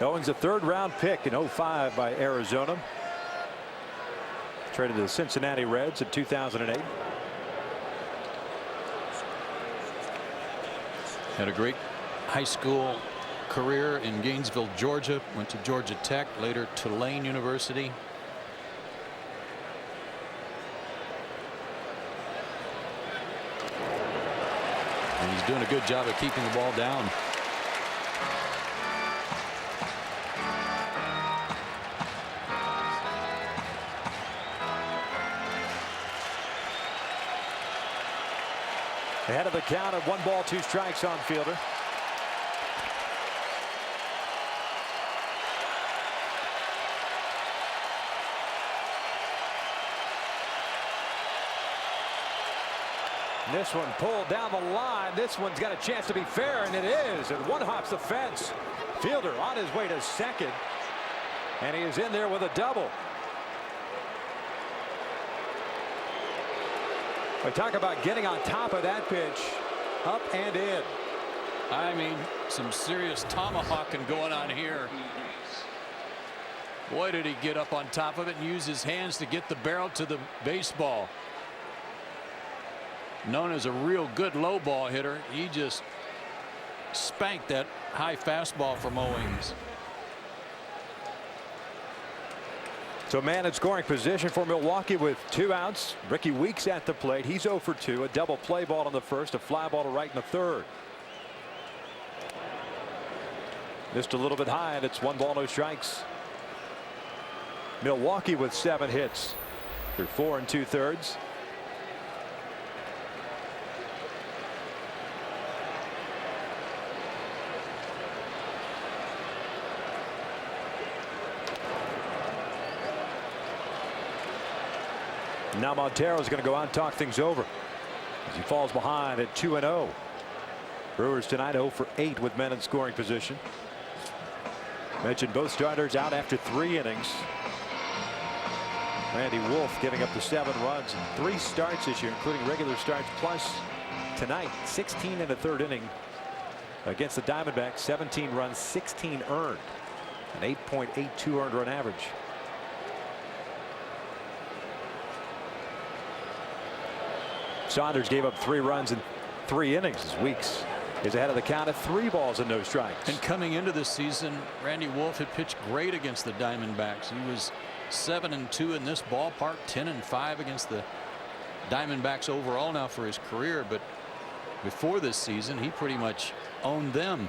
Owings, a 3rd-round pick in 05 by Arizona. Traded to the Cincinnati Reds in 2008. Had a great high school career in Gainesville, Georgia. Went to Georgia Tech, later Tulane University. And he's doing a good job of keeping the ball down. Ahead of the count at 1 ball, 2 strikes on Fielder. This one pulled down the line. This one's got a chance to be fair, and it is. And one hops the fence. Fielder on his way to second, and he is in there with a double. We talk about getting on top of that pitch, up and in. I mean, some serious tomahawking going on here. Boy, did he get up on top of it and use his hands to get the barrel to the baseball. Known as a real good low ball hitter, he just spanked that high fastball from Owings. So man in scoring position for Milwaukee with 2 outs. Ricky Weeks at the plate. He's 0 for 2. A double play ball in the first, a fly ball to right in the third. Missed a little bit high, and it's 1 ball, no strikes. Milwaukee with 7 hits through 4 2/3. Now Montero's going to go out and talk things over as he falls behind at 2-0. Brewers tonight 0 for 8 with men in scoring position. Mentioned both starters out after 3 innings. Randy Wolf giving up the 7 runs in 3 starts this year, including regular starts, plus tonight 16 in the 3rd inning against the Diamondbacks. 17 runs, 16 earned, an 8.82 earned run average. Saunders gave up 3 runs in 3 innings as Weeks is ahead of the count at 3 balls and no strikes. And coming into this season, Randy Wolf had pitched great against the Diamondbacks. He was 7-2 in this ballpark, 10-5 against the Diamondbacks overall now for his career. But before this season, he pretty much owned them.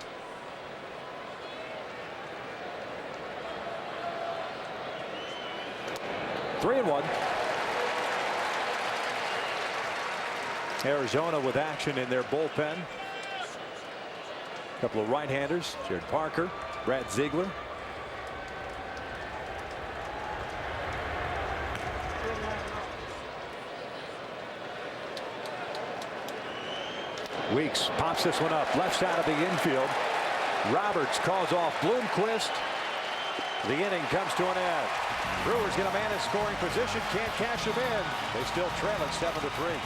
3-1. Arizona with action in their bullpen. A couple of right-handers, Jared Parker, Brad Ziegler. Weeks pops this one up left side of the infield. Roberts calls off Bloomquist. The inning comes to an end. Brewers get a man in scoring position, can't cash him in. They still trail it 7-3.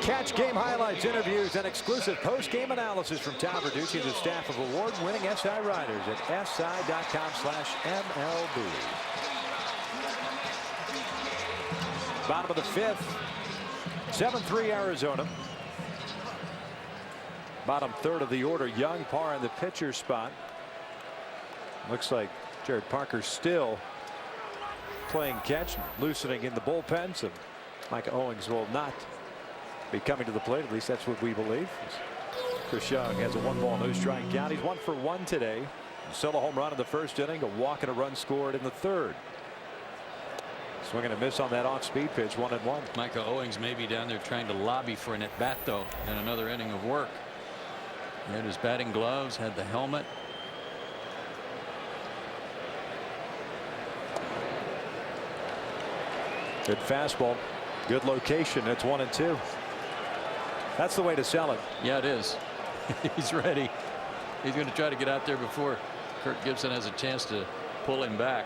Catch game highlights, interviews, and exclusive post-game analysis from Tom Verducci and the staff of award-winning SI Riders at si.com/MLB. Bottom of the 5th. 7-3 Arizona. Bottom third of the order. Young, Parr in the pitcher spot. Looks like Jared Parker still playing catch, loosening in the bullpen. So Mike Owings will not be coming to the plate. At least that's what we believe. Chris Young has a 1-ball, no strike count. He's 1 for 1 today. Solo home run in the first inning. A walk and a run scored in the third. Swing and a miss on that off-speed pitch. 1-1. Micah Owings may be down there trying to lobby for an at-bat, though, and another inning of work. He had his batting gloves, had the helmet. Good fastball. Good location. It's 1-2. That's the way to sell it. Yeah, it is. He's ready. He's going to try to get out there before Kirk Gibson has a chance to pull him back.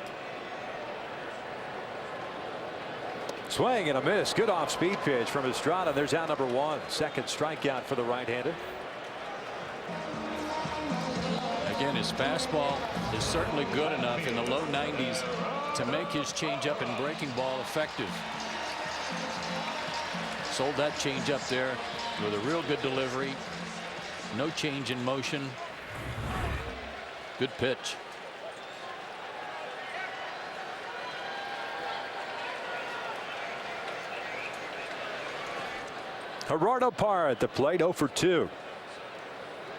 Swing and a miss. Good off-speed pitch from Estrada. There's out number 1. Second strikeout for the right-hander. Again, his fastball is certainly good enough in the low 90s to make his changeup and breaking ball effective. Sold that changeup there with a real good delivery. No change in motion. Good pitch. Gerardo Parr at the plate, 0 for 2.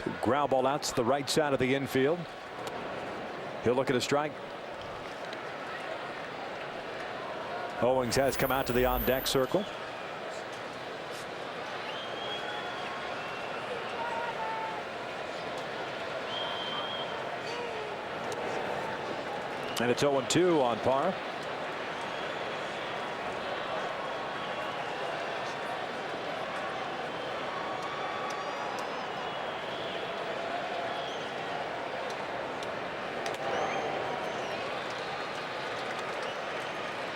2 ground ball outs to the right side of the infield. He'll look at a strike. Owings has come out to the on-deck circle. And it's 0-2 on Parr.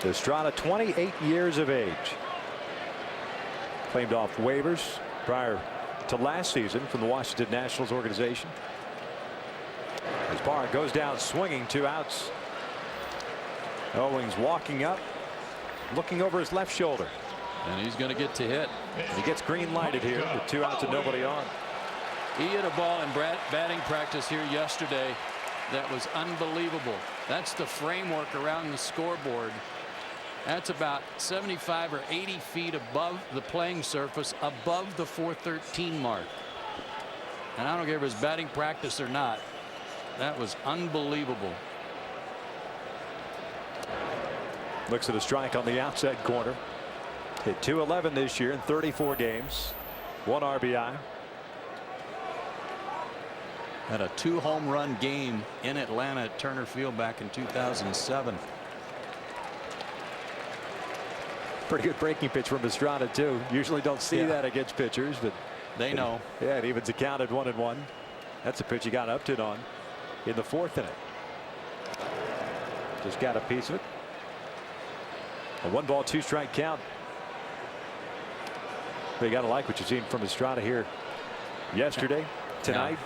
Estrada, 28 years of age. Claimed off waivers prior to last season from the Washington Nationals organization. As Parr goes down swinging, 2 outs. Owings walking up, looking over his left shoulder. And he's going to get to hit. He gets green lighted here with 2 outs and nobody on. He hit a ball in batting practice here yesterday that was unbelievable. That's the framework around the scoreboard. That's about 75 or 80 feet above the playing surface, above the 413 mark. And I don't care if it's batting practice or not. That was unbelievable. Looks at a strike on the outside corner. Hit .211 this year in 34 games. 1 RBI. Had a 2-home run game in Atlanta at Turner Field back in 2007. Pretty good breaking pitch from Estrada too. Usually don't see that against pitchers, but they know. Yeah, it evens the count at 1-1. That's a pitch he got Upton on in the 4th inning. Just got a piece of it. A 1-ball, 2-strike count. But you got to like what you've seen from Estrada here yesterday, tonight.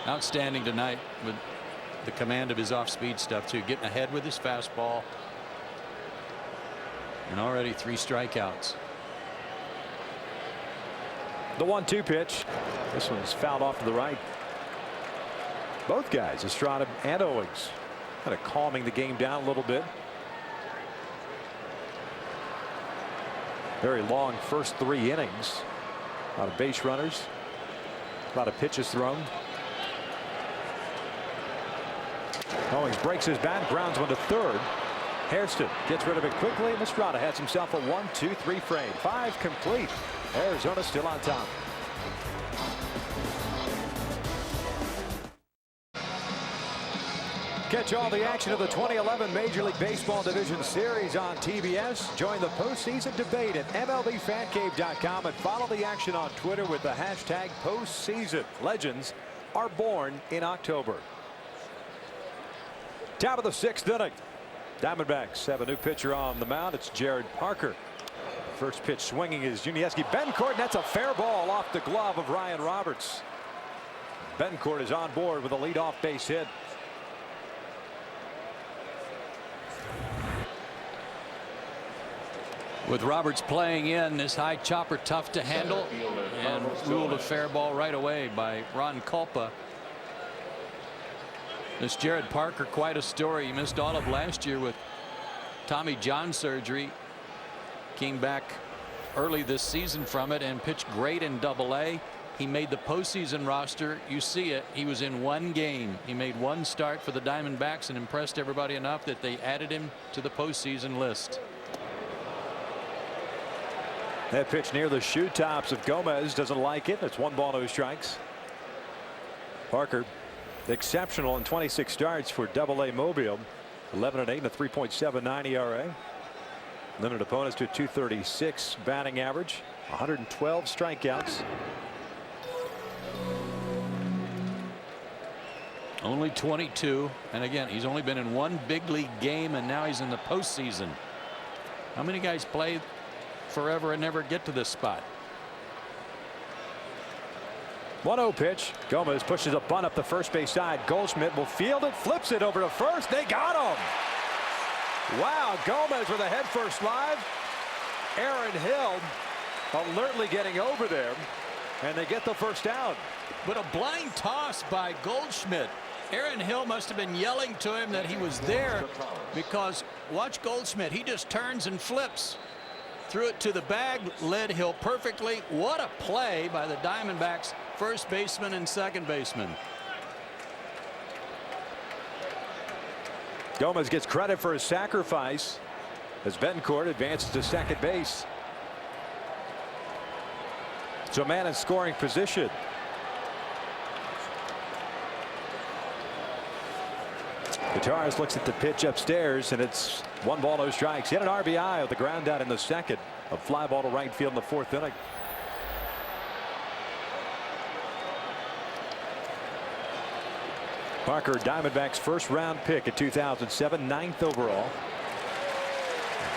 Yeah. Outstanding tonight with the command of his off-speed stuff too, getting ahead with his fastball. And already 3 strikeouts. The 1-2 pitch. This one's fouled off to the right. Both guys, Estrada and Owings, kind of calming the game down a little bit. Very long first 3 innings. A lot of base runners. A lot of pitches thrown. Owings breaks his bat, grounds one to third. Hairston gets rid of it quickly, and Estrada has himself a 1-2-3 frame. 5 complete. Arizona still on top. Catch all the action of the 2011 Major League Baseball Division Series on TBS. Join the postseason debate at MLBFanCave.com and follow the action on Twitter with the hashtag postseason. Legends are born in October. Top of the 6th inning. Diamondbacks have a new pitcher on the mound. It's Jared Parker. First pitch swinging is Juniesky. Bencourt, and that's a fair ball off the glove of Ryan Roberts. Bencourt is on board with a leadoff base hit. With Roberts playing in, this high chopper tough to handle, and ruled a fair ball right away by Ron Kulpa. This Jared Parker, quite a story. He missed all of last year with Tommy John surgery. Came back early this season from it and pitched great in Double-A. He made the postseason roster. You see it. He was in 1 game. He made 1 start for the Diamondbacks and impressed everybody enough that they added him to the postseason list. That pitch near the shoe tops of Gomez, doesn't like it. It's 1 ball, no strikes. Parker, exceptional in 26 starts for Double-A Mobile. 11-8 and a 3.79 ERA. Limited opponents to 236 batting average. 112 strikeouts. Only 22, and again, he's only been in 1 big league game, and now he's in the postseason. How many guys play forever and never get to this spot? 1-0 pitch. Gomez pushes a bunt up the first base side. Goldschmidt will field it, flips it over to first. They got him. Wow, Gomez with a head-first slide. Aaron Hill alertly getting over there, and they get the first down. But a blind toss by Goldschmidt. Aaron Hill must have been yelling to him that he was there, because watch Goldschmidt. He just turns and flips. Threw it to the bag, led Hill perfectly. What a play by the Diamondbacks first baseman and second baseman. Gomez gets credit for his sacrifice as Bencourt advances to second base. So man in scoring position. Guitars looks at the pitch upstairs, and it's 1 ball, no strikes. Hit an RBI with the ground out in the second. A fly ball to right field in the 4th inning. Parker, Diamondbacks first round pick at 2007, 9th overall.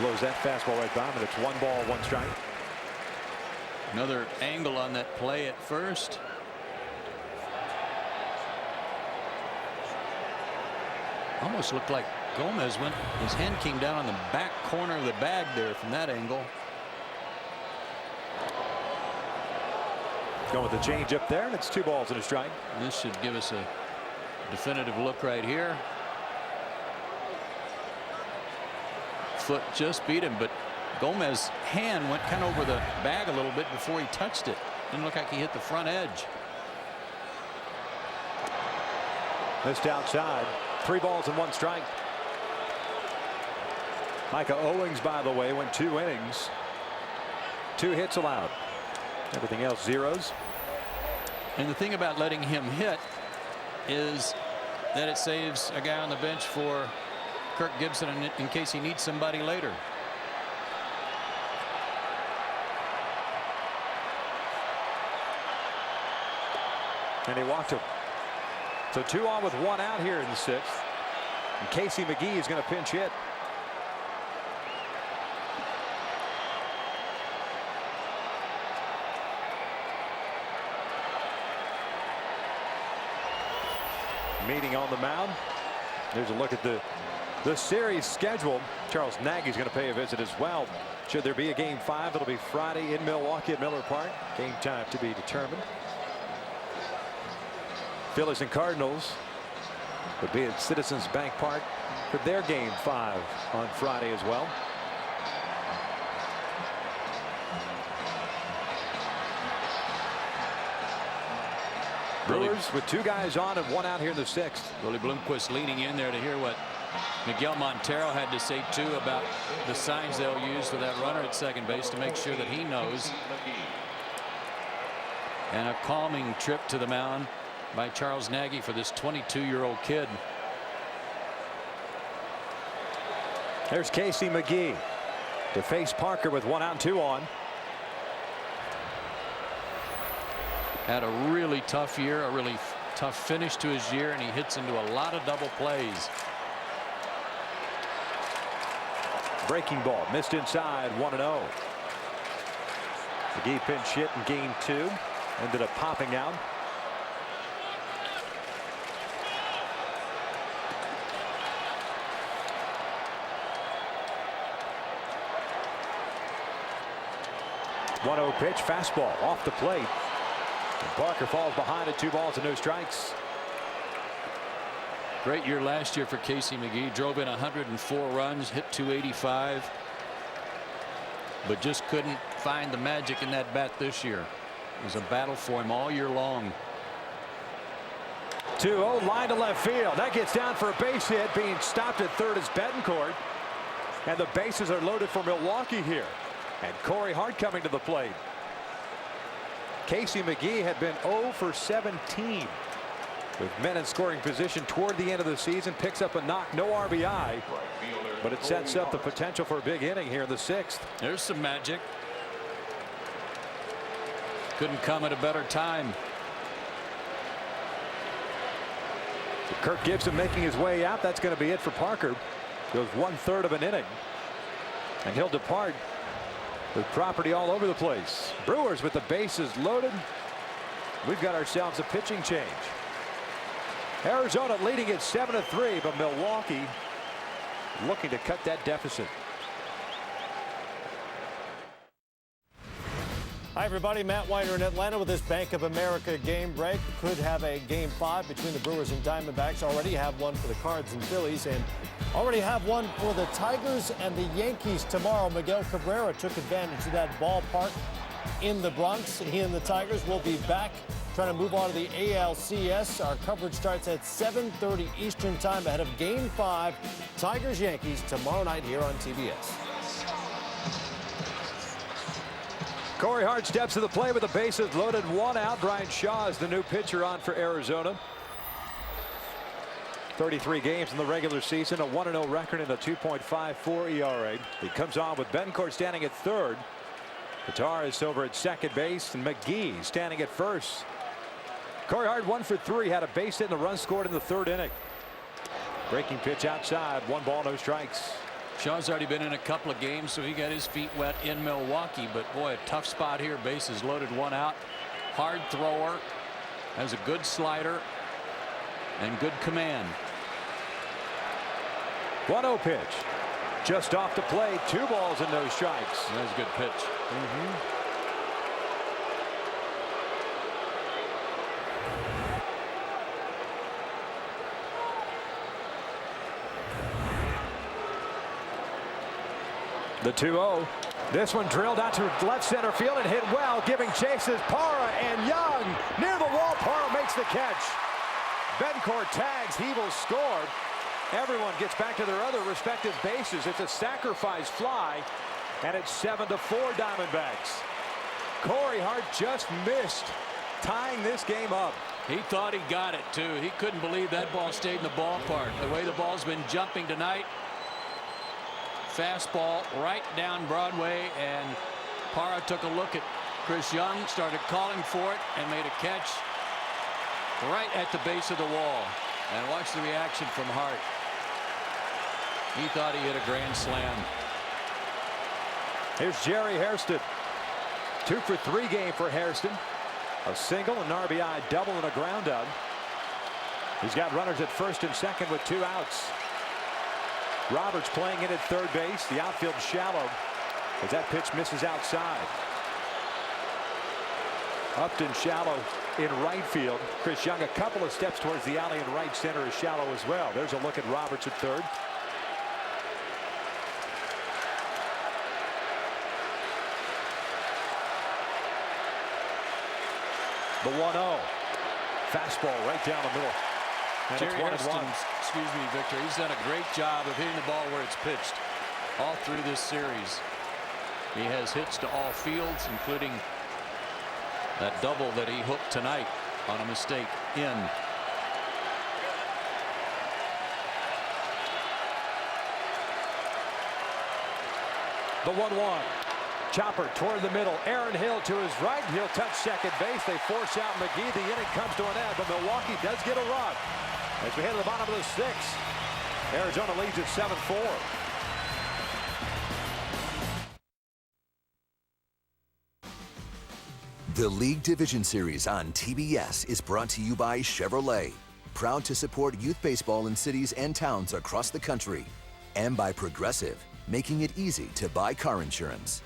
Blows that fastball right by him, and it's 1 ball, 1 strike. Another angle on that play at first. Almost looked like Gomez went, his hand came down on the back corner of the bag there from that angle. Going with the change up there, and it's 2 balls and a strike. This should give us a definitive look right here. Foot just beat him, but Gomez's hand went kind of over the bag a little bit before he touched it. Didn't look like he hit the front edge. Missed outside. 3 balls and 1 strike. Micah Owings, by the way, went 2 innings. 2 hits allowed. Everything else zeros. And the thing about letting him hit is that it saves a guy on the bench for Kirk Gibson in case he needs somebody later. And he walked him. So 2 on with 1 out here in the 6th. And Casey McGee is going to pinch hit. Meeting on the mound. There's a look at the series schedule. Charles Nagy's going to pay a visit as well. Should there be a game 5, it'll be Friday in Milwaukee at Miller Park. Game time to be determined. Phillies and Cardinals would be at Citizens Bank Park for their game 5 on Friday as well. Brewers with 2 guys on and 1 out here in the 6th. Willie Bloomquist leaning in there to hear what Miguel Montero had to say too about the signs they'll use for that runner at second base to make sure that he knows. And a calming trip to the mound by Charles Nagy for this 22-year-old kid. There's Casey McGee to face Parker with 1 out and 2 on. Had a really tough year, a really tough finish to his year, and he hits into a lot of double plays. Breaking ball missed inside, 1-0. McGee pinch hit in game 2, ended up popping out. One-0 pitch, fastball off the plate. And Parker falls behind it, 2 balls and no strikes. Great year last year for Casey McGee. Drove in 104 runs, hit 285, but just couldn't find the magic in that bat this year. It was a battle for him all year long. 2-0, line to left field. That gets down for a base hit. Being stopped at third is Betancourt. And the bases are loaded for Milwaukee here. And Corey Hart coming to the plate. Casey McGee had been 0 for 17 with men in scoring position toward the end of the season. Picks up a knock, no RBI, but it sets up the potential for a big inning here in the 6th. There's some magic. Couldn't come at a better time. Kirk Gibson making his way out. That's going to be it for Parker. Goes 1/3 of an inning, and he'll depart with property all over the place. Brewers with the bases loaded. We've got ourselves a pitching change. Arizona leading it 7-3, but Milwaukee looking to cut that deficit. Hi, everybody. Matt Weiner in Atlanta with this Bank of America game break. Could have a game 5 between the Brewers and Diamondbacks. Already have one for the Cards and Phillies, and already have one for the Tigers and the Yankees tomorrow. Miguel Cabrera took advantage of that ballpark in the Bronx. He and the Tigers will be back trying to move on to the ALCS. Our coverage starts at 7:30 Eastern time ahead of game 5, Tigers-Yankees, tomorrow night here on TBS. Corey Hart steps to the plate with the bases loaded, 1 out. Brian Shaw is the new pitcher on for Arizona. 33 games in the regular season, a 1-0 record and a 2.54 ERA. He comes on with Betancourt standing at third. Tatar is over at second base, and McGee standing at first. Corey Hart 1 for 3, had a base hit and a run scored in the 3rd inning. Breaking pitch outside, 1 ball, no strikes. Shaw's already been in a couple of games, so he got his feet wet in Milwaukee, but boy, a tough spot here. Bases loaded, 1 out. Hard thrower, has a good slider and good command. 1-0 pitch, just off the plate, 2 balls and no strikes. That was a good pitch. The 2-0. This one drilled out to left center field and hit well, giving chases Parra and Young near the wall. Parra makes the catch. Betancourt tags. He will score. Everyone gets back to their other respective bases. It's a sacrifice fly, and it's 7-4 Diamondbacks. Corey Hart just missed tying this game up. He thought he got it too. He couldn't believe that ball stayed in the ballpark. The way the ball's been jumping tonight. Fastball right down Broadway, and Parra took a look at Chris Young, started calling for it, and made a catch right at the base of the wall. And watch the reaction from Hart. He thought he hit a grand slam. Here's Jerry Hairston. 2 for 3 game for Hairston. A single, an RBI double, and a ground out. He's got runners at first and second with 2 outs. Roberts playing in at third base. The outfield shallow as that pitch misses outside. Upton shallow in right field. Chris Young a couple of steps towards the alley, and right center is shallow as well. There's a look at Roberts at third. The 1-0. Fastball right down the middle. And Jerry it's 1-1. Hairston, excuse me, Victor, he's done a great job of hitting the ball where it's pitched all through this series. He has hits to all fields, including that double that he hooked tonight on a mistake in. The 1-1. Chopper toward the middle. Aaron Hill to his right. He'll touch second base. They force out McGee. The inning comes to an end, but Milwaukee does get a run. As we head to the bottom of the sixth, Arizona leads at 7-4. The League Division Series on TBS is brought to you by Chevrolet, proud to support youth baseball in cities and towns across the country, and by Progressive, making it easy to buy car insurance.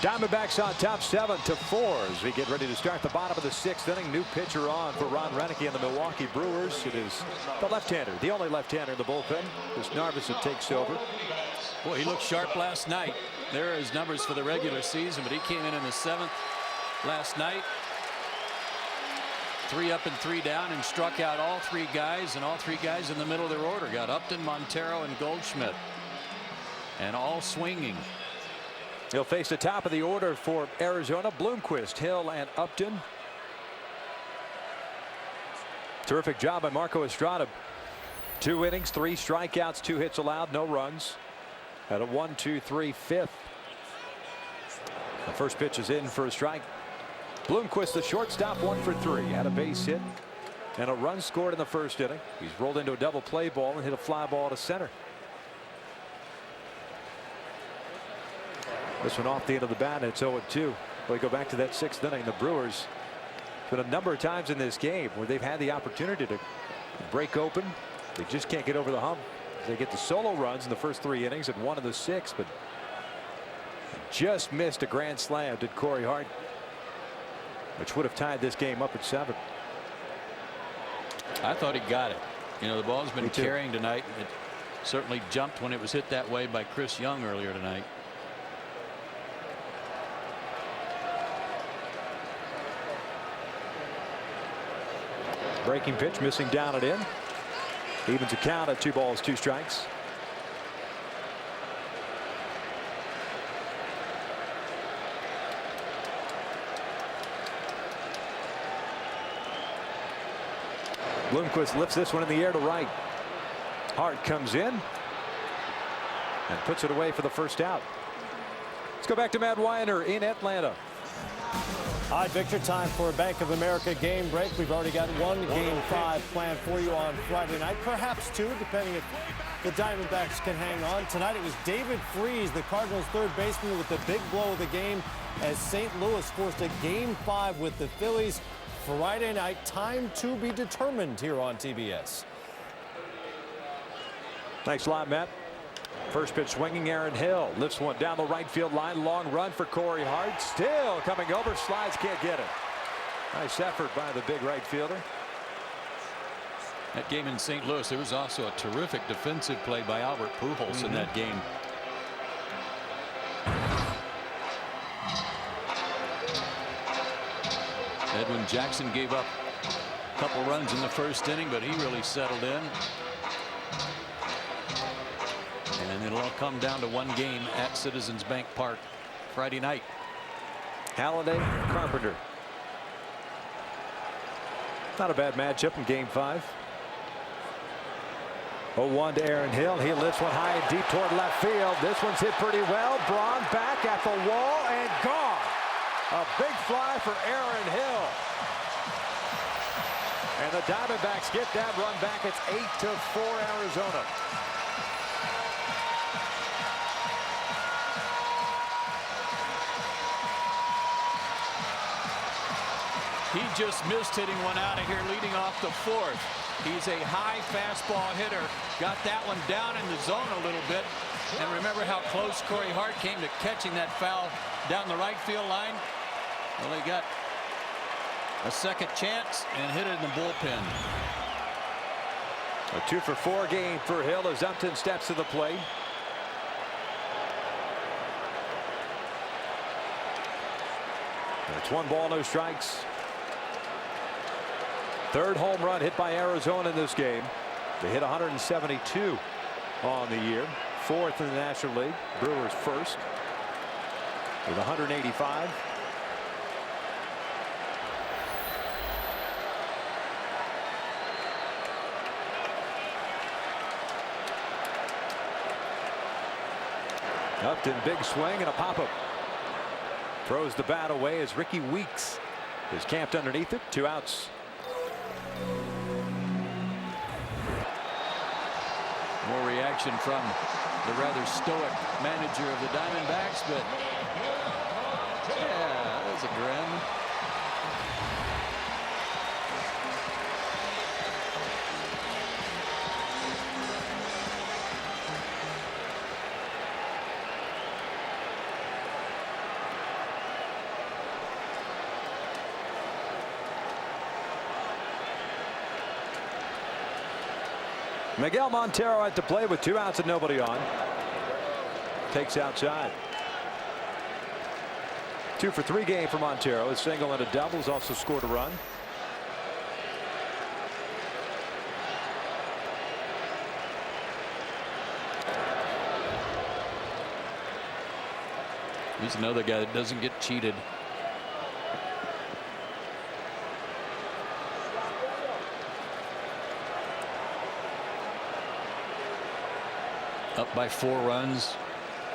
Diamondbacks on top 7-4 as we get ready to start the bottom of the sixth inning. New pitcher on for Ron Renicky and the Milwaukee Brewers. It is the left-hander, the only left-hander in the bullpen. It's Narvis that takes over. Boy, he looked sharp last night. There are his numbers for the regular season, but he came in the seventh last night. 3 up and 3 down, and struck out all 3 guys, and all 3 guys in the middle of their order got Upton, Montero, and Goldschmidt, and all swinging. He'll face the top of the order for Arizona. Bloomquist, Hill, and Upton. Terrific job by Marco Estrada. 2 innings, 3 strikeouts, 2 hits allowed, no runs. At a 1-2-3 fifth. The first pitch is in for a strike. Bloomquist, the shortstop, 1 for 3. Had a base hit and a run scored in the first inning. He's rolled into a double play ball and hit a fly ball to center. This one off the end of the bat, and it's 0-2. We go back to that 6th inning. The Brewers, been a number of times in this game where they've had the opportunity to break open. They just can't get over the hump. They get the solo runs in the first 3 innings and 1 of the 6, but just missed a grand slam, did Corey Hart, which would have tied this game up at 7. I thought he got it. You know, the ball's been carrying tonight. It certainly jumped when it was hit that way by Chris Young earlier tonight. Breaking pitch, missing down and in. Evens the count at 2 balls, 2 strikes. Bloomquist lifts this one in the air to right. Hart comes in and puts it away for the first out. Let's go back to Matt Weiner in Atlanta. All right, Victor, time for a Bank of America game break. We've already got 1 Game 5 planned for you on Friday night, perhaps 2, depending if the Diamondbacks can hang on. Tonight it was David Freese, the Cardinals' 3rd baseman, with the big blow of the game as St. Louis forced a Game 5 with the Phillies. Friday night, time to be determined here on TBS. Thanks a lot, Matt. First pitch swinging, Aaron Hill lifts one down the right field line. Long run for Corey Hart. Still coming over. Slides, can't get it. Nice effort by the big right fielder. That game in St. Louis, there was also a terrific defensive play by Albert Pujols in that game. Edwin Jackson gave up a couple runs in the first inning, but he really settled in. And it'll all come down to 1 game at Citizens Bank Park Friday night. Halladay, Carpenter. Not a bad matchup in Game 5. 0-1 to Aaron Hill. He lifts one high and deep toward left field. This one's hit pretty well. Braun back at the wall and gone. A big fly for Aaron Hill. And the Diamondbacks get that run back. It's 8-4 Arizona. He just missed hitting one out of here leading off the 4th. He's a high fastball hitter. Got that one down in the zone a little bit. And remember how close Corey Hart came to catching that foul down the right field line? Well, he got a second chance and hit it in the bullpen. A 2-for-4 game for Hill as Upton steps to the plate. It's 1 ball, no strikes. 3rd home run hit by Arizona in this game. They hit 172 on the year. 4th in the National League. Brewers 1st with 185. Upton, big swing and a pop-up. Throws the bat away as Ricky Weeks is camped underneath it. 2 outs. More reaction from the rather stoic manager of the Diamondbacks, but yeah, there's a grin. Miguel Montero at the plate with 2 outs and nobody on. Takes outside. 2 for 3 game for Montero. A single and a double. Has also scored a run. He's another guy that doesn't get cheated. Up by 4 runs,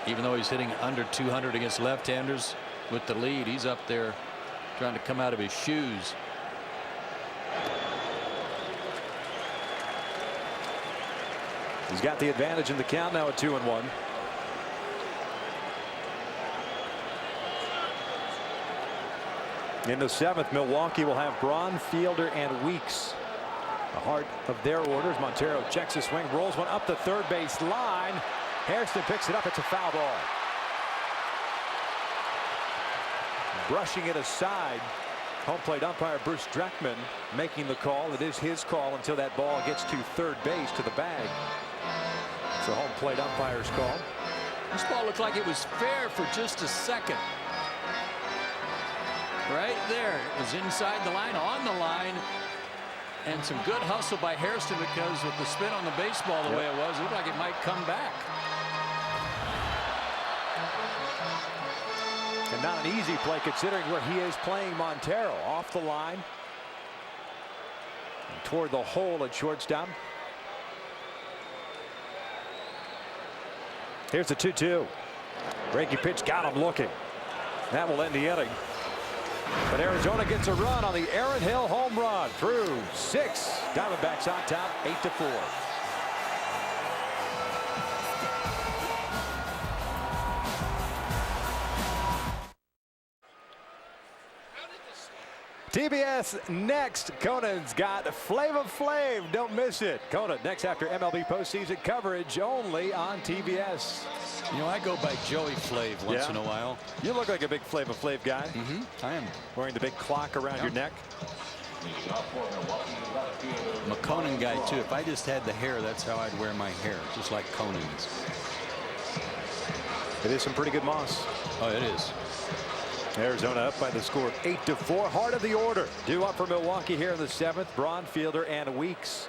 even though he's hitting under 200 against left-handers with the lead. He's up there trying to come out of his shoes. He's got the advantage in the count now at 2-1. In the 7th, Milwaukee will have Braun, Fielder, and Weeks. The heart of their orders. Montero checks his swing, rolls one up the 3rd base line. Hairston picks it up. It's a foul ball. Brushing it aside. Home plate umpire Bruce Dreckman making the call. It is his call until that ball gets to 3rd base to the bag. It's the home plate umpire's call. This ball looked like it was fair for just a second. Right there. It was inside the line, on the line. And some good hustle by Hairston, because with the spin on the baseball the way it was, it looked like it might come back. And not an easy play considering where he is playing Montero. Off the line. And toward the hole at shortstop. Here's the 2-2. Breaking pitch got him looking. That will end the inning. But Arizona gets a run on the Aaron Hill home run through 6. Diamondbacks on top 8-4. TBS next. Conan's got Flava Flav. Don't miss it. Conan next after MLB postseason coverage only on TBS. You know, I go by Joey Flav once in a while. You look like a big Flava Flav guy. I am. Wearing the big clock around your neck. I'm a Conan guy too. If I just had the hair, that's how I'd wear my hair, just like Conan's. It is some pretty good moss. Oh, it is. Arizona up by the score of 8-4. Heart of the order due up for Milwaukee here in the 7th. Braun, Fielder, and Weeks.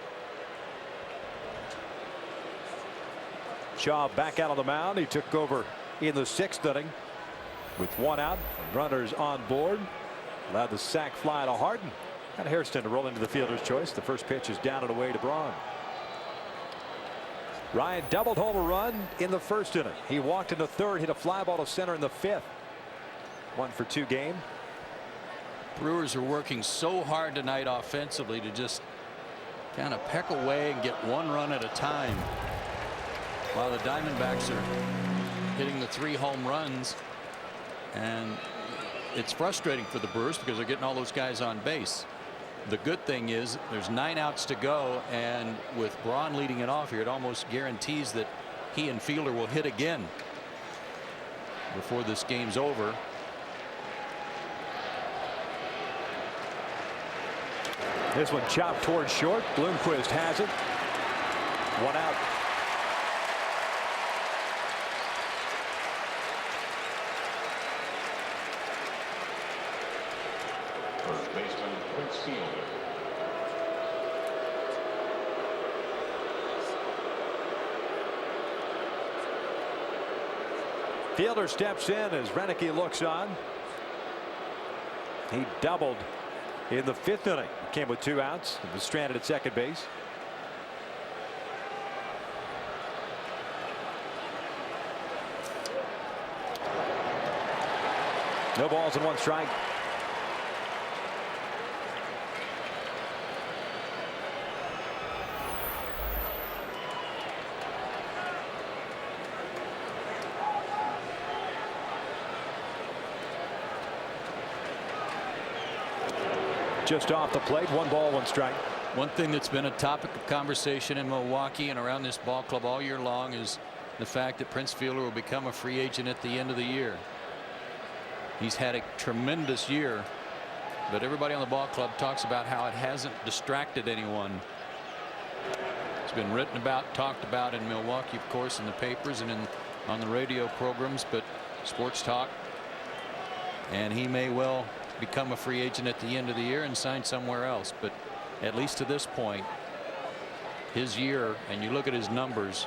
Shaw back out on the mound. He took over in the 6th inning with 1 out. Runners on board. Allowed the sac fly to Harden. And Hairston to roll into the fielder's choice. The first pitch is down and away to Braun. Ryan doubled home a run in the 1st inning. He walked in the 3rd, hit a fly ball to center in the 5th. 1 for 2 game. Brewers are working so hard tonight offensively to just kind of peck away and get 1 run at a time, while the Diamondbacks are hitting the 3 home runs. And it's frustrating for the Brewers because they're getting all those guys on base. The good thing is there's 9 outs to go, and with Braun leading it off here, it almost guarantees that he and Fielder will hit again before this game's over. This one chopped towards short. Bloomquist has it. 1 out. baseman, Prince Fielder. Fielder steps in as Renicky looks on. He doubled in the 5th inning. Came with 2 outs. He was stranded at second base. No balls and 1 strike. Just off the plate, 1 ball, 1 strike. One thing that's been a topic of conversation in Milwaukee and around this ball club all year long is the fact that Prince Fielder will become a free agent at the end of the year. He's had a tremendous year, but everybody on the ball club talks about how it hasn't distracted anyone. It's been written about, talked about in Milwaukee, of course, in the papers and on the radio programs, but sports talk. And he may well become a free agent at the end of the year and sign somewhere else, but at least to this point, his year, and you look at his numbers,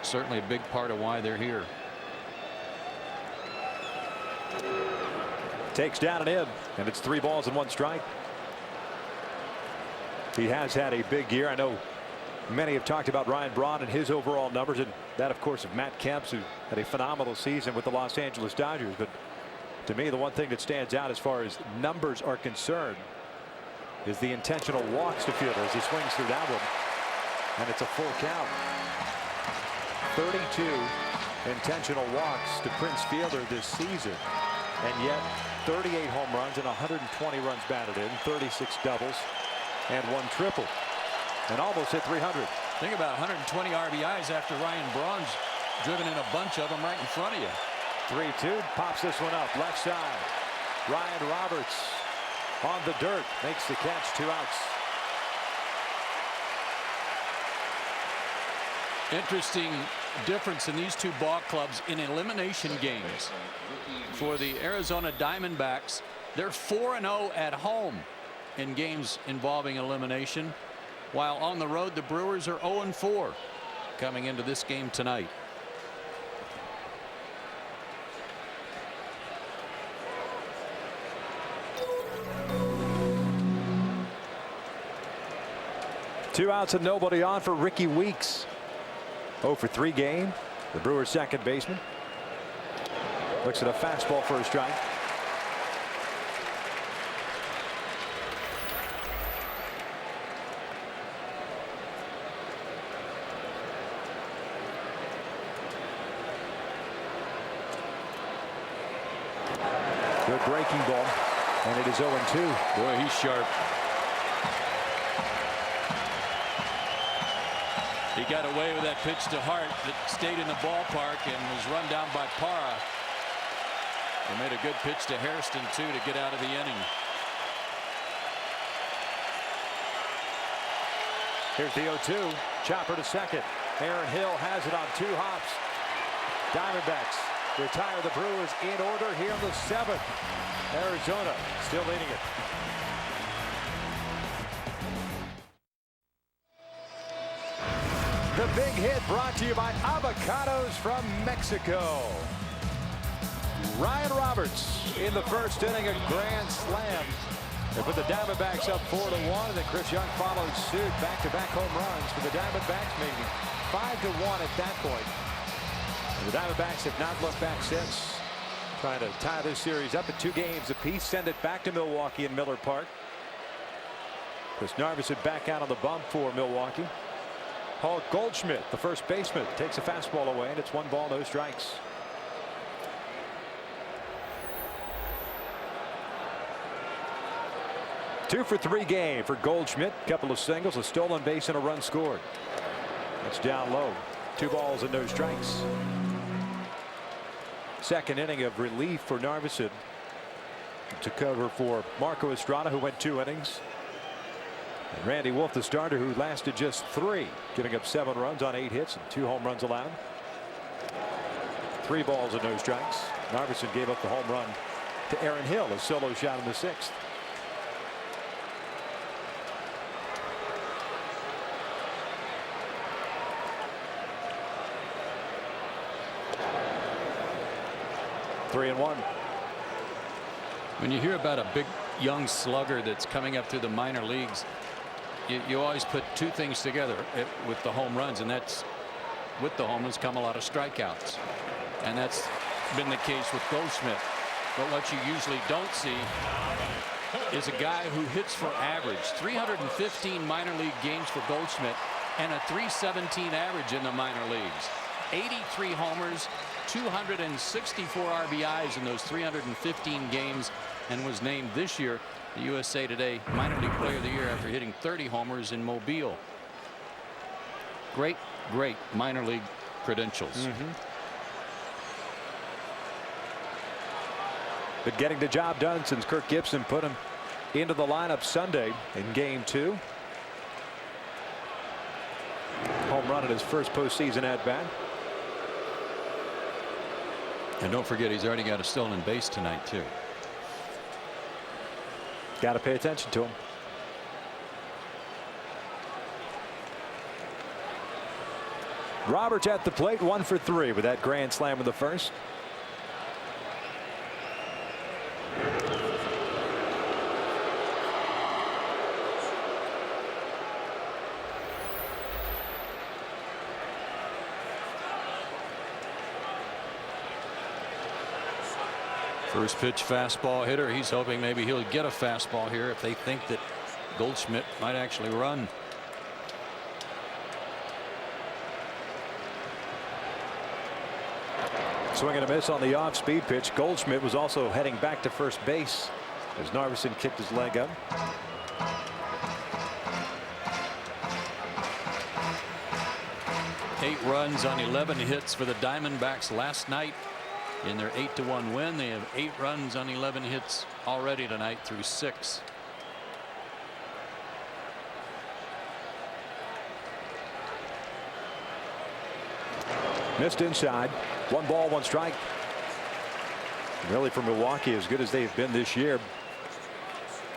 certainly a big part of why they're here. Takes down and in, and it's 3 balls and 1 strike. He has had a big year. I know many have talked about Ryan Braun and his overall numbers, and that, of course, of Matt Kemp's, who had a phenomenal season with the Los Angeles Dodgers. But to me, the one thing that stands out as far as numbers are concerned is the intentional walks to Fielder as he swings through that one, and it's a full count. 32 intentional walks to Prince Fielder this season, and yet 38 home runs and 120 runs batted in, 36 doubles and 1 triple, and almost hit 300. Think about 120 RBIs after Ryan Braun's driven in a bunch of them right in front of you. 3-2, pops this one up left side. Ryan Roberts on the dirt, makes the catch, 2 outs. Interesting difference in these 2 ball clubs in elimination games. For the Arizona Diamondbacks, they're 4-0 at home in games involving elimination, while on the road the Brewers are 0-4 coming into this game tonight. Two outs and nobody on for Ricky Weeks. 0 for 3 game. The Brewers' second baseman looks at a fastball for a strike. Good breaking ball, and it is 0-2. Boy, he's sharp. He got away with that pitch to Hart that stayed in the ballpark and was run down by Parra. They made a good pitch to Hairston, too, to get out of the inning. Here's the 0-2. Chopper to second. Aaron Hill has it on 2 hops. Diamondbacks retire the Brewers in order here in the 7th. Arizona still leading it. The big hit brought to you by Avocados from Mexico. Ryan Roberts in the first inning, a grand slam. They put the Diamondbacks up 4-1, and then Chris Young followed suit. Back-to-back home runs for the Diamondbacks, making 5-1 at that point. And the Diamondbacks have not looked back since, trying to tie this series up at 2 games apiece, send it back to Milwaukee in Miller Park. Chris Narveson back out on the bump for Milwaukee. Paul Goldschmidt, the first baseman, takes a fastball away, and it's 1 ball, no strikes. Two for 3 game for Goldschmidt. Couple of singles, a stolen base, and a run scored. That's down low. 2 balls and no strikes. Second inning of relief for Narveson to cover for Marco Estrada, who went 2 innings. And Randy Wolf, the starter, who lasted just 3, giving up 7 runs on 8 hits and 2 home runs allowed. 3 balls and no strikes. Narveson gave up the home run to Aaron Hill, a solo shot in the 6th. 3-1. When you hear about a big young slugger that's coming up through the minor leagues, you always put two things together with the home runs, and that's with the home runs come a lot of strikeouts, and that's been the case with Goldschmidt. But what you usually don't see is a guy who hits for average. 315 minor league games for Goldschmidt and a 317 average in the minor leagues. 83 homers, 264 RBIs in those 315 games, and was named this year the USA Today Minor League Player of the Year after hitting 30 homers in Mobile. Great minor league credentials. But getting the job done since Kirk Gibson put him into the lineup Sunday in Game 2. Home run in his first postseason at bat. And don't forget, he's already got a stolen base tonight too. Got to pay attention to him. Roberts at the plate, 1 for 3 with that grand slam in the first. First pitch fastball hitter. He's hoping maybe he'll get a fastball here if they think that Goldschmidt might actually run. Swing and a miss on the off speed pitch. Goldschmidt was also heading back to first base as Narveson kicked his leg up. Eight runs on 11 hits for the Diamondbacks last night. In their 8-1 win, they have 8 runs on 11 hits already tonight through 6. Missed inside. 1 ball, 1 strike. Really, for Milwaukee, as good as they've been this year,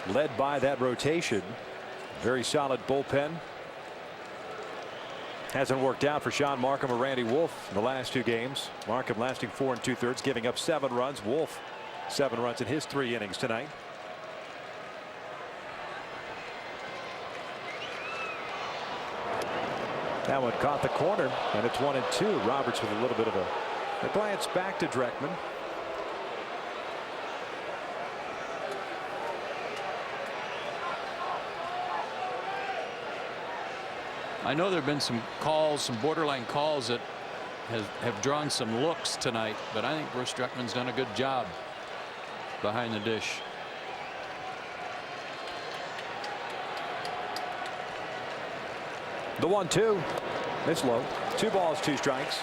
led by that rotation. Very solid bullpen. Hasn't worked out for Sean Markham or Randy Wolf in the last 2 games. Markham lasting 4 2/3, giving up 7 runs. Wolf 7 runs in his 3 innings tonight. That one caught the corner, and it's 1-2. Roberts with a little bit of a glance back to Dreckman. I know there have been some calls, some borderline calls that have drawn some looks tonight, but I think Bruce Dreckman's done a good job behind the dish. The 1-2. It's low. 2 balls, 2 strikes.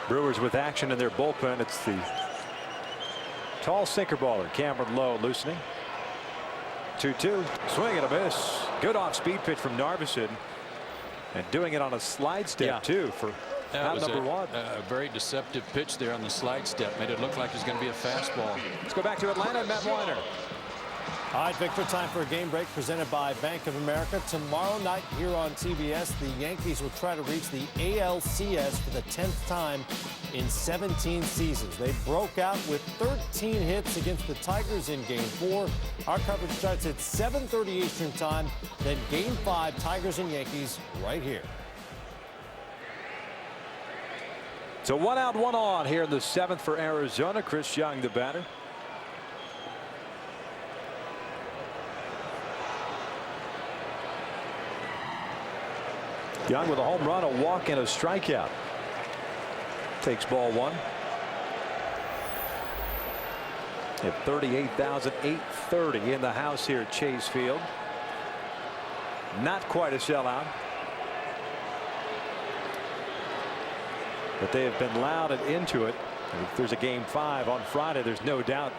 Brewers with action in their bullpen. It's the tall sinker baller Cameron Lowe loosening. 2-2. Swing and a miss. Good off speed pitch from Narveson, and doing it on a slide step too for out number 1. A very deceptive pitch there on the slide step. Made it look like it was going to be a fastball. Let's go back to Atlanta. Matt Weiner. All right, Victor, time for a game break presented by Bank of America. Tomorrow night here on TBS, the Yankees will try to reach the ALCS for the 10th time in 17 seasons. They broke out with 13 hits against the Tigers in Game 4. Our coverage starts at 7:30 Eastern Time. Then Game 5, Tigers and Yankees, right here. So 1 out, 1 on here in the 7th for Arizona. Chris Young, the batter. Young with a home run, a walk, and a strikeout. Takes ball 1. At 38,830 in the house here at Chase Field. Not quite a sellout, but they have been loud and into it. And if there's a Game 5 on Friday, there's no doubt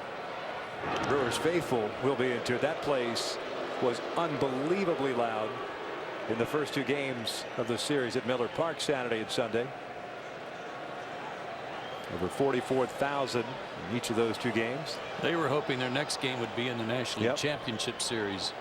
Brewers faithful will be into it. That place was unbelievably loud in the first 2 games of the series at Miller Park Saturday and Sunday. Over 44,000 in each of those two games. They were hoping their next game would be in the National League Championship Series.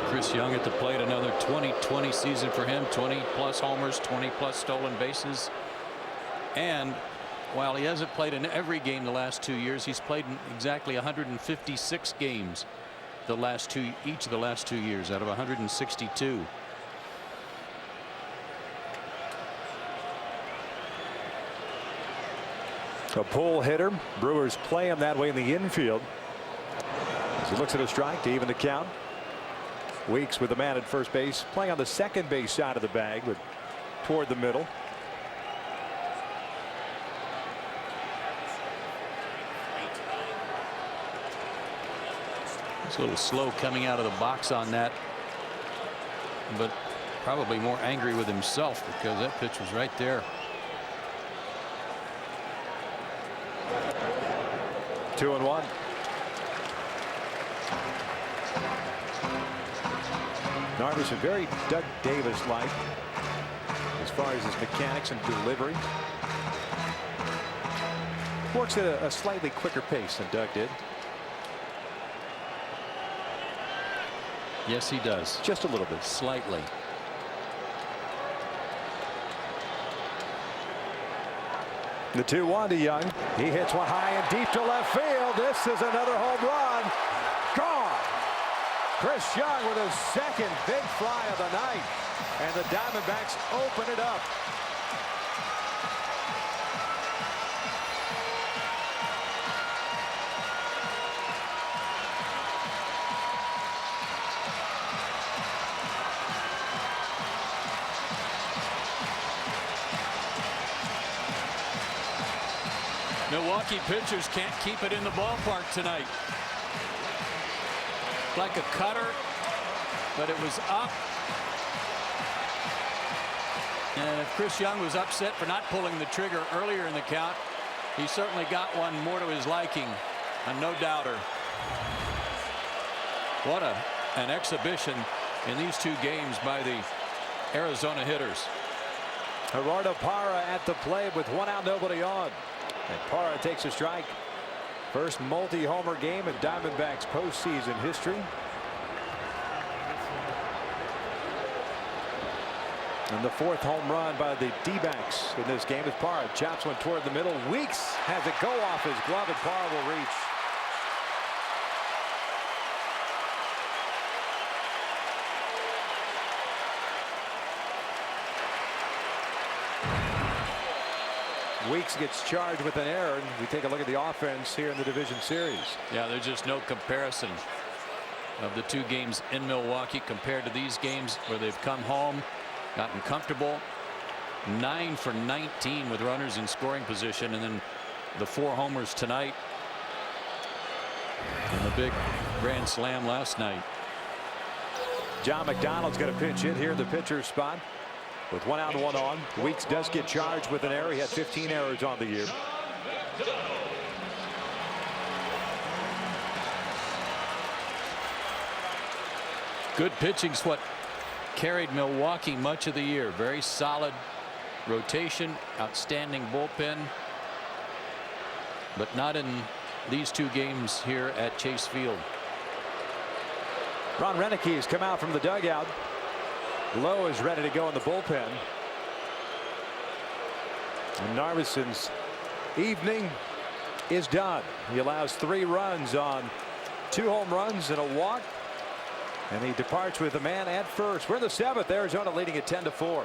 Chris Young at the plate, another 20-20 season for him. 20+ homers, 20+ stolen bases. And while he hasn't played in every game the last 2 years, he's played in exactly 156 games each of the last 2 years out of 162. A pull hitter. Brewers play him that way in the infield. As he looks at a strike to even the count. Weeks with the man at first base, playing on the second base side of the bag, but toward the middle. It's a little slow coming out of the box on that, but probably more angry with himself because that pitch was right there. 2-1. Narvis, very Doug Davis-like as far as his mechanics and delivery. Works at a slightly quicker pace than Doug did. Yes, he does. Just a little bit. Slightly. The 2-1 to Young. He hits one high and deep to left field. This is another home run. Gone. Chris Young with his second big fly of the night. And the Diamondbacks open it up. Milwaukee pitchers can't keep it in the ballpark tonight. Like a cutter, but it was up. And if Chris Young was upset for not pulling the trigger earlier in the count, he certainly got one more to his liking, a no doubter. What an exhibition in these two games by the Arizona hitters. Gerardo Parra at the plate with one out, nobody on. And Parra takes a strike. First multi-homer game in Diamondbacks postseason history. And the fourth home run by the D-backs in this game as Parra chops one toward the middle. Weeks has it go off his glove, and Parra will reach. Weeks gets charged with an error, and we take a look at the offense here in the division series. Yeah, there's just no comparison of the two games in Milwaukee compared to these games where they've come home, gotten comfortable. 9 for 19 with runners in scoring position, and then the 4 homers tonight and the big grand slam last night. John McDonald's going to pinch hit here in the pitcher's spot. With one out and one on. Weeks does get charged with an error. He had 15 errors on the year. Good pitching's what carried Milwaukee much of the year. Very solid rotation, outstanding bullpen, but not in these two games here at Chase Field. Ron Renicky has come out from the dugout. Lowe is ready to go in the bullpen. And Narvison's evening is done. He allows 3 runs on 2 home runs and a walk. And he departs with a man at first. We're in the 7th. Arizona leading at 10-4.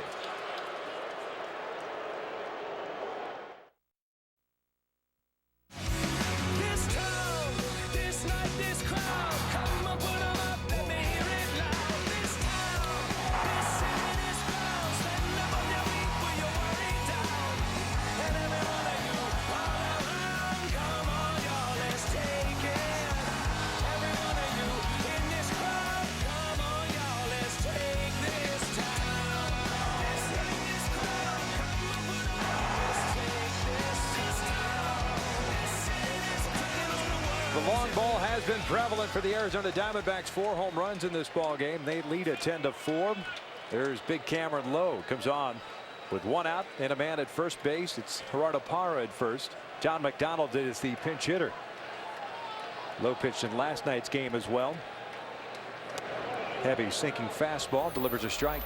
The long ball has been prevalent for the Arizona Diamondbacks. 4 home runs in this ball game. They lead at 10-4. There's big Cameron Lowe comes on with 1 out and a man at first base. It's Gerardo Parra at first. John McDonald is the pinch hitter. Lowe pitched in last night's game as well. Heavy sinking fastball delivers a strike.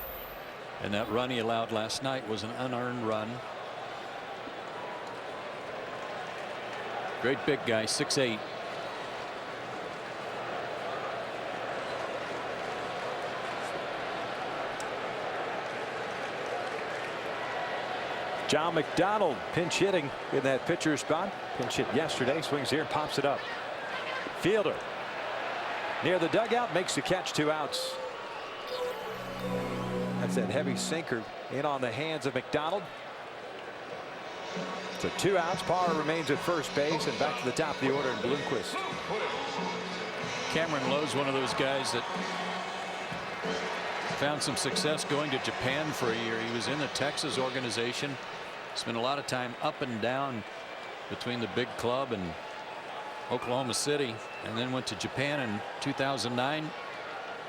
And that run he allowed last night was an unearned run. Great big guy, 6'8". John McDonald pinch hitting in that pitcher spot. Pinch hit yesterday. Swings here, pops it up. Fielder near the dugout, makes the catch. 2 outs. That's that heavy sinker in on the hands of McDonald. So 2 outs. Parra remains at first base, and back to the top of the order in Bloomquist. Cameron Lowe's one of those guys that found some success going to Japan for a year. He was in the Texas organization. Spent a lot of time up and down between the big club and Oklahoma City, and then went to Japan in 2009.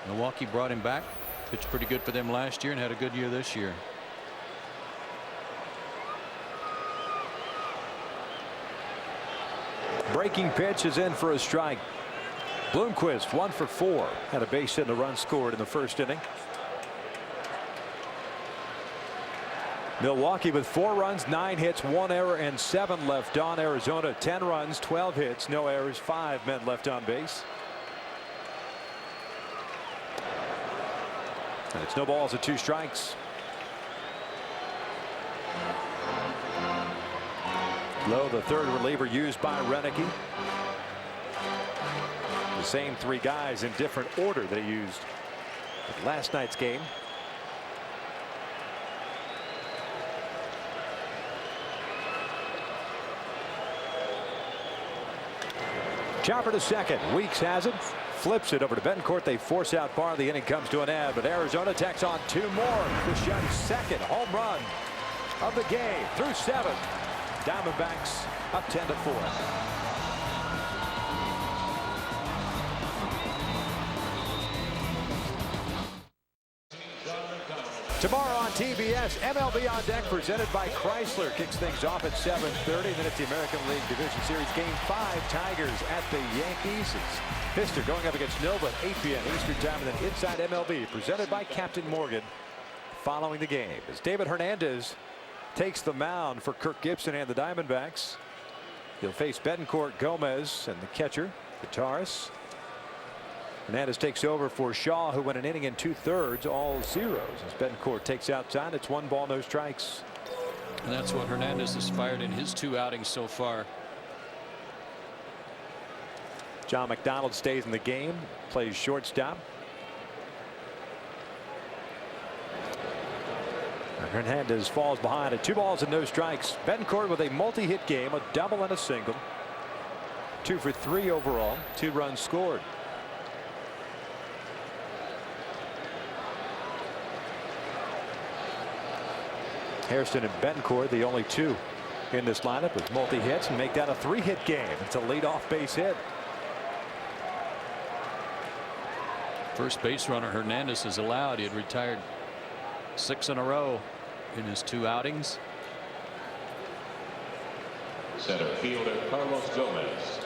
Milwaukee brought him back. Pitched pretty good for them last year and had a good year this year. Breaking pitch is in for a strike. Bloomquist 1 for 4. Had a base hit and a run scored in the first inning. Milwaukee with 4 runs, 9 hits, 1 error, and 7 left on. Arizona 10 runs, 12 hits, no errors, 5 men left on base. And it's no balls and 2 strikes. Lowe, the third reliever used by Renicky. The same 3 guys in different order that he used at last night's game. Chopper to second. Weeks has it. Flips it over to Betancourt. They force out Parra. The inning comes to an end, but Arizona tacks on 2 more. Bichon's second home run of the game through 7. Diamondbacks up 10-4. Tomorrow on TBS, MLB On Deck presented by Chrysler kicks things off at 7:30. Then it's the American League Division Series Game 5. Tigers at the Yankees. It's Pfister going up against Nova at 8 p.m. Eastern Time. And then Inside MLB presented by Captain Morgan following the game as David Hernandez takes the mound for Kirk Gibson and the Diamondbacks. He'll face Betancourt, Gomez, and the catcher, Gutierrez. Hernandez takes over for Shaw, who went an inning in 2/3, all zeros. As Betancourt takes outside, it's 1 ball, no strikes. And that's what Hernandez has fired in his 2 outings so far. John McDonald stays in the game, plays shortstop. Hernandez falls behind at 2 balls and no strikes. Betancourt with a multi-hit game, a double and a single. 2 for 3 overall, 2 runs scored. Hairston and Betancourt, the only 2 in this lineup with multi-hits, and make that a 3-hit game. It's a leadoff base hit. First base runner Hernandez is allowed. He had retired 6 in a row in his 2 outings. Center fielder Carlos Gomez.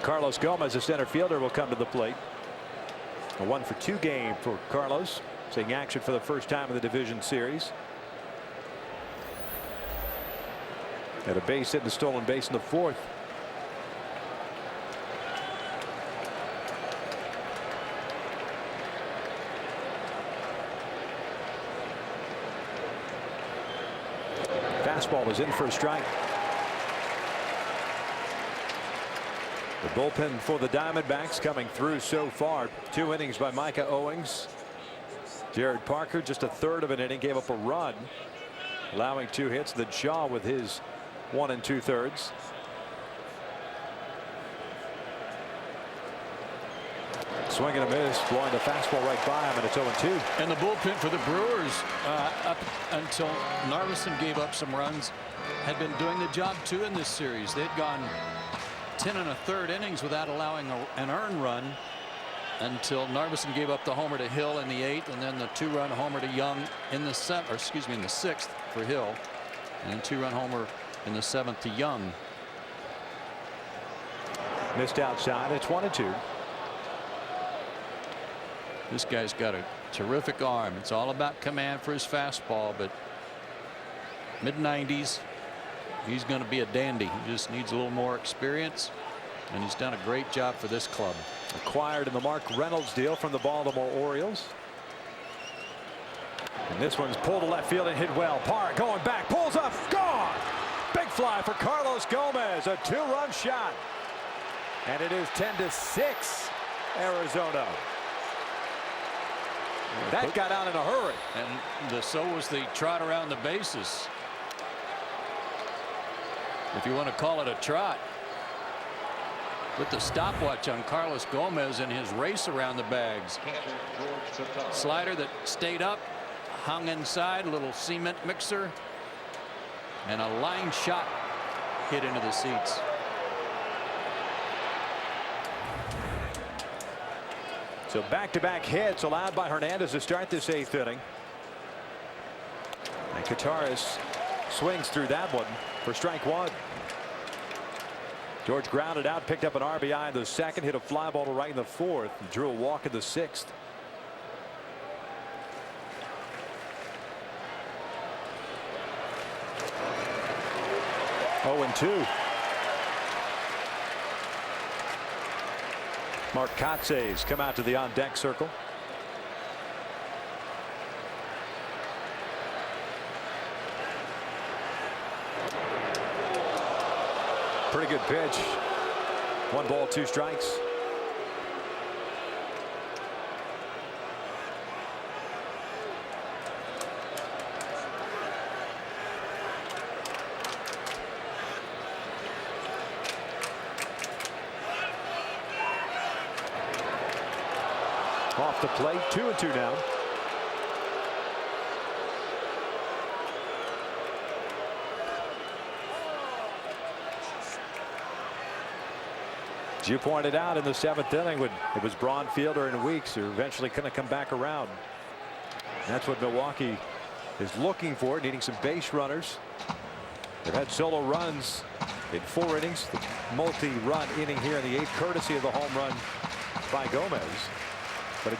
Carlos Gomez, the center fielder, will come to the plate. A 1 for 2 game for Carlos, seeing action for the first time in the division series. Had a base hit and a stolen base in the 4th. Fastball is in for a strike. The bullpen for the Diamondbacks coming through so far. 2 innings by Micah Owings. Jared Parker just a 1/3 of an inning, gave up a run, allowing 2 hits. Then Shaw with his 1 2/3. Swing and a miss, blowing the fastball right by him, and it's 0-2. And the bullpen for the Brewers, up until Narveson gave up some runs, had been doing the job too in this series. They'd gone 10 1/3 innings without allowing an earned run until Narveson gave up the homer to Hill in the 8th, and then the 2-run homer to Young in the 6th for Hill, and 2-run homer in the 7th to Young. Missed outside. It's 1-2. This guy's got a terrific arm. It's all about command for his fastball, but mid-90s, he's going to be a dandy. He just needs a little more experience, and he's done a great job for this club. Acquired in the Mark Reynolds deal from the Baltimore Orioles. And this one's pulled to left field and hit well. Parr going back, pulls up, gone. Big fly for Carlos Gomez, a 2-run shot. And it is 10-6 Arizona. That got out in a hurry. And so was the trot around the bases, if you want to call it a trot. Put the stopwatch on Carlos Gomez in his race around the bags. Slider that stayed up, hung inside, a little cement mixer, and a line shot hit into the seats. So back-to-back hits allowed by Hernandez to start this 8th inning. And Kataris swings through that one for strike 1. George grounded out, picked up an RBI in the 2nd, hit a fly ball to right in the 4th, and drew a walk in the 6th. Oh, 2. Mark Kotze's come out to the on-deck circle. Pretty good pitch. 1 ball, 2 strikes. Off the plate, 2-2 now. As you pointed out in the 7th inning, when it was Braun, Fielder, and Weeks are eventually going to come back around. And that's what Milwaukee is looking for, needing some base runners. They've had solo runs in 4 innings. The multi-run inning here in the 8th, courtesy of the home run by Gomez. But it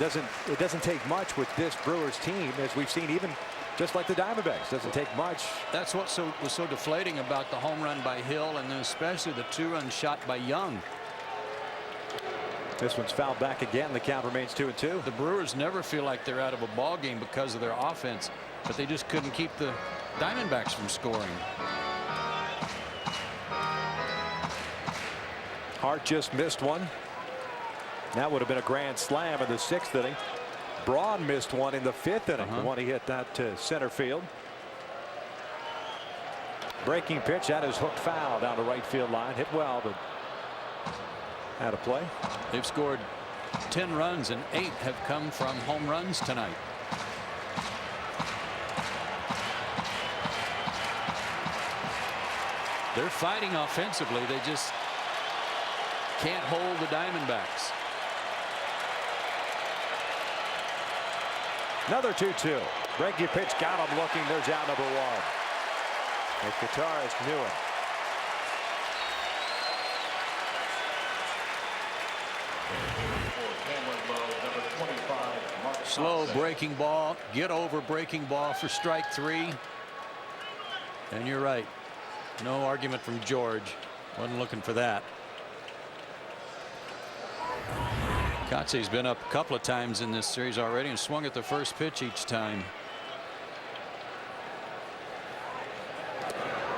doesn't take much with this Brewers team, as we've seen, even just like the Diamondbacks. Doesn't take much. That's what was so deflating about the home run by Hill, and then especially the 2-run shot by Young. This one's fouled back again. The count remains 2-2. The Brewers never feel like they're out of a ball game because of their offense, but they just couldn't keep the Diamondbacks from scoring. Hart just missed one. That would have been a grand slam in the 6th inning. Braun missed one in the 5th inning. The one he hit that to center field. Breaking pitch, that is hooked foul down the right field line. Hit well, but out of play. They've scored 10 runs, and 8 have come from home runs tonight. They're fighting offensively. They just can't hold the Diamondbacks. Another 2-2. Breaking pitch, got him looking. There's out number 1. And Kataris knew it. Slow breaking ball, get over breaking ball for strike 3. And you're right. No argument from George. Wasn't looking for that. Kotze's been up a couple of times in this series already and swung at the first pitch each time.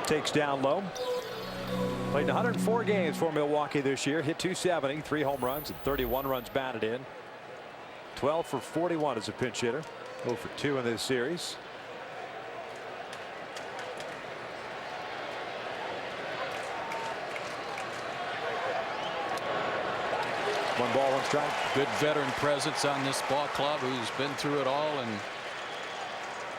Takes down low. Played 104 games for Milwaukee this year. Hit .270, 3 home runs and 31 runs batted in. 12 for 41 as a pinch hitter. 0 for 2 in this series. One ball, 1 strike. Good veteran presence on this ball club, who's been through it all and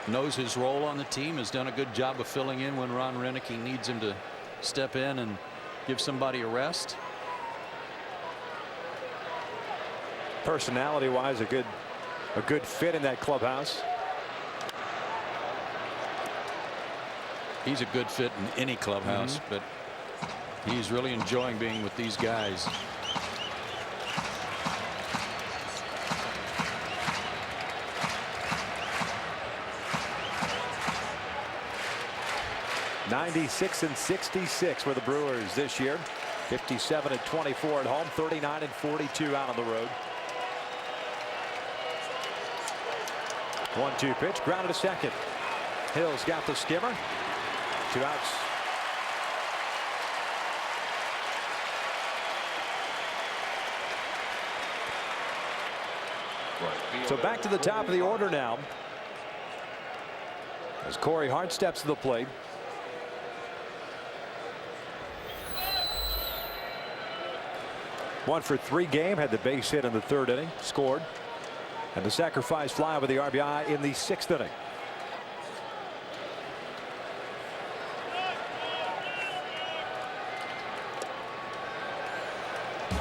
knows his role on the team. Has done a good job of filling in when Ron Renicky needs him to step in and give somebody a rest. personality-wise, a good fit in that clubhouse. He's a good fit in any clubhouse, but he's really enjoying being with these guys. (96-66) were the Brewers this year. 57-24 at home, 39-42 out on the road. 1-2 pitch, grounded to second. Hill's got the skimmer. 2 outs. So back to the top of the order now, as Corey Hart steps to the plate. One for 3 game, had the base hit in the 3rd inning, scored, and the sacrifice fly with the RBI in the 6th inning.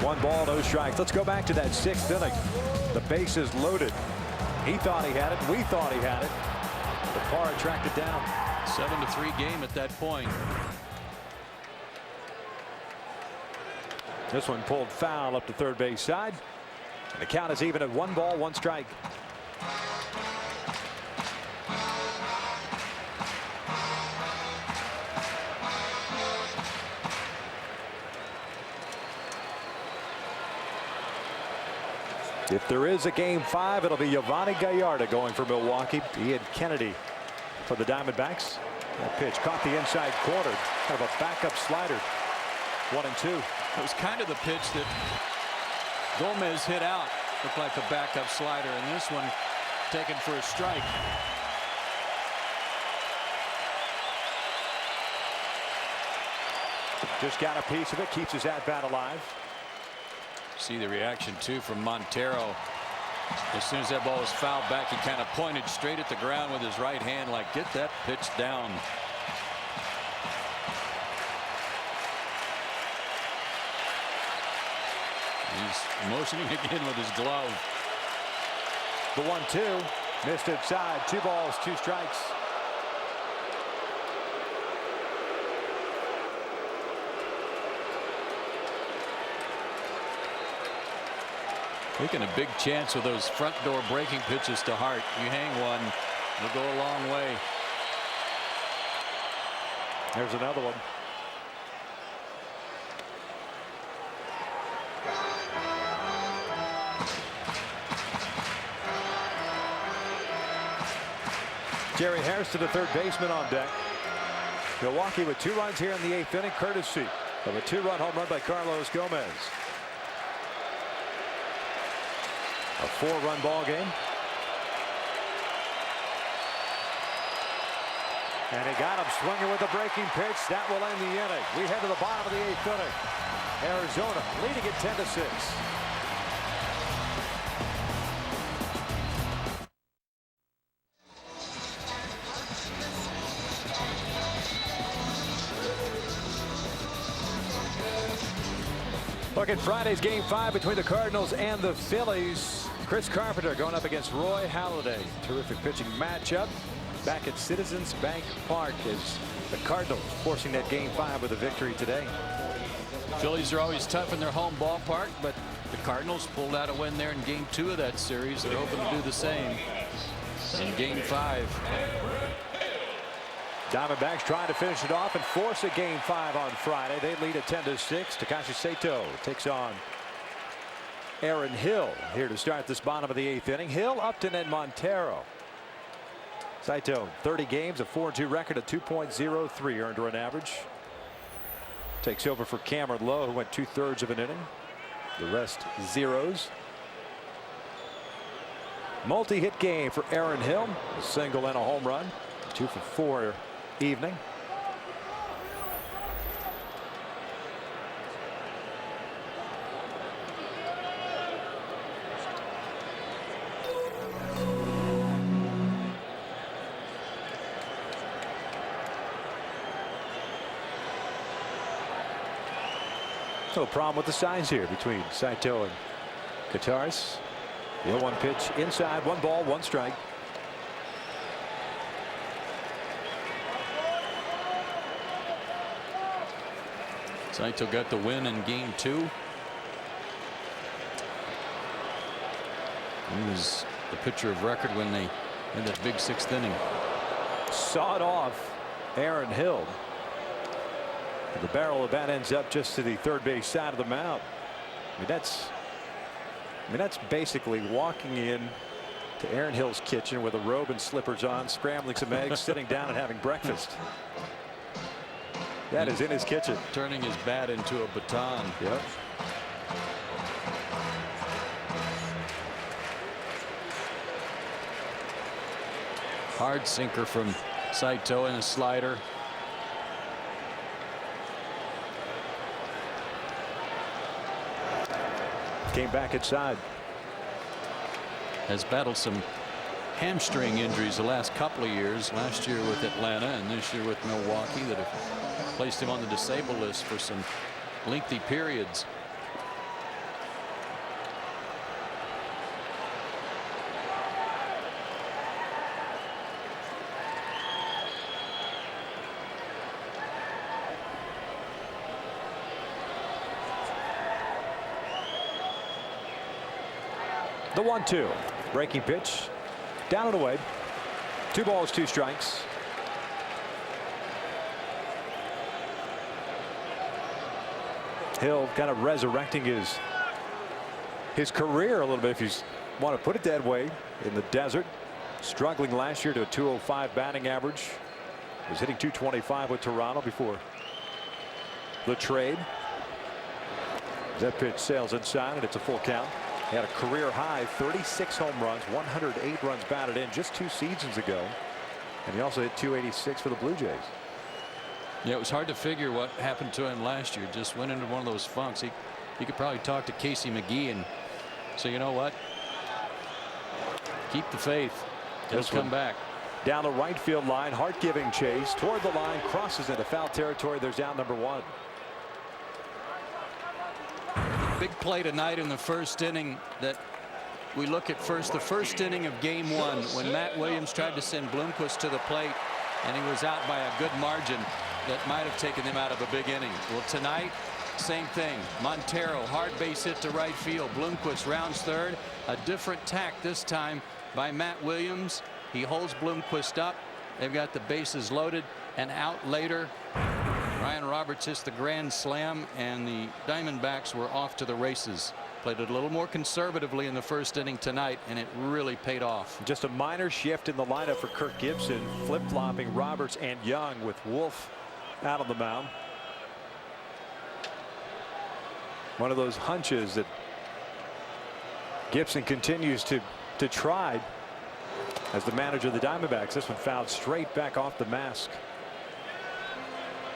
One ball, no strikes. Let's go back to that 6th inning. The base is loaded. He thought he had it. We thought he had it. But Parra tracked it down. 7-3 game at that point. This one pulled foul up the 3rd base side. And the count is even at 1 ball, 1 strike. If there is a game 5, it'll be Giovanni Gallardo going for Milwaukee. Ian Kennedy for the Diamondbacks. That pitch caught the inside corner. Kind of a backup slider. 1-2. It was kind of the pitch that Gomez hit out. Looked like a backup slider, and this one taken for a strike. Just got a piece of it, keeps his at-bat alive. See the reaction too from Montero. As soon as that ball was fouled back, he kind of pointed straight at the ground with his right hand, like, get that pitch down. He's motioning again with his glove. The 1-2 missed inside. 2 balls, 2 strikes. Taking a big chance with those front door breaking pitches to Hart. You hang one, it'll go a long way. There's another one. Jerry Harris to the 3rd baseman on deck. Milwaukee with 2 runs here in the 8th inning, courtesy of a 2-run home run by Carlos Gomez. A 4-run ball game. And he got him swinging with a breaking pitch. That will end the inning. We head to the bottom of the 8th inning. Arizona leading it 10-6. Look at Friday's game 5 between the Cardinals and the Phillies. Chris Carpenter going up against Roy Halladay. Terrific pitching matchup back at Citizens Bank Park as the Cardinals forcing that game 5 with a victory today. Phillies are always tough in their home ballpark, but the Cardinals pulled out a win there in game 2 of that series. They're hoping to do the same in game 5. Diamondbacks trying to finish it off and force a game 5 on Friday. They lead at 10-6. Takashi Sato takes on Aaron Hill here to start this bottom of the 8th inning. Hill, Upton, and Montero. Saito, 30 games, a 4-2 record, a 2.03 earned run average. Takes over for Cameron Lowe, who went 2/3 of an inning. The rest zeros. Multi-hit game for Aaron Hill. A single and a home run. 2 for 4 evening. No problem with the signs here between Saito and Kataris. The 0-1 pitch inside, 1 ball, 1 strike. Saito got the win in game 2. He was the pitcher of record when they had that big 6th inning. Sawed off Aaron Hill. The barrel of that ends up just to the third base side of the mound. I mean, that's basically walking in to Aaron Hill's kitchen with a robe and slippers on, scrambling some eggs, sitting down and having breakfast. That is in his kitchen. Turning his bat into a baton. Yep. Hard sinker from Saito and a slider. Came back inside. Has battled some hamstring injuries the last couple of years. Last year with Atlanta and this year with Milwaukee, that have placed him on the disabled list for some lengthy periods. The 1-2 breaking pitch down and away. 2 balls, 2 strikes. Hill kind of resurrecting his career a little bit, if you want to put it that way, in the desert. Struggling last year to a .205 batting average. Was hitting .225 with Toronto before the trade. That pitch sails inside and it's a full count. He had a career high 36 home runs, 108 runs batted in just 2 seasons ago. And he also hit .286 for the Blue Jays. Yeah, it was hard to figure what happened to him last year. Just went into one of those funks. He could probably talk to Casey McGee and say, you know what? Keep the faith. He'll come back. Down the right field line, heart-giving chase toward the line, crosses into foul territory. There's down number 1. Big play tonight in the first inning that we look at first. The first inning of game 1, when Matt Williams tried to send Bloomquist to the plate and he was out by a good margin that might have taken him out of a big inning. Well, tonight, same thing. Montero, hard base hit to right field. Bloomquist rounds third. A different tack this time by Matt Williams. He holds Bloomquist up. They've got the bases loaded and out later. Ryan Roberts hits the grand slam and the Diamondbacks were off to the races. Played it a little more conservatively in the first inning tonight and it really paid off. Just a minor shift in the lineup for Kirk Gibson, flip-flopping Roberts and Young with Wolf out on the mound. One of those hunches that Gibson continues to try as the manager of the Diamondbacks. This one fouled straight back off the mask.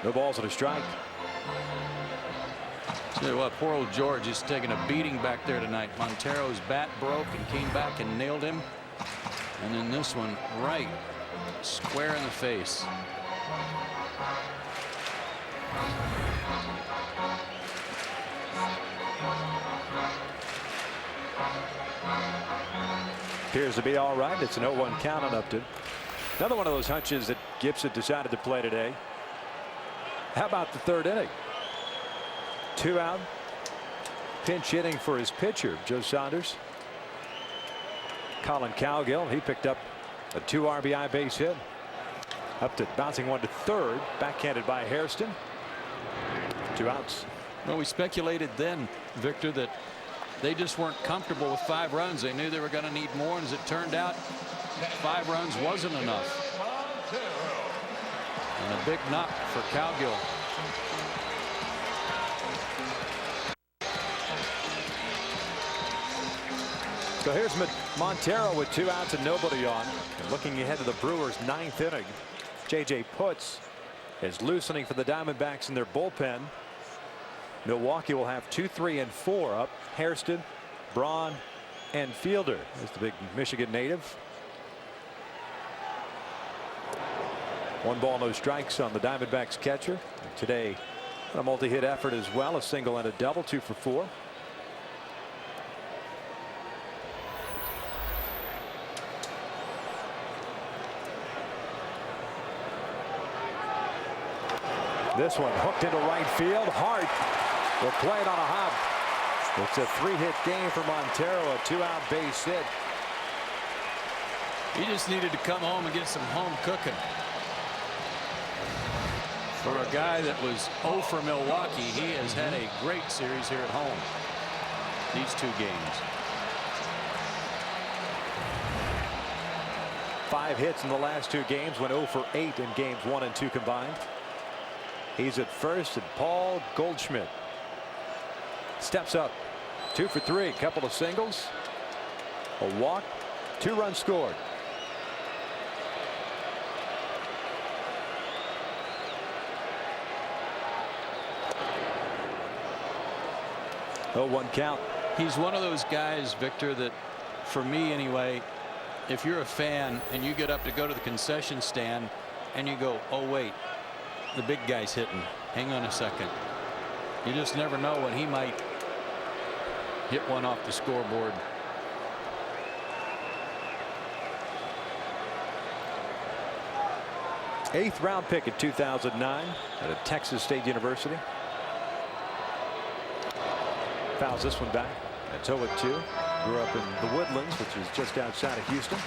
No balls and a strike. Tell you what, poor old George is taking a beating back there tonight. Montero's bat broke and came back and nailed him. And then this one right square in the face. Appears to be all right. It's an 0-1 count on Upton. Another one of those hunches that Gibson decided to play today. How about the third inning? 2 out. Pinch hitting for his pitcher, Joe Saunders. Colin Cowgill, he picked up a 2 RBI base hit. Upton bouncing one to third, backhanded by Hairston. 2 outs. Well, we speculated then, Victor, that they just weren't comfortable with 5 runs. They knew they were going to need more, and as it turned out, 5 runs wasn't enough. And a big knock for Cowgill. So here's Montero with 2 outs and nobody on. And looking ahead to the Brewers' 9th inning. J.J. Putz is loosening for the Diamondbacks in their bullpen. Milwaukee will have 2, 3, and 4 up. Hairston, Braun, and Fielder is the big Michigan native. 1 ball, no strikes on the Diamondbacks catcher. And today, a multi-hit effort as well. A single and a double, 2 for 4. This one hooked into right field. Hart will play it on a hop. It's a 3-hit game for Montero, a 2-out base hit. He just needed to come home and get some home cooking. For a guy that was 0 for Milwaukee, he has had a great series here at home. These 2 games. 5 hits in the last 2 games, went 0 for 8 in games 1 and 2 combined. He's at first, and Paul Goldschmidt steps up. 2 for 3, couple of singles, a walk, 2 runs scored. Oh, 1 count. He's one of those guys, Victor, that for me anyway, if you're a fan and you get up to go to the concession stand and you go, oh wait, the big guy's hitting, hang on a second, you just never know when he might hit one off the scoreboard. Eighth round pick in 2009 at a Texas State University. Fouls this one back. That's 0-2. Grew up in the Woodlands, which is just outside of Houston.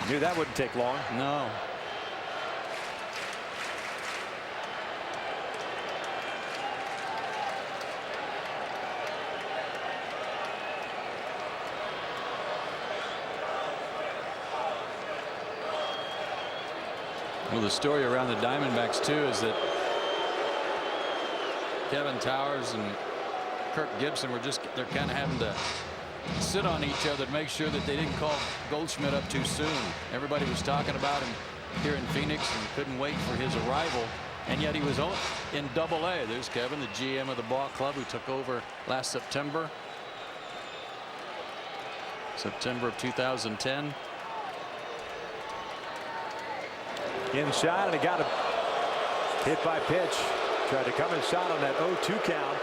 Knew that wouldn't take long. No. Well, the story around the Diamondbacks too is that Kevin Towers and Kirk Gibson were they're kind of having to sit on each other to make sure that they didn't call Goldschmidt up too soon. Everybody was talking about him here in Phoenix and couldn't wait for his arrival, and yet he was in Double-A. There's Kevin, the GM of the ball club, who took over last September of 2010. Inside, and he got a hit by pitch. Tried to come inside on that 0-2 count.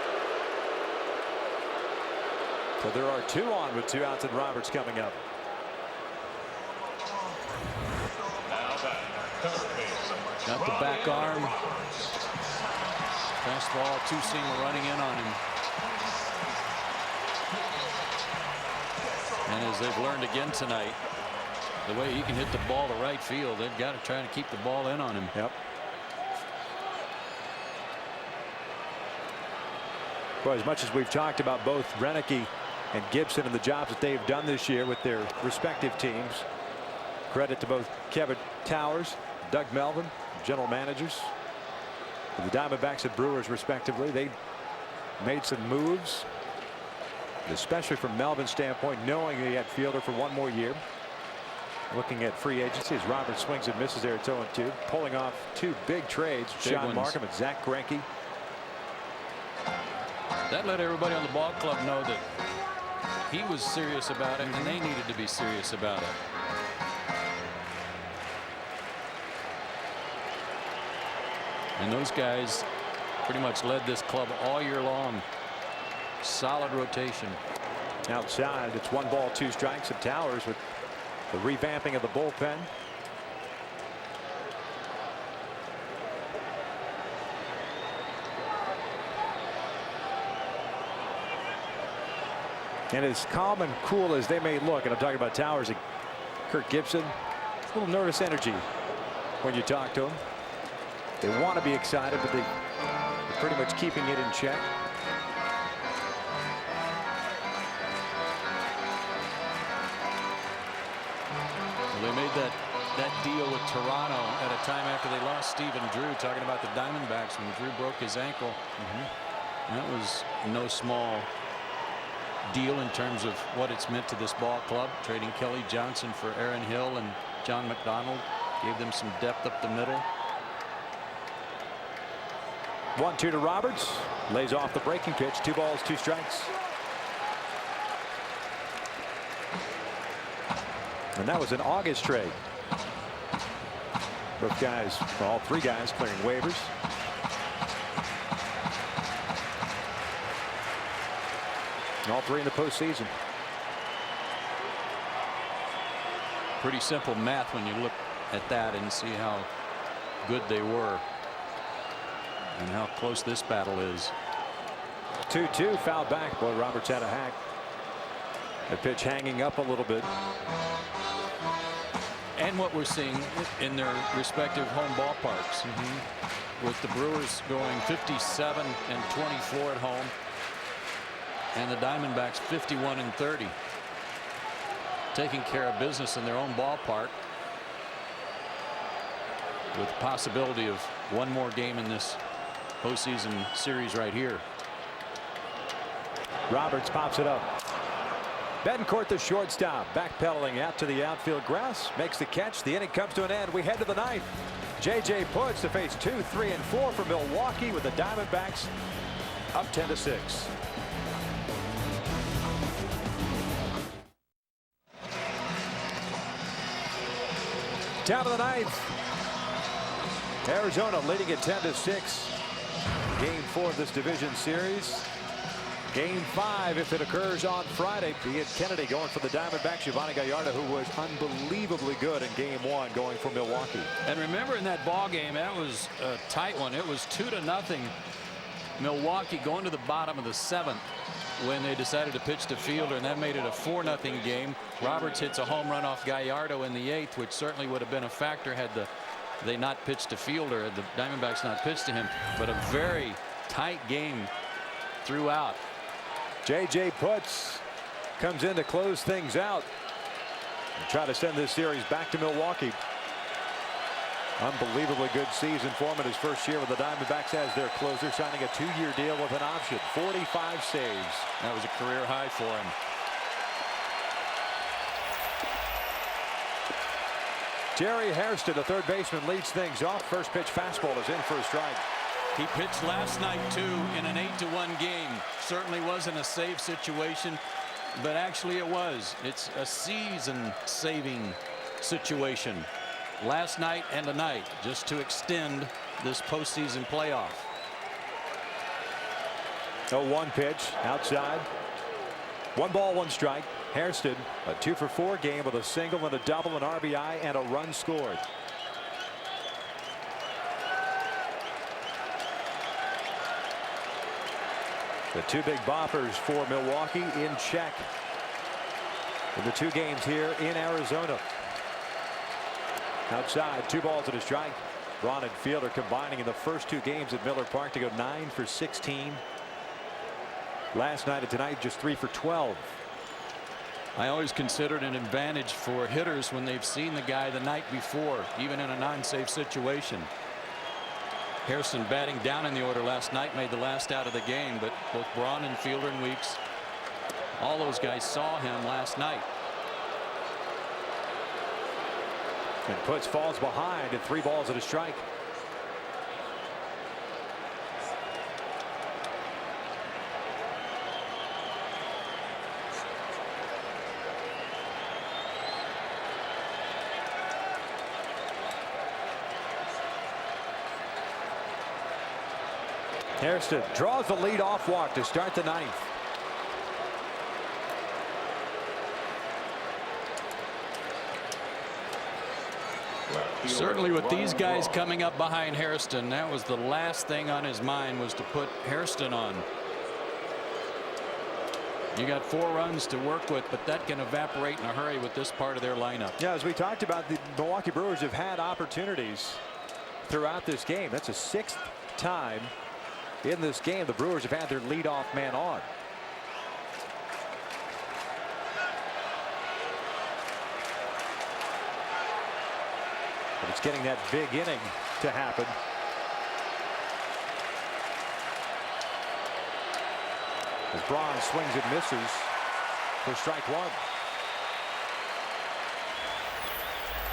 So there are 2 on with 2 outs, and Roberts coming up. Got the back arm. Fastball, 2-seamer running in on him. And as they've learned again tonight, the way he can hit the ball to right field, they've got to try to keep the ball in on him. Yep. Well, as much as we've talked about both Renicky and Gibson and the jobs that they've done this year with their respective teams, credit to both Kevin Towers, Doug Melvin, general managers, the Diamondbacks and Brewers respectively. They made some moves, especially from Melvin's standpoint, knowing he had Fielder for 1 more year. Looking at free agency as Robert swings and misses there at 0-2, pulling off 2 big trades. Sean Markham and Zach Greinke. That let everybody on the ball club know that he was serious about it, and they needed to be serious about it. And those guys pretty much led this club all year long. Solid rotation. Outside, it's 1 ball, 2 strikes, and Towers with the revamping of the bullpen. And as calm and cool as they may look, and I'm talking about Towers and Kirk Gibson, a little nervous energy when you talk to them. They want to be excited, but they're pretty much keeping it in check. They made that deal with Toronto at a time after they lost Stephen Drew, talking about the Diamondbacks when Drew broke his ankle. That was no small deal in terms of what it's meant to this ball club. Trading Kelly Johnson for Aaron Hill and John McDonald gave them some depth up the middle. 1-2 to Roberts. Lays off the breaking pitch. 2 balls, 2 strikes. And that was an August trade. Both guys, well, all 3 guys clearing waivers. And all 3 in the postseason. pretty simple math when you look at that and see how good they were and how close this battle is. 2-2 foul back. Boy, Roberts had a hack. The pitch hanging up a little bit. And what we're seeing in their respective home ballparks, with the Brewers going 57 and 24 at home, and the Diamondbacks 51 and 30, taking care of business in their own ballpark, with the possibility of one more game in this postseason series right here. Roberts pops it up. Betancourt, the shortstop, backpedaling out to the outfield grass, makes the catch. The inning comes to an end. We head to the ninth. J.J. Putz to face 2, 3, and 4 for Milwaukee, with the Diamondbacks up 10-6. Top of the ninth. Arizona leading at 10-6. Game 4 of this division series. Game 5, if it occurs on Friday, be it Kennedy going for the Diamondbacks. Giovanni Gallardo, who was unbelievably good in Game 1, going for Milwaukee. And remember, in that ball game, that was a tight one. It was 2-0 Milwaukee going to the bottom of the 7th when they decided to pitch to Fielder, and that made it a 4-0 game. Roberts hits a home run off Gallardo in the 8th, which certainly would have been a factor had they not pitched to Fielder, had the Diamondbacks not pitched to him. But a very tight game throughout. J.J. Putz comes in to close things out and try to send this series back to Milwaukee. Unbelievably good season for him in his first year with the Diamondbacks as their closer, signing a 2-year deal with an option. 45 saves. That was a career high for him. Jerry Hairston, the third baseman, leads things off. First pitch fastball is in for a strike. He pitched last night, too, in an 8-1 game. Certainly wasn't a save situation, but actually it was. It's a season-saving situation. Last night and tonight, just to extend this postseason playoff. 0-1 pitch outside. 1 ball, 1 strike. Hairston, a 2-for-4 game with a single and a double, an RBI, and a run scored. The 2 big boppers for Milwaukee in check in the 2 games here in Arizona. Outside, 2 balls and a strike. Braun and Fielder combining in the first 2 games at Miller Park to go 9 for 16. Last night and tonight, just 3 for 12. I always consider it an advantage for hitters when they've seen the guy the night before, even in a non-safe situation. Hairston batting down in the order last night, made the last out of the game, but both Braun and Fielder and Weeks, all those guys saw him last night. And Putz falls behind at 3 balls and a strike. Hairston draws the lead off walk to start the 9th. Certainly with these guys coming up behind Hairston, that was the last thing on his mind, was to put Hairston on. You got 4 runs to work with, but that can evaporate in a hurry with this part of their lineup. Yeah, as we talked about, the Milwaukee Brewers have had opportunities throughout this game. That's a 6th time in this game the Brewers have had their leadoff man on. But it's getting that big inning to happen. As Braun swings and misses for strike 1.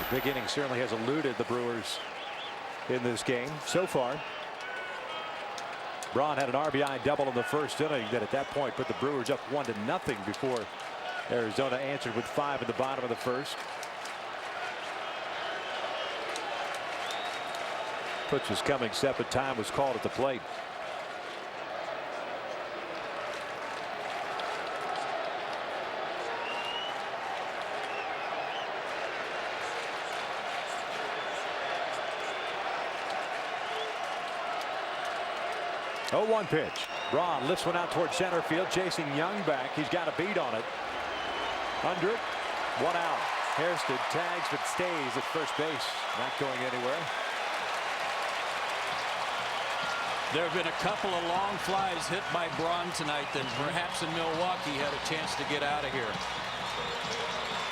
The big inning certainly has eluded the Brewers in this game so far. Braun had an RBI double in the first inning that at that point put the Brewers up 1-0 before Arizona answered with 5 in the bottom of the first. Putz was coming set, but time was called at the plate. 0-1 pitch. Braun lifts one out towards center field, chasing Young back. He's got a beat on it. Under it, 1 out. Hairston tags but stays at first base, not going anywhere. There have been a couple of long flies hit by Braun tonight that perhaps in Milwaukee had a chance to get out of here.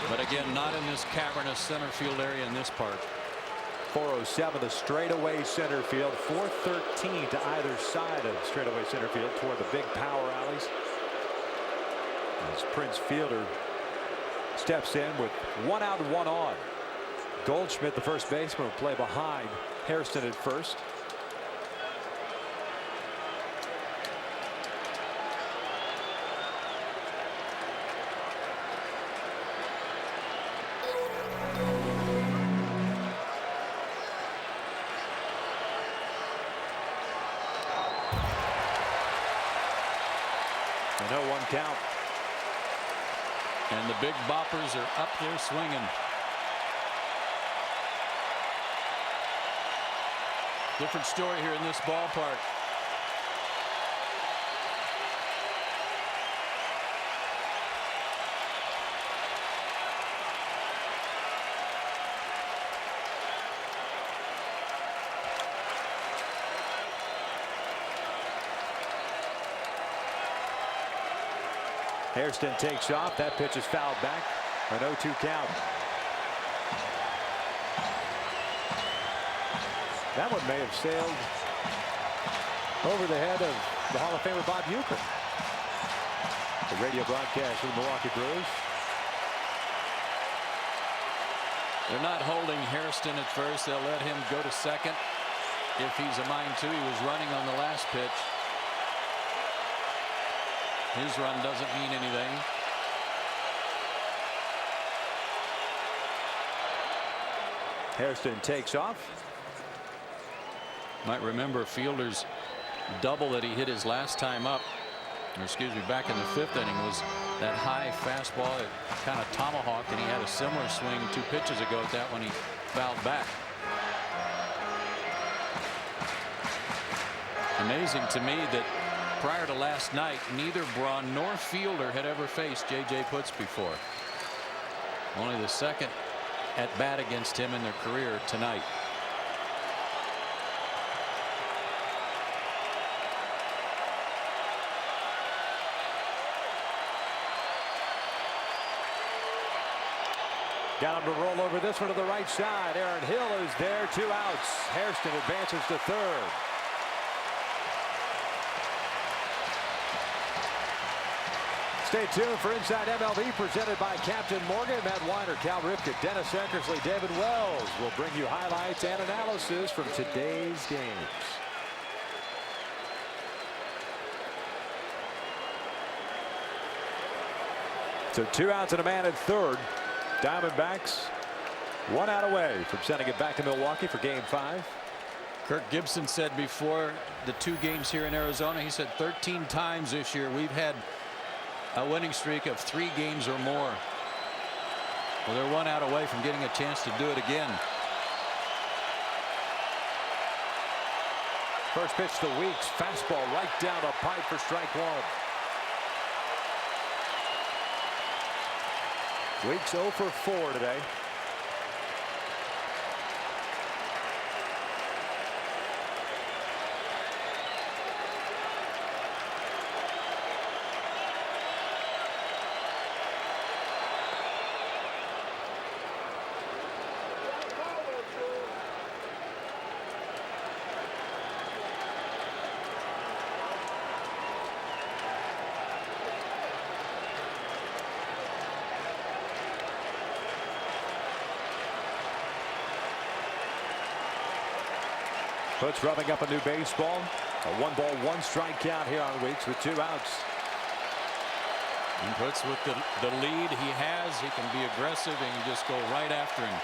But again, not in this cavernous center field area in this park. 407 the straightaway center field. 413 to either side of straightaway center field toward the big power alleys. As Prince Fielder steps in with 1 out, 1 on. Goldschmidt, the first baseman, will play behind Hairston at first. A 0-1 count. And the big boppers are up there swinging. Different story here in this ballpark. Hairston takes off. That pitch is fouled back. An 0-2 count. That one may have sailed over the head of the Hall of Famer Bob Uecker. The radio broadcast of the Milwaukee Brewers. They're not holding Hairston at first. They'll let him go to second if he's a mind to. He was running on the last pitch. His run doesn't mean anything. Hairston takes off. Might remember Fielder's double that he hit his last time up, or excuse me, back in the 5th inning, was that high fastball that kind of tomahawked, and he had a similar swing 2 pitches ago at that when he fouled back. Amazing to me that prior to last night, neither Braun nor Fielder had ever faced J.J. Putz before. Only the second at bat against him in their career tonight. Got him to roll over this one to the right side. Aaron Hill is there. 2 outs. Hairston advances to third. Stay tuned for Inside MLB, presented by Captain Morgan, Matt Weiner, Cal Ripken, Dennis Eckersley, David Wells will bring you highlights and analysis from today's games. So 2 outs and a man at third. Diamondbacks 1 out away from sending it back to Milwaukee for Game 5. Kirk Gibson said before the 2 games here in Arizona, he said 13 times this year we've had a winning streak of 3 games or more. Well, they're 1 out away from getting a chance to do it again. First pitch to Weeks. Fastball right down the pipe for strike 1. Weeks 0 for 4 today. Putz rubbing up a new baseball. A 1-ball, 1-strike count here on Weeks with 2 outs. And Putz with the lead he has, he can be aggressive and just go right after him.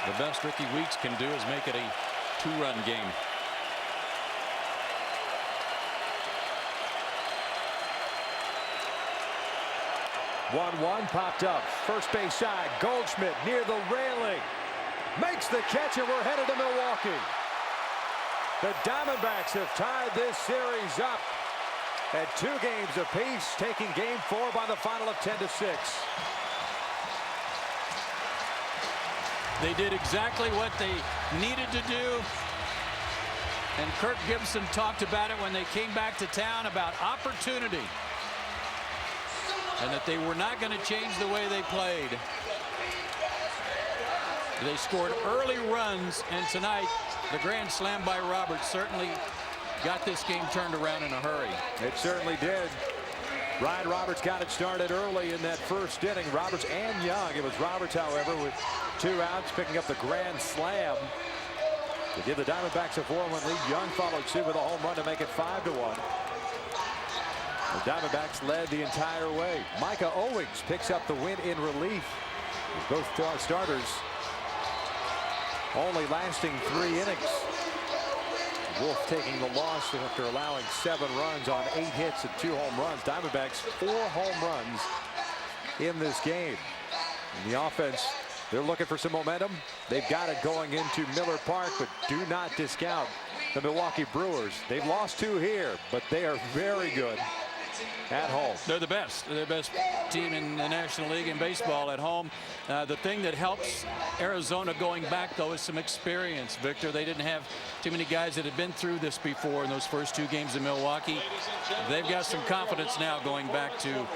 The best Ricky Weeks can do is make it a 2-run game. One popped up. First base side. Goldschmidt near the railing. Makes the catch, and we're headed to Milwaukee. The Diamondbacks have tied this series up at 2 games apiece, taking game 4 by the final of 10-6. They did exactly what they needed to do. And Kirk Gibson talked about it when they came back to town about opportunity. And that they were not going to change the way they played. They scored early runs, and tonight the grand slam by Roberts certainly got this game turned around in a hurry. It certainly did. Ryan Roberts got it started early in that first inning. Roberts and Young. It was Roberts, however, with 2 outs, picking up the grand slam to give the Diamondbacks a 4-1 lead. Young followed suit with a home run to make it 5-1. The Diamondbacks led the entire way. Micah Owings picks up the win in relief. Both starters only lasting 3 innings. Wolf taking the loss after allowing 7 runs on 8 hits and 2 home runs. Diamondbacks 4 home runs in this game. In the offense, they're looking for some momentum. They've got it going into Miller Park, but do not discount the Milwaukee Brewers. They've lost 2 here, but they are very good at home. They're the best. They're the best team in the National League in baseball at home. The thing that helps Arizona going back, though, is some experience, Victor. They didn't have too many guys that had been through this before in those first 2 games in Milwaukee. They've got some confidence now going back to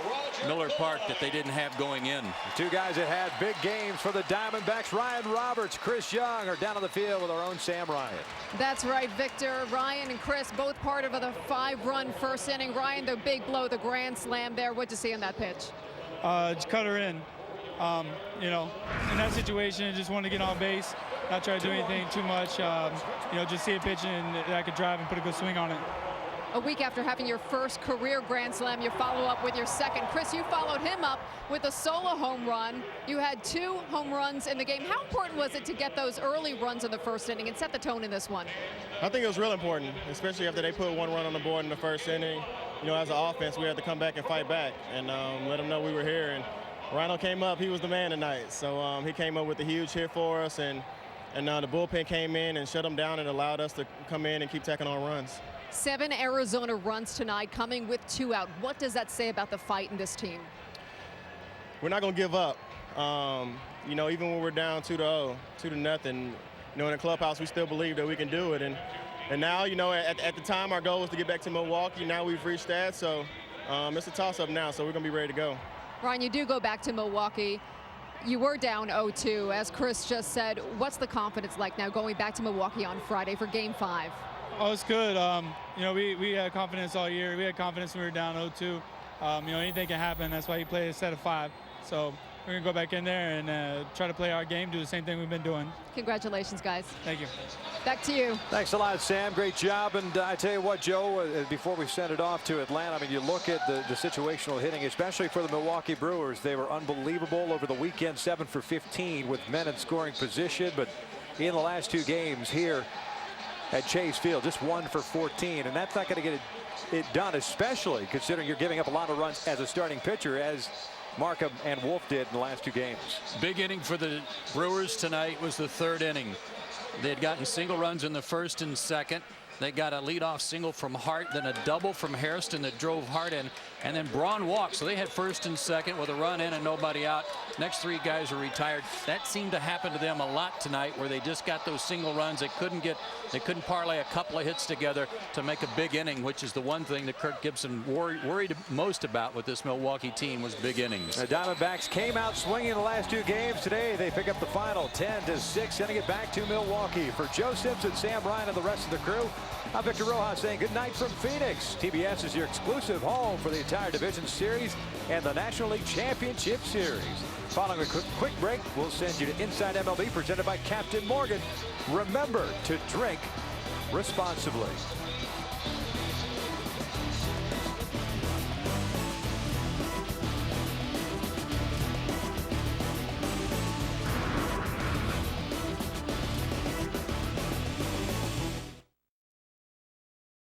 Miller Park that they didn't have going in. 2 guys that had big games for the Diamondbacks. Ryan Roberts, Chris Young are down on the field with our own Sam Ryan. That's right, Victor. Ryan and Chris both part of the 5-run first inning. Ryan, the big blow, the grand slam there. What'd you see on that pitch? Just cut her in. You know, in that situation, I just wanted to get on base, not try to do anything too much. You know, just see a pitch and I could drive and put a good swing on it. A week after having your first career grand slam, you follow up with your second. Chris, you followed him up with a solo home run. You had 2 home runs in the game. How important was it to get those early runs in the first inning and set the tone in this one? I think it was real important, especially after they put 1 run on the board in the first inning. You know, as an offense, we had to come back and fight back and let them know we were here. And Rhino came up. He was the man tonight. So he came up with a huge hit for us, and the bullpen came in and shut them down and allowed us to come in and keep tacking on runs. 7 Arizona runs tonight, coming with 2 out. What does that say about the fight in this team? We're not going to give up. You know, even when we're down 2-0, 2-0, you know, in the clubhouse, we still believe that we can do it. And now, you know, at the time, our goal was to get back to Milwaukee. Now we've reached that, so it's a toss-up now, so we're going to be ready to go. Ryan, you do go back to Milwaukee. You were down 0-2, as Chris just said. What's the confidence like now going back to Milwaukee on Friday for Game 5? Oh, it's good. You know, we had confidence all year. We had confidence when we were down 0-2. You know, anything can happen. That's why he played a set of 5. So we're going to go back in there and try to play our game, do the same thing we've been doing. Congratulations, guys. Thank you. Back to you. Thanks a lot, Sam. Great job. And I tell you what, Joe, before we send it off to Atlanta, I mean, you look at the situational hitting, especially for the Milwaukee Brewers. They were unbelievable over the weekend, 7 for 15 with men in scoring position. But in the last 2 games here at Chase Field, just 1 for 14. And that's not going to get it done, especially considering you're giving up a lot of runs as a starting pitcher, as Markham and Wolf did in the last 2 games. Big inning for the Brewers tonight was the 3rd inning. They had gotten single runs in the first and second. They got a leadoff single from Hart, then a double from Hairston that drove Hart in, and then Braun walked. So they had first and second with a run in and nobody out. Next 3 guys are retired. That seemed to happen to them a lot tonight, where they just got those single runs. They couldn't parlay a couple of hits together to make a big inning, which is the one thing that Kirk Gibson worried most about with this Milwaukee team, was big innings. The Diamondbacks came out swinging the last 2 games. Today they pick up the final 10-6, sending it back to Milwaukee. For Joe Simpson, Sam Ryan, and the rest of the crew, I'm Victor Rojas saying good night from Phoenix. TBS is your exclusive home for the entire Division Series and the National League Championship Series. Following a quick break, we'll send you to Inside MLB, presented by Captain Morgan. Remember to drink responsibly.